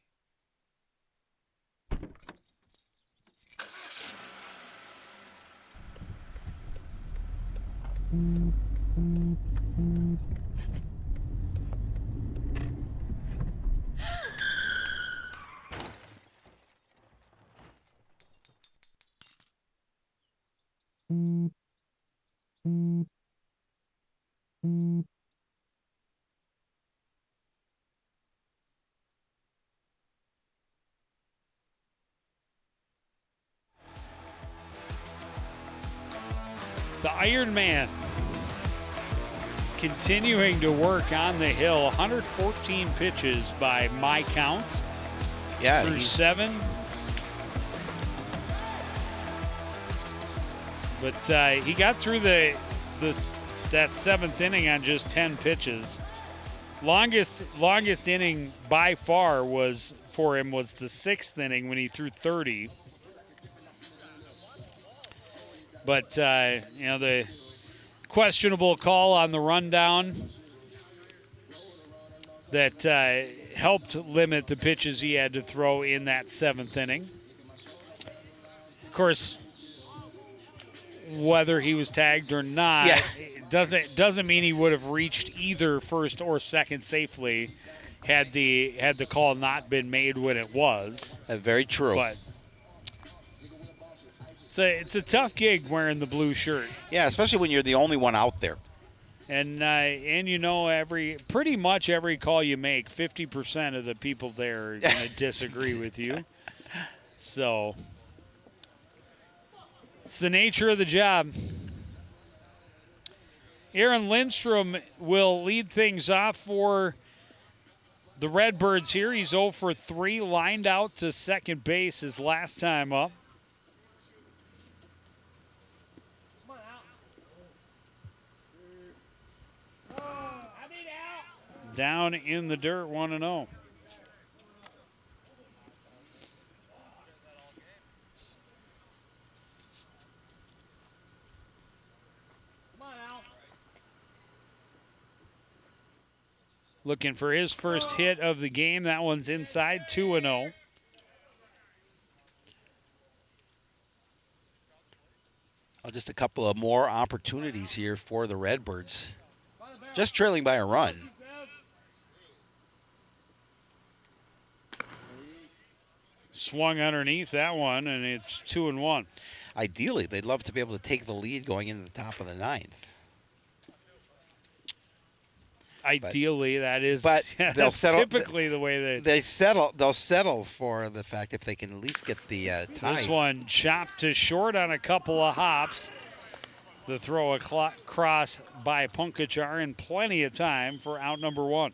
The Iron Man continuing to work on the hill. 114 pitches by my count. Yeah, through 7. But he got through that 7th inning on just 10 pitches. Longest inning by far was for him was the 6th inning when he threw 30. But, the questionable call on the rundown that helped limit the pitches he had to throw in that 7th inning. Of course, whether he was tagged or not, it doesn't mean he would have reached either first or second safely had the call not been made when it was. Very true. But it's a tough gig wearing the blue shirt. Yeah, especially when you're the only one out there. And pretty much every call you make, 50% of the people there are going to disagree with you. So it's the nature of the job. Aaron Lindstrom will lead things off for the Redbirds here. He's 0 for 3, lined out to second base his last time up. Down in the dirt, 1-0. Looking for his first hit of the game. That one's inside, 2-0. Just a couple of more opportunities here for the Redbirds. Just trailing by a run. Swung underneath that one, and it's 2-1. Ideally, they'd love to be able to take the lead going into the top of the 9th. Ideally, that's typically the way they'll settle for the fact if they can at least get the tie. This one chopped to short on a couple of hops. The throw across by Punkachar, and plenty of time for out number 1.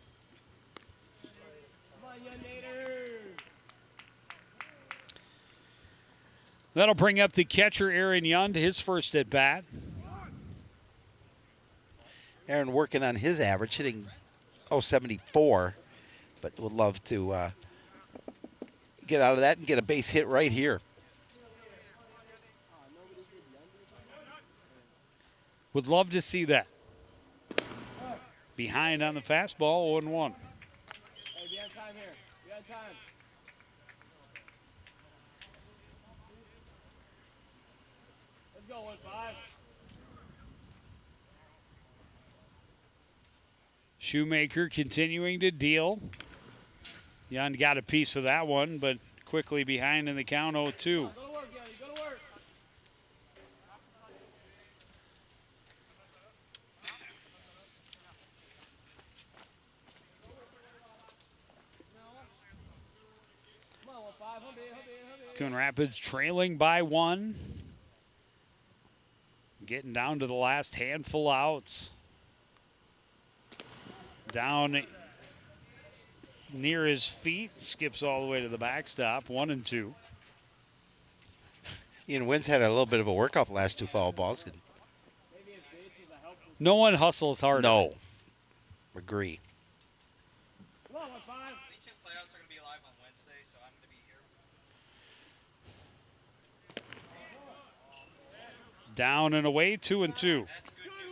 That'll bring up the catcher, Aaron Yund, his first at bat. Aaron working on his average, hitting 074, but would love to get out of that and get a base hit right here. Would love to see that. Behind on the fastball, 0-1. Hey, we have time here. We have time. Let's go, 1-5. Shoemaker continuing to deal. Young got a piece of that one, but quickly behind in the count, 0-2. Go to work, Yanni. Go to work. Come on, 1-5. Hum in. Coon Rapids trailing by 1. Getting down to the last handful outs. Down near his feet, skips all the way to the backstop, 1-2. Ian Wynn's had a little bit of a workout the last 2 foul balls. No one hustles harder. No. Agree. Come on, 1-5. Playoffs are going to be live on Wednesday, so I'm going to be here. Down and away, 2-2.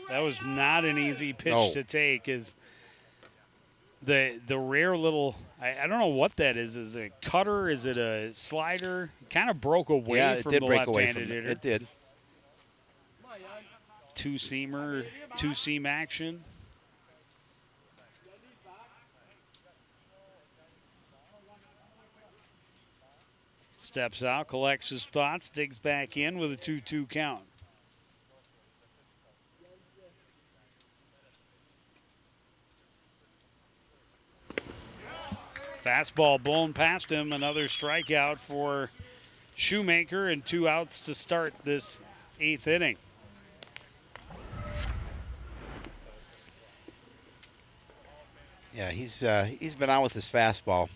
That was not an easy pitch to take. The rare little, I don't know what that is. Is it a cutter? Is it a slider? Kind of broke away from the left-handed hitter. It did. Two-seamer, two-seam action. Steps out, collects his thoughts, digs back in with a 2-2 count. Fastball blown past him. Another strikeout for Shoemaker, and 2 outs to start this 8th inning. Yeah, he's been out with his fastball.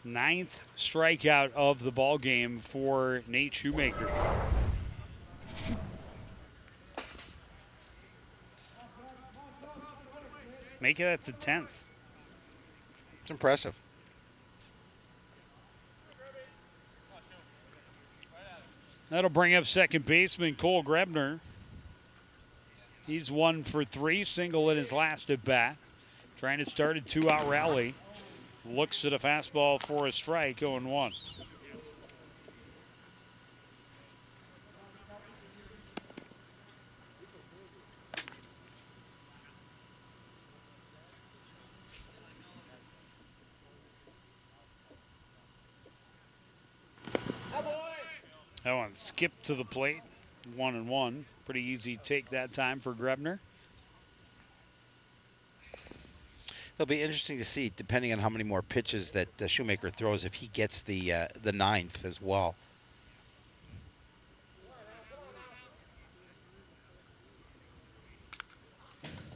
9th strikeout of the ball game for Nate Shoemaker. Make it at the 10th. It's impressive. That'll bring up second baseman Cole Grebner. He's 1 for 3, single in his last at bat. Trying to start a 2-out rally. Looks at a fastball for a strike, 0-1. That one skipped to the plate, 1-1. Pretty easy take that time for Grebner. It'll be interesting to see, depending on how many more pitches that Shoemaker throws, if he gets the ninth as well.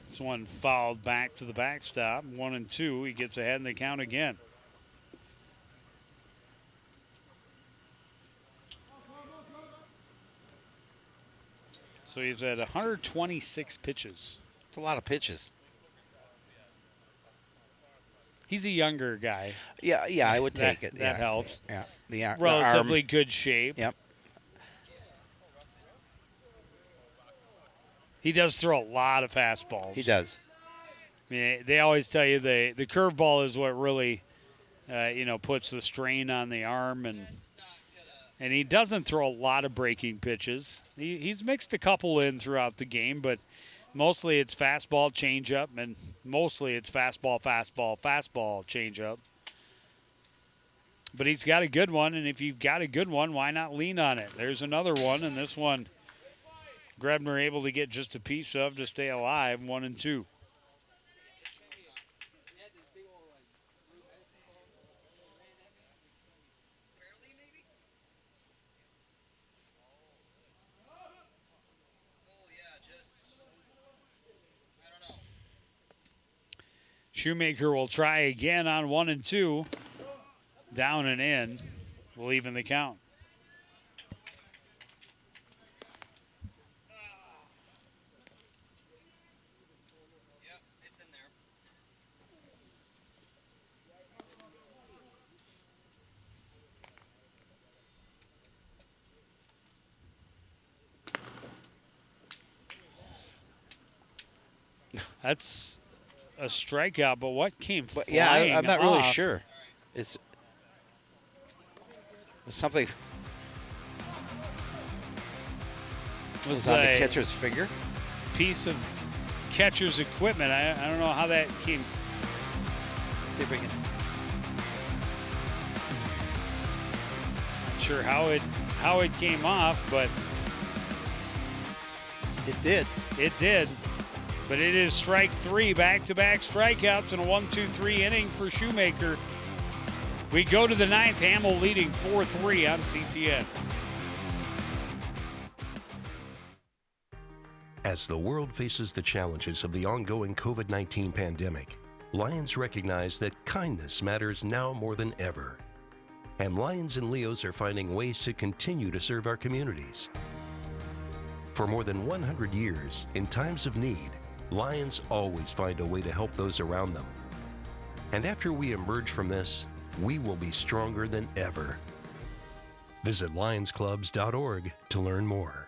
This one fouled back to the backstop, 1-2. He gets ahead in the count again. So he's at 126 pitches. It's a lot of pitches. He's a younger guy. Yeah, I would take it. That helps. Yeah, relatively good shape. Yep. He does throw a lot of fastballs. He does. I mean, they always tell you the curveball is what really, puts the strain on the arm, and he doesn't throw a lot of breaking pitches. He's mixed a couple in throughout the game, but mostly it's fastball, changeup, and mostly it's fastball, changeup. But he's got a good one, and if you've got a good one, why not lean on it? There's another one, and this one Grebner able to get just a piece of to stay alive, 1-2. Shoemaker will try again on 1-2. Down and in. Will even the count. Yep, it's in there. That's a strikeout, but what came flying Yeah, I'm not really off? sure. It's something. Was on the a catcher's finger? Piece of catcher's equipment. I don't know how that came. See if we can. Not sure how it came off, but it did. It did. But it is strike 3, back-to-back strikeouts in a 1-2-3 inning for Shoemaker. We go to the 9th, Hamel leading 4-3 on CTN. As the world faces the challenges of the ongoing COVID-19 pandemic, Lions recognize that kindness matters now more than ever. And Lions and Leos are finding ways to continue to serve our communities. For more than 100 years, in times of need, Lions always find a way to help those around them. And after we emerge from this, we will be stronger than ever. Visit lionsclubs.org to learn more.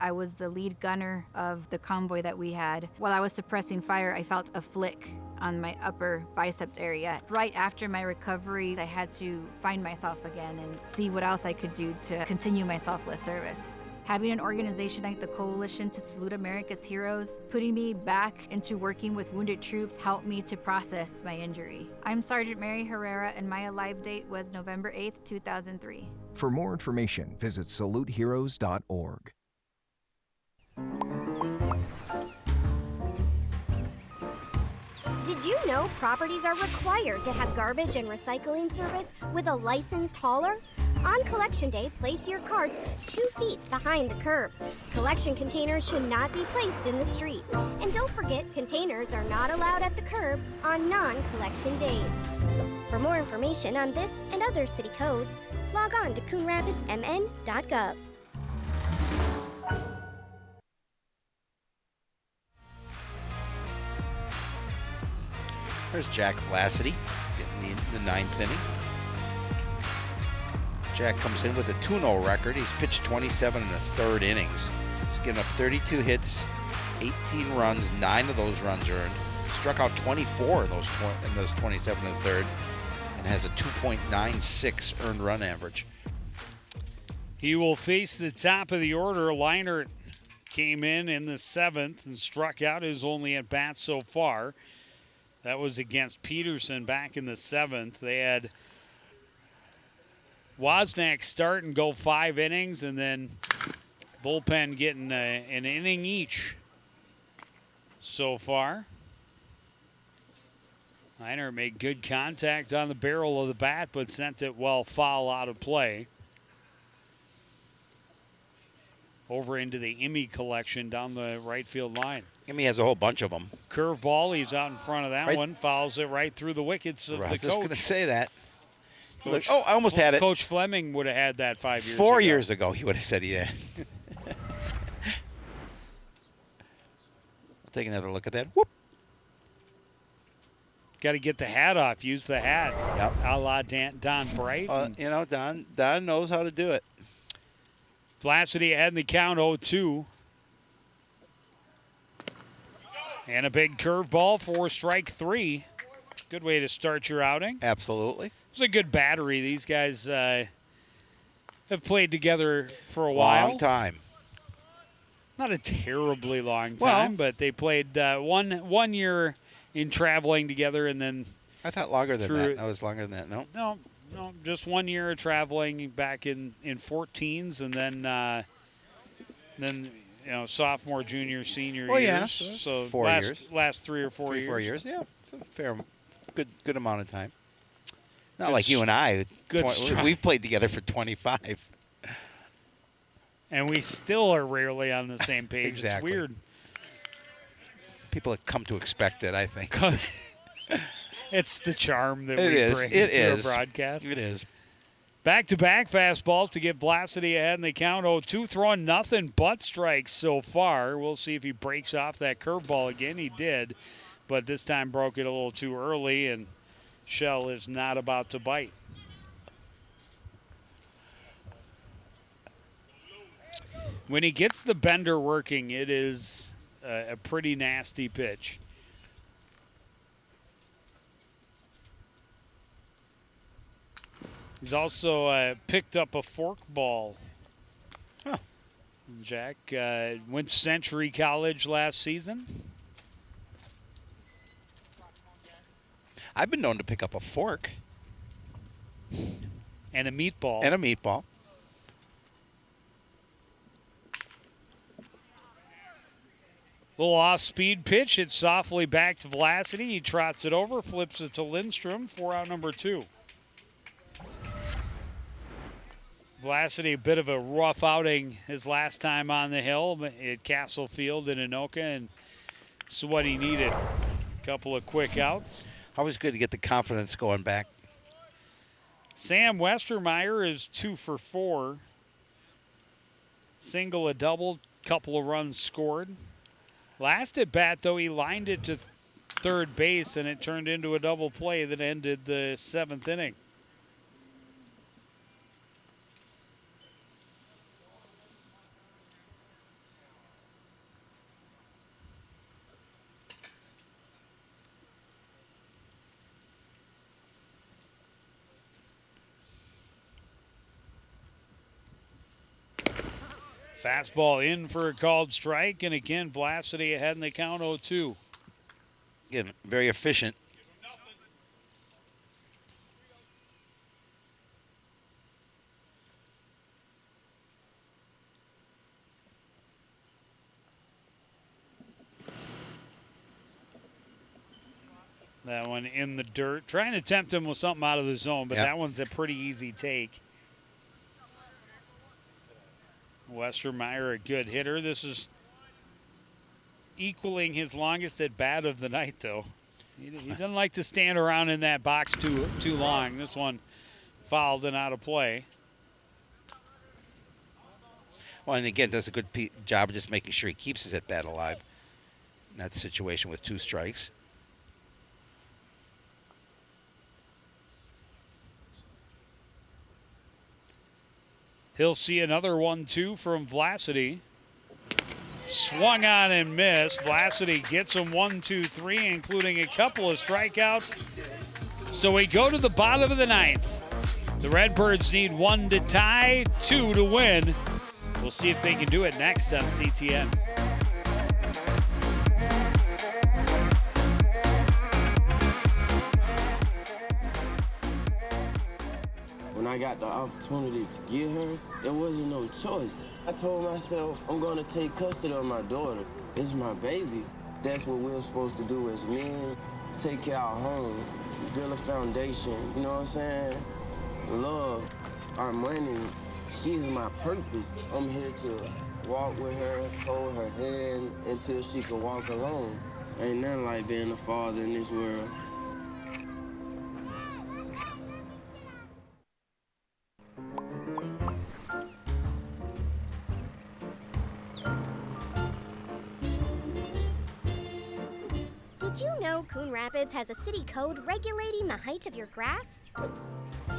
I was the lead gunner of the convoy that we had. While I was suppressing fire, I felt a flick on my upper biceps area. Right after my recovery, I had to find myself again and see what else I could do to continue my selfless service. Having an organization like the Coalition to Salute America's Heroes, putting me back into working with wounded troops helped me to process my injury. I'm Sergeant Mary Herrera, and my alive date was November 8th, 2003. For more information, visit saluteheroes.org. Did you know properties are required to have garbage and recycling service with a licensed hauler? On collection day, place your carts 2 feet behind the curb. Collection containers should not be placed in the street. And don't forget, containers are not allowed at the curb on non-collection days. For more information on this and other city codes, log on to coonrapidsmn.gov. There's Jack Lassity getting the 9th inning. Jack comes in with a 2-0 record. He's pitched 27 in the third innings. He's given up 32 hits, 18 runs, 9 of those runs earned. Struck out 24 in those 27 in the third, and has a 2.96 earned run average. He will face the top of the order. Leinert came in the 7th and struck out his only at bat so far. That was against Peterson back in the 7th. They had Wozniak start and go 5 innings, and then bullpen getting an inning each so far. Leinert made good contact on the barrel of the bat, but sent it well foul out of play. Over into the Emmy collection down the right field line. Emmy has a whole bunch of them. Curveball, he's out in front of that Right. one. Fouls it right through the wickets of the coach. I was just going to say that. Look, oh, I almost had it. Coach Fleming would have had that 5 years ago. 4 years ago, he would have said he had. I'll take another look at that. Whoop. Got to get the hat off. Use the hat. Yep. A la Don Bright. You know, Don knows how to do it. Vlacity ahead in the count, 0-2. And a big curveball for strike 3. Good way to start your outing. Absolutely. It's a good battery. These guys have played together for a while. Long time. Not a terribly long time, but they played one year in traveling together, and then I thought longer than that. That was longer than that. No. No, just 1 year of traveling back in 14s, and then sophomore, junior, senior years. Yeah, so 4 years. Last 3 or 4 years. 4 years, yeah. It's a fair, good amount of time. Not like you and I. We've played together for 25. And we still are rarely on the same page. Exactly. It's weird. People have come to expect it, I think. It's the charm that we bring to a broadcast. It is. Back-to-back fastballs to get Vlacity ahead in the count. 0-2, throwing nothing but strikes so far. We'll see if he breaks off that curveball again. He did, but this time broke it a little too early, and Shell is not about to bite. When he gets the bender working, it is a pretty nasty pitch. He's also picked up a fork ball. Huh. Jack went to Century College last season. I've been known to pick up a fork. And a meatball. And a meatball. Little off-speed pitch. Hits softly back to Vlacity. He trots it over, flips it to Lindstrom. 4 out number 2. Vlacity, a bit of a rough outing his last time on the hill at Castle Field in Anoka, and it's what he needed. A couple of quick outs. Always good to get the confidence going back. Sam Westermeyer is 2 for 4. Single, a double, couple of runs scored. Last at bat, though, he lined it to third base, and it turned into a double play that ended the 7th inning. Fastball in for a called strike, and again, Vlacity ahead in the count, 0-2. Again, very efficient. That one in the dirt. Trying to tempt him with something out of the zone, but Yep. that one's a pretty easy take. Westermeyer, a good hitter. This is equaling his longest at bat of the night, though. He doesn't like to stand around in that box too long. This one fouled and out of play. Well, and again, does a good job of just making sure he keeps his at bat alive in that situation with 2 strikes. He'll see another 1-2 from Vlacity. Swung on and missed. Vlacity gets him 1, 2, 3, including a couple of strikeouts. So we go to the bottom of the ninth. The Redbirds need 1 to tie, 2 to win. We'll see if they can do it next on CTN. When I got the opportunity to get her, there wasn't no choice. I told myself, I'm gonna take custody of my daughter. It's my baby. That's what we're supposed to do as men. Take care of our home, build a foundation, you know what I'm saying? Love, our money, she's my purpose. I'm here to walk with her, hold her hand until she can walk alone. Ain't nothing like being a father in this world. Did you know Coon Rapids has a city code regulating the height of your grass?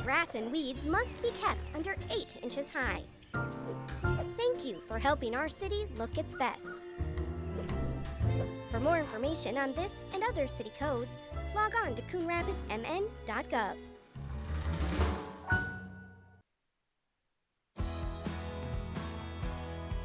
Grass and weeds must be kept under 8 inches high. Thank you for helping our city look its best. For more information on this and other city codes, log on to coonrapidsmn.gov.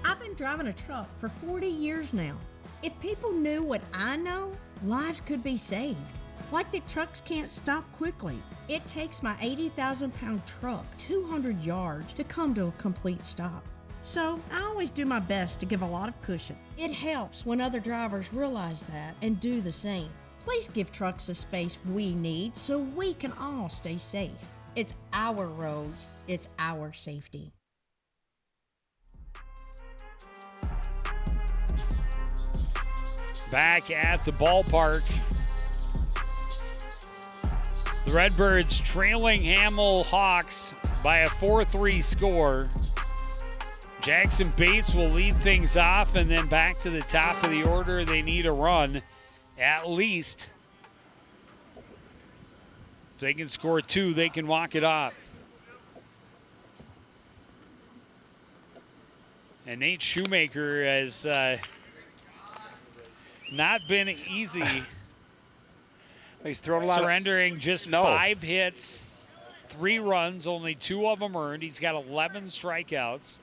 I've been driving a truck for 40 years now. If people knew what I know, lives could be saved. Like the trucks can't stop quickly. It takes my 80,000-pound truck 200 yards to come to a complete stop. So I always do my best to give a lot of cushion. It helps when other drivers realize that and do the same. Please give trucks the space we need so we can all stay safe. It's our roads, it's our safety. Back at the ballpark, the Redbirds trailing Hamel Hawks by a 4-3 score. Jackson Bates will lead things off, and then back to the top of the order. They need a run, at least. If they can score 2, they can walk it off. And Nate Shoemaker has not been easy. He's thrown a lot. Surrendering just 5 hits, 3 runs, only 2 of them earned. He's got 11 strikeouts.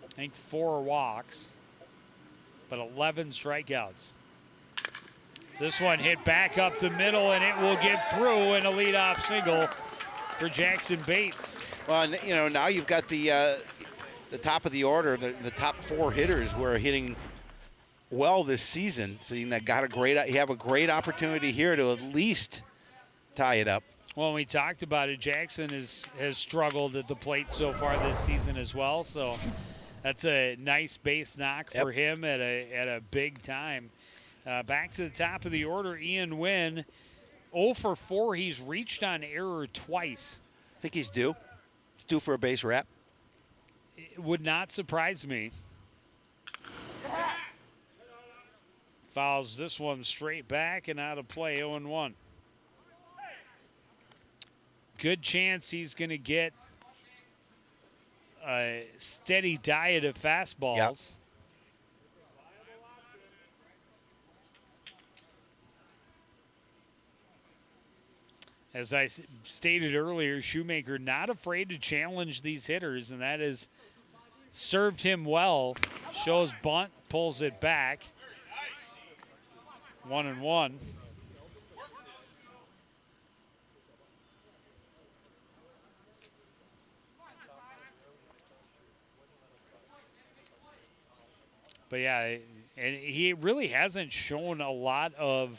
I think 4 walks, but 11 strikeouts. This one hit back up the middle, and it will get through, and a leadoff single for Jackson Bates. Well, you know, now you've got the top of the order, the top 4 hitters who are hitting well this season. So you have a great opportunity here to at least tie it up. Well, we talked about it. Jackson has struggled at the plate so far this season as well. So that's a nice base knock for him at a big time. Back to the top of the order, Ian Wynn, 0 for 4. He's reached on error twice. I think he's due. He's due for a base wrap. It would not surprise me. Fouls this one straight back and out of play, 0-1. Good chance he's going to get a steady diet of fastballs. Yep. As I stated earlier, Shoemaker not afraid to challenge these hitters, and that has served him well. Shows bunt, pulls it back. 1-1. But yeah, and he really hasn't shown a lot of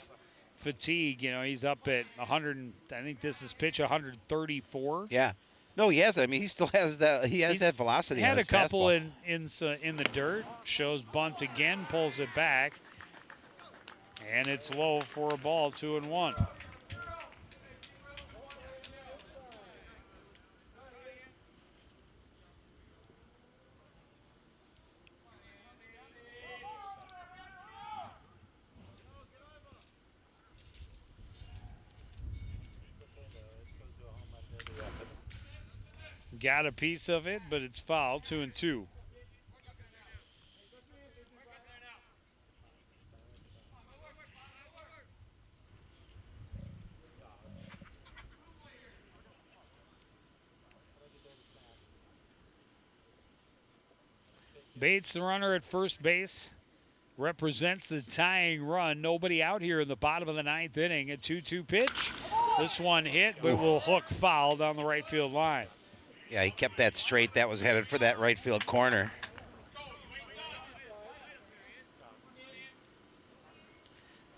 fatigue. You know, he's up at 100. I think this is pitch 134. Yeah. No, he hasn't. I mean, he still has that. He has that velocity. Had on his a couple fastball. in the dirt. Shows bunt again, pulls it back, and it's low for a ball. 2-1. Got a piece of it, but it's foul. 2-2. Bates, the runner at first base, represents the tying run. Nobody out here in the bottom of the 9th inning. A 2-2 pitch. This one hit, but will hook foul down the right field line. Yeah, he kept that straight. That was headed for that right field corner.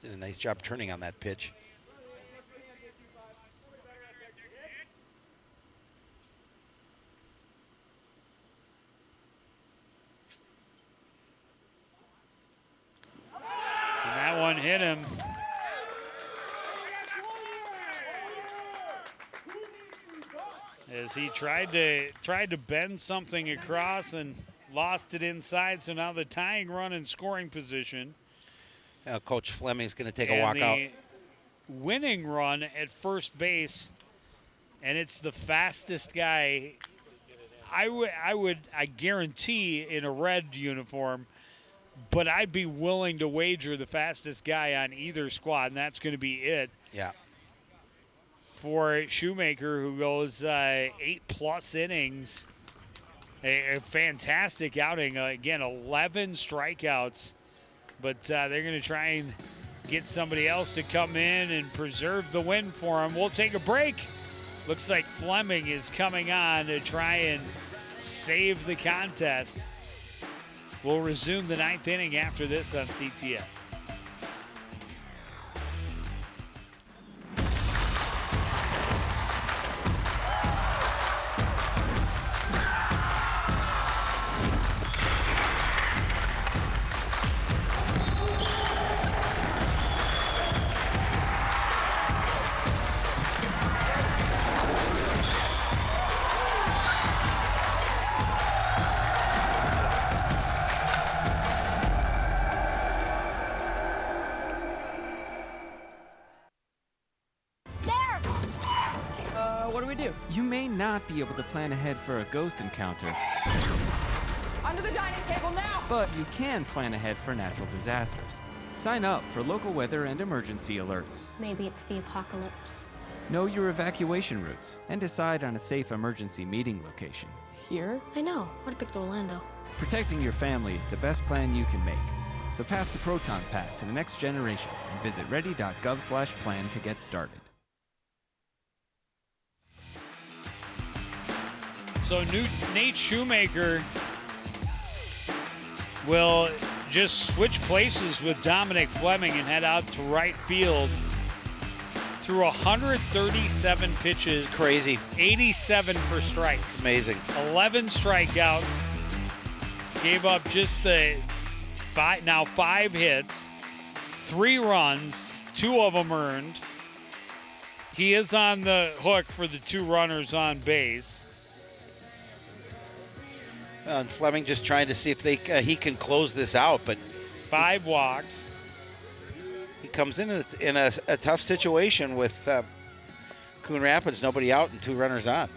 Did a nice job turning on that pitch. And that one hit him. As he tried to bend something across and lost it inside, so now the tying run in scoring position. Coach Fleming's going to take a walk out. Winning run at first base, and it's the fastest guy. I guarantee in a red uniform, but I'd be willing to wager the fastest guy on either squad, and that's going to be it. Yeah. For Shoemaker, who goes 8+ innings. A fantastic outing. Again, 11 strikeouts. But they're going to try and get somebody else to come in and preserve the win for them. We'll take a break. Looks like Fleming is coming on to try and save the contest. We'll resume the 9th inning after this on CTF. You may not be able to plan ahead for a ghost encounter, Under the dining table now! but you can plan ahead for natural disasters. Sign up for local weather and emergency alerts. Maybe it's the apocalypse. Know your evacuation routes and decide on a safe emergency meeting location. Here? I know. What a pick Orlando. Protecting your family is the best plan you can make. So pass the Proton Pack to the next generation and visit ready.gov/plan to get started. So Nate Shoemaker will just switch places with Dominic Fleming and head out to right field. Through 137 pitches. It's crazy. 87 for strikes. Amazing. 11 strikeouts. Gave up just the 5 hits, 3 runs, 2 of them earned. He is on the hook for the 2 runners on base. And Fleming just trying to see if he can close this out, but 5 walks. He comes in a tough situation with Coon Rapids, nobody out and 2 runners on.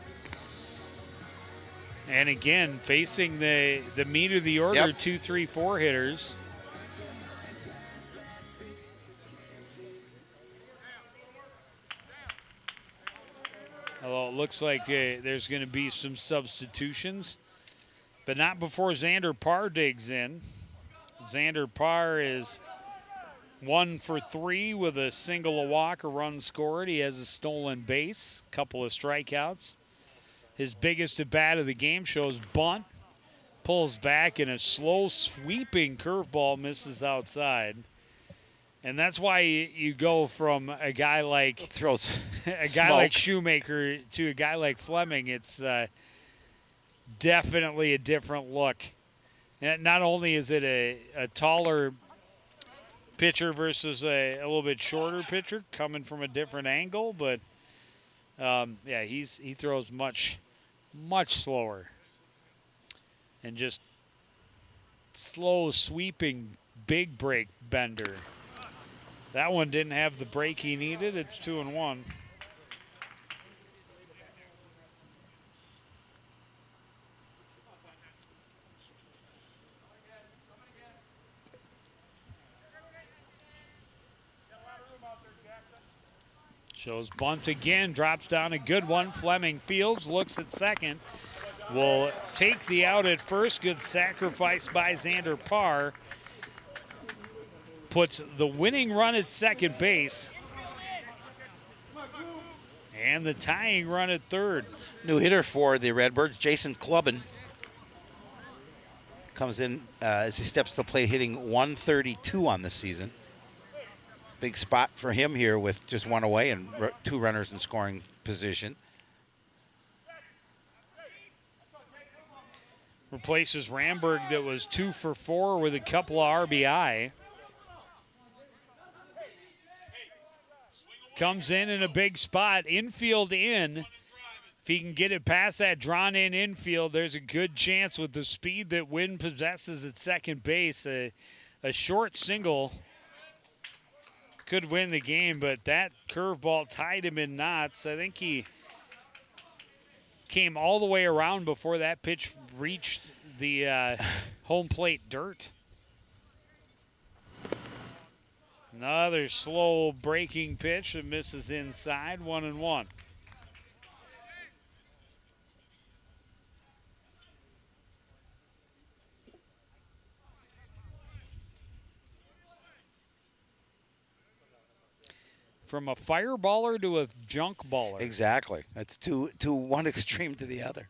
And again, facing the meat of the order, Yep. 2, 3, 4 hitters. Although it looks like there's going to be some substitutions, but not before Xander Parr digs in. Xander Parr is 1 for 3 with a single, a walk, a run scored. He has a stolen base, couple of strikeouts. His biggest at bat of the game shows bunt, pulls back, and a slow sweeping curveball misses outside. And that's why you go from a guy like like Shoemaker to a guy like Fleming. It's definitely a different look. And not only is it a taller pitcher versus a little bit shorter pitcher coming from a different angle, but yeah, he throws much slower and just slow sweeping big break bender. That one didn't have the break he needed. It's 2-1. Shows bunt again, drops down a good one. Fleming fields, looks at second. Will take the out at first. Good sacrifice by Xander Parr. Puts the winning run at second base. And the tying run at third. New hitter for the Redbirds, Jason Clubbin. Comes in as he steps to the plate, hitting 132 on the season. Big spot for him here with just one away and 2 runners in scoring position. Replaces Ramberg, that was 2 for 4 with a couple of RBI. Comes in a big spot, infield in. If he can get it past that drawn-in infield, there's a good chance with the speed that Wynn possesses at second base. A short single could win the game, but that curveball tied him in knots. I think he came all the way around before that pitch reached the home plate dirt. Another slow breaking pitch that misses inside, 1-1. From a fireballer to a junk baller. Exactly. That's one extreme to the other.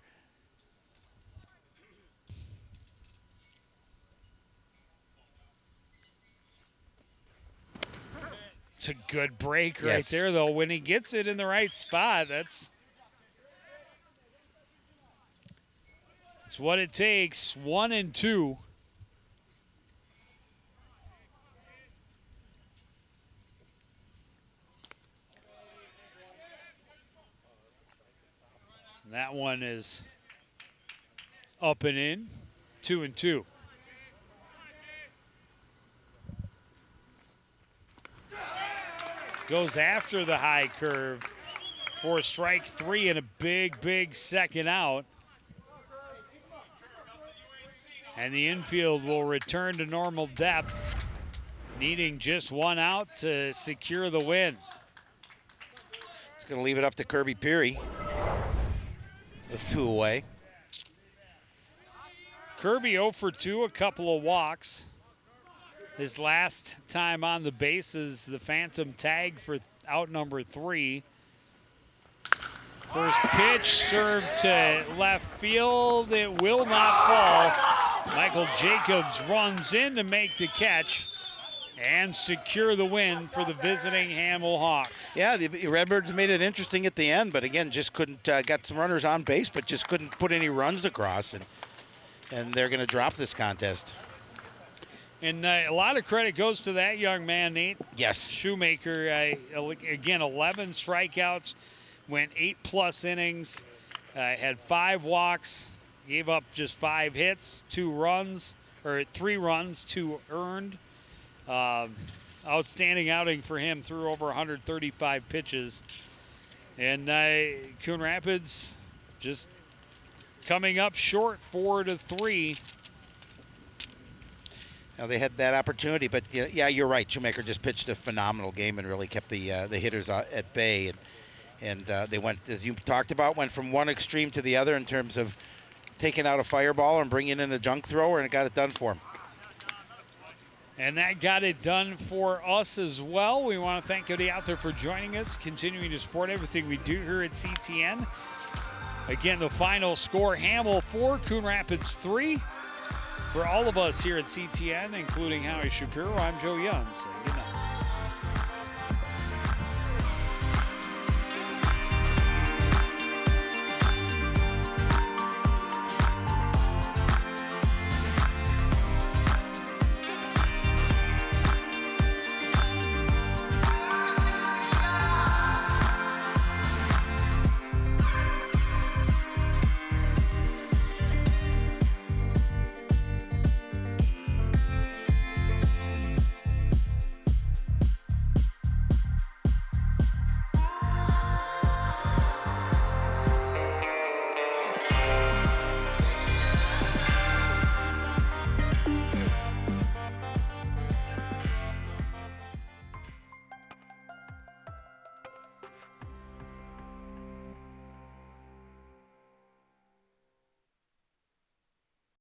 It's a good break right there, though. When he gets it in the right spot, that's what it takes. 1-2. That one is up and in, 2-2. Goes after the high curve for strike 3 and a big second out. And the infield will return to normal depth, needing just 1 out to secure the win. It's going to leave it up to Kirby Peary with 2 away. Kirby 0 for 2, a couple of walks. His last time on the bases, the phantom tag for out number 3. First pitch served to left field. It will not fall. Michael Jacobs runs in to make the catch and secure the win for the visiting Hamel Hawks. Yeah, the Redbirds made it interesting at the end, but again, just couldn't, got some runners on base, but just couldn't put any runs across, and they're going to drop this contest. And a lot of credit goes to that young man, Nate. Yes. Shoemaker, again, 11 strikeouts, went 8+ innings, had 5 walks, gave up just 5 hits, 3 runs, 2 earned. Outstanding outing for him, threw over 135 pitches. And Coon Rapids just coming up short, 4-3. Now they had that opportunity, but yeah, you're right. Shoemaker just pitched a phenomenal game and really kept the hitters at bay. And they went, as you talked about, went from one extreme to the other in terms of taking out a fireballer and bringing in a junk thrower, and it got it done for them. And that got it done for us as well. We want to thank everybody out there for joining us, continuing to support everything we do here at CTN. Again, the final score, Hamel 4, Coon Rapids 3. For all of us here at CTN, including Howie Shapiro, I'm Joe Young.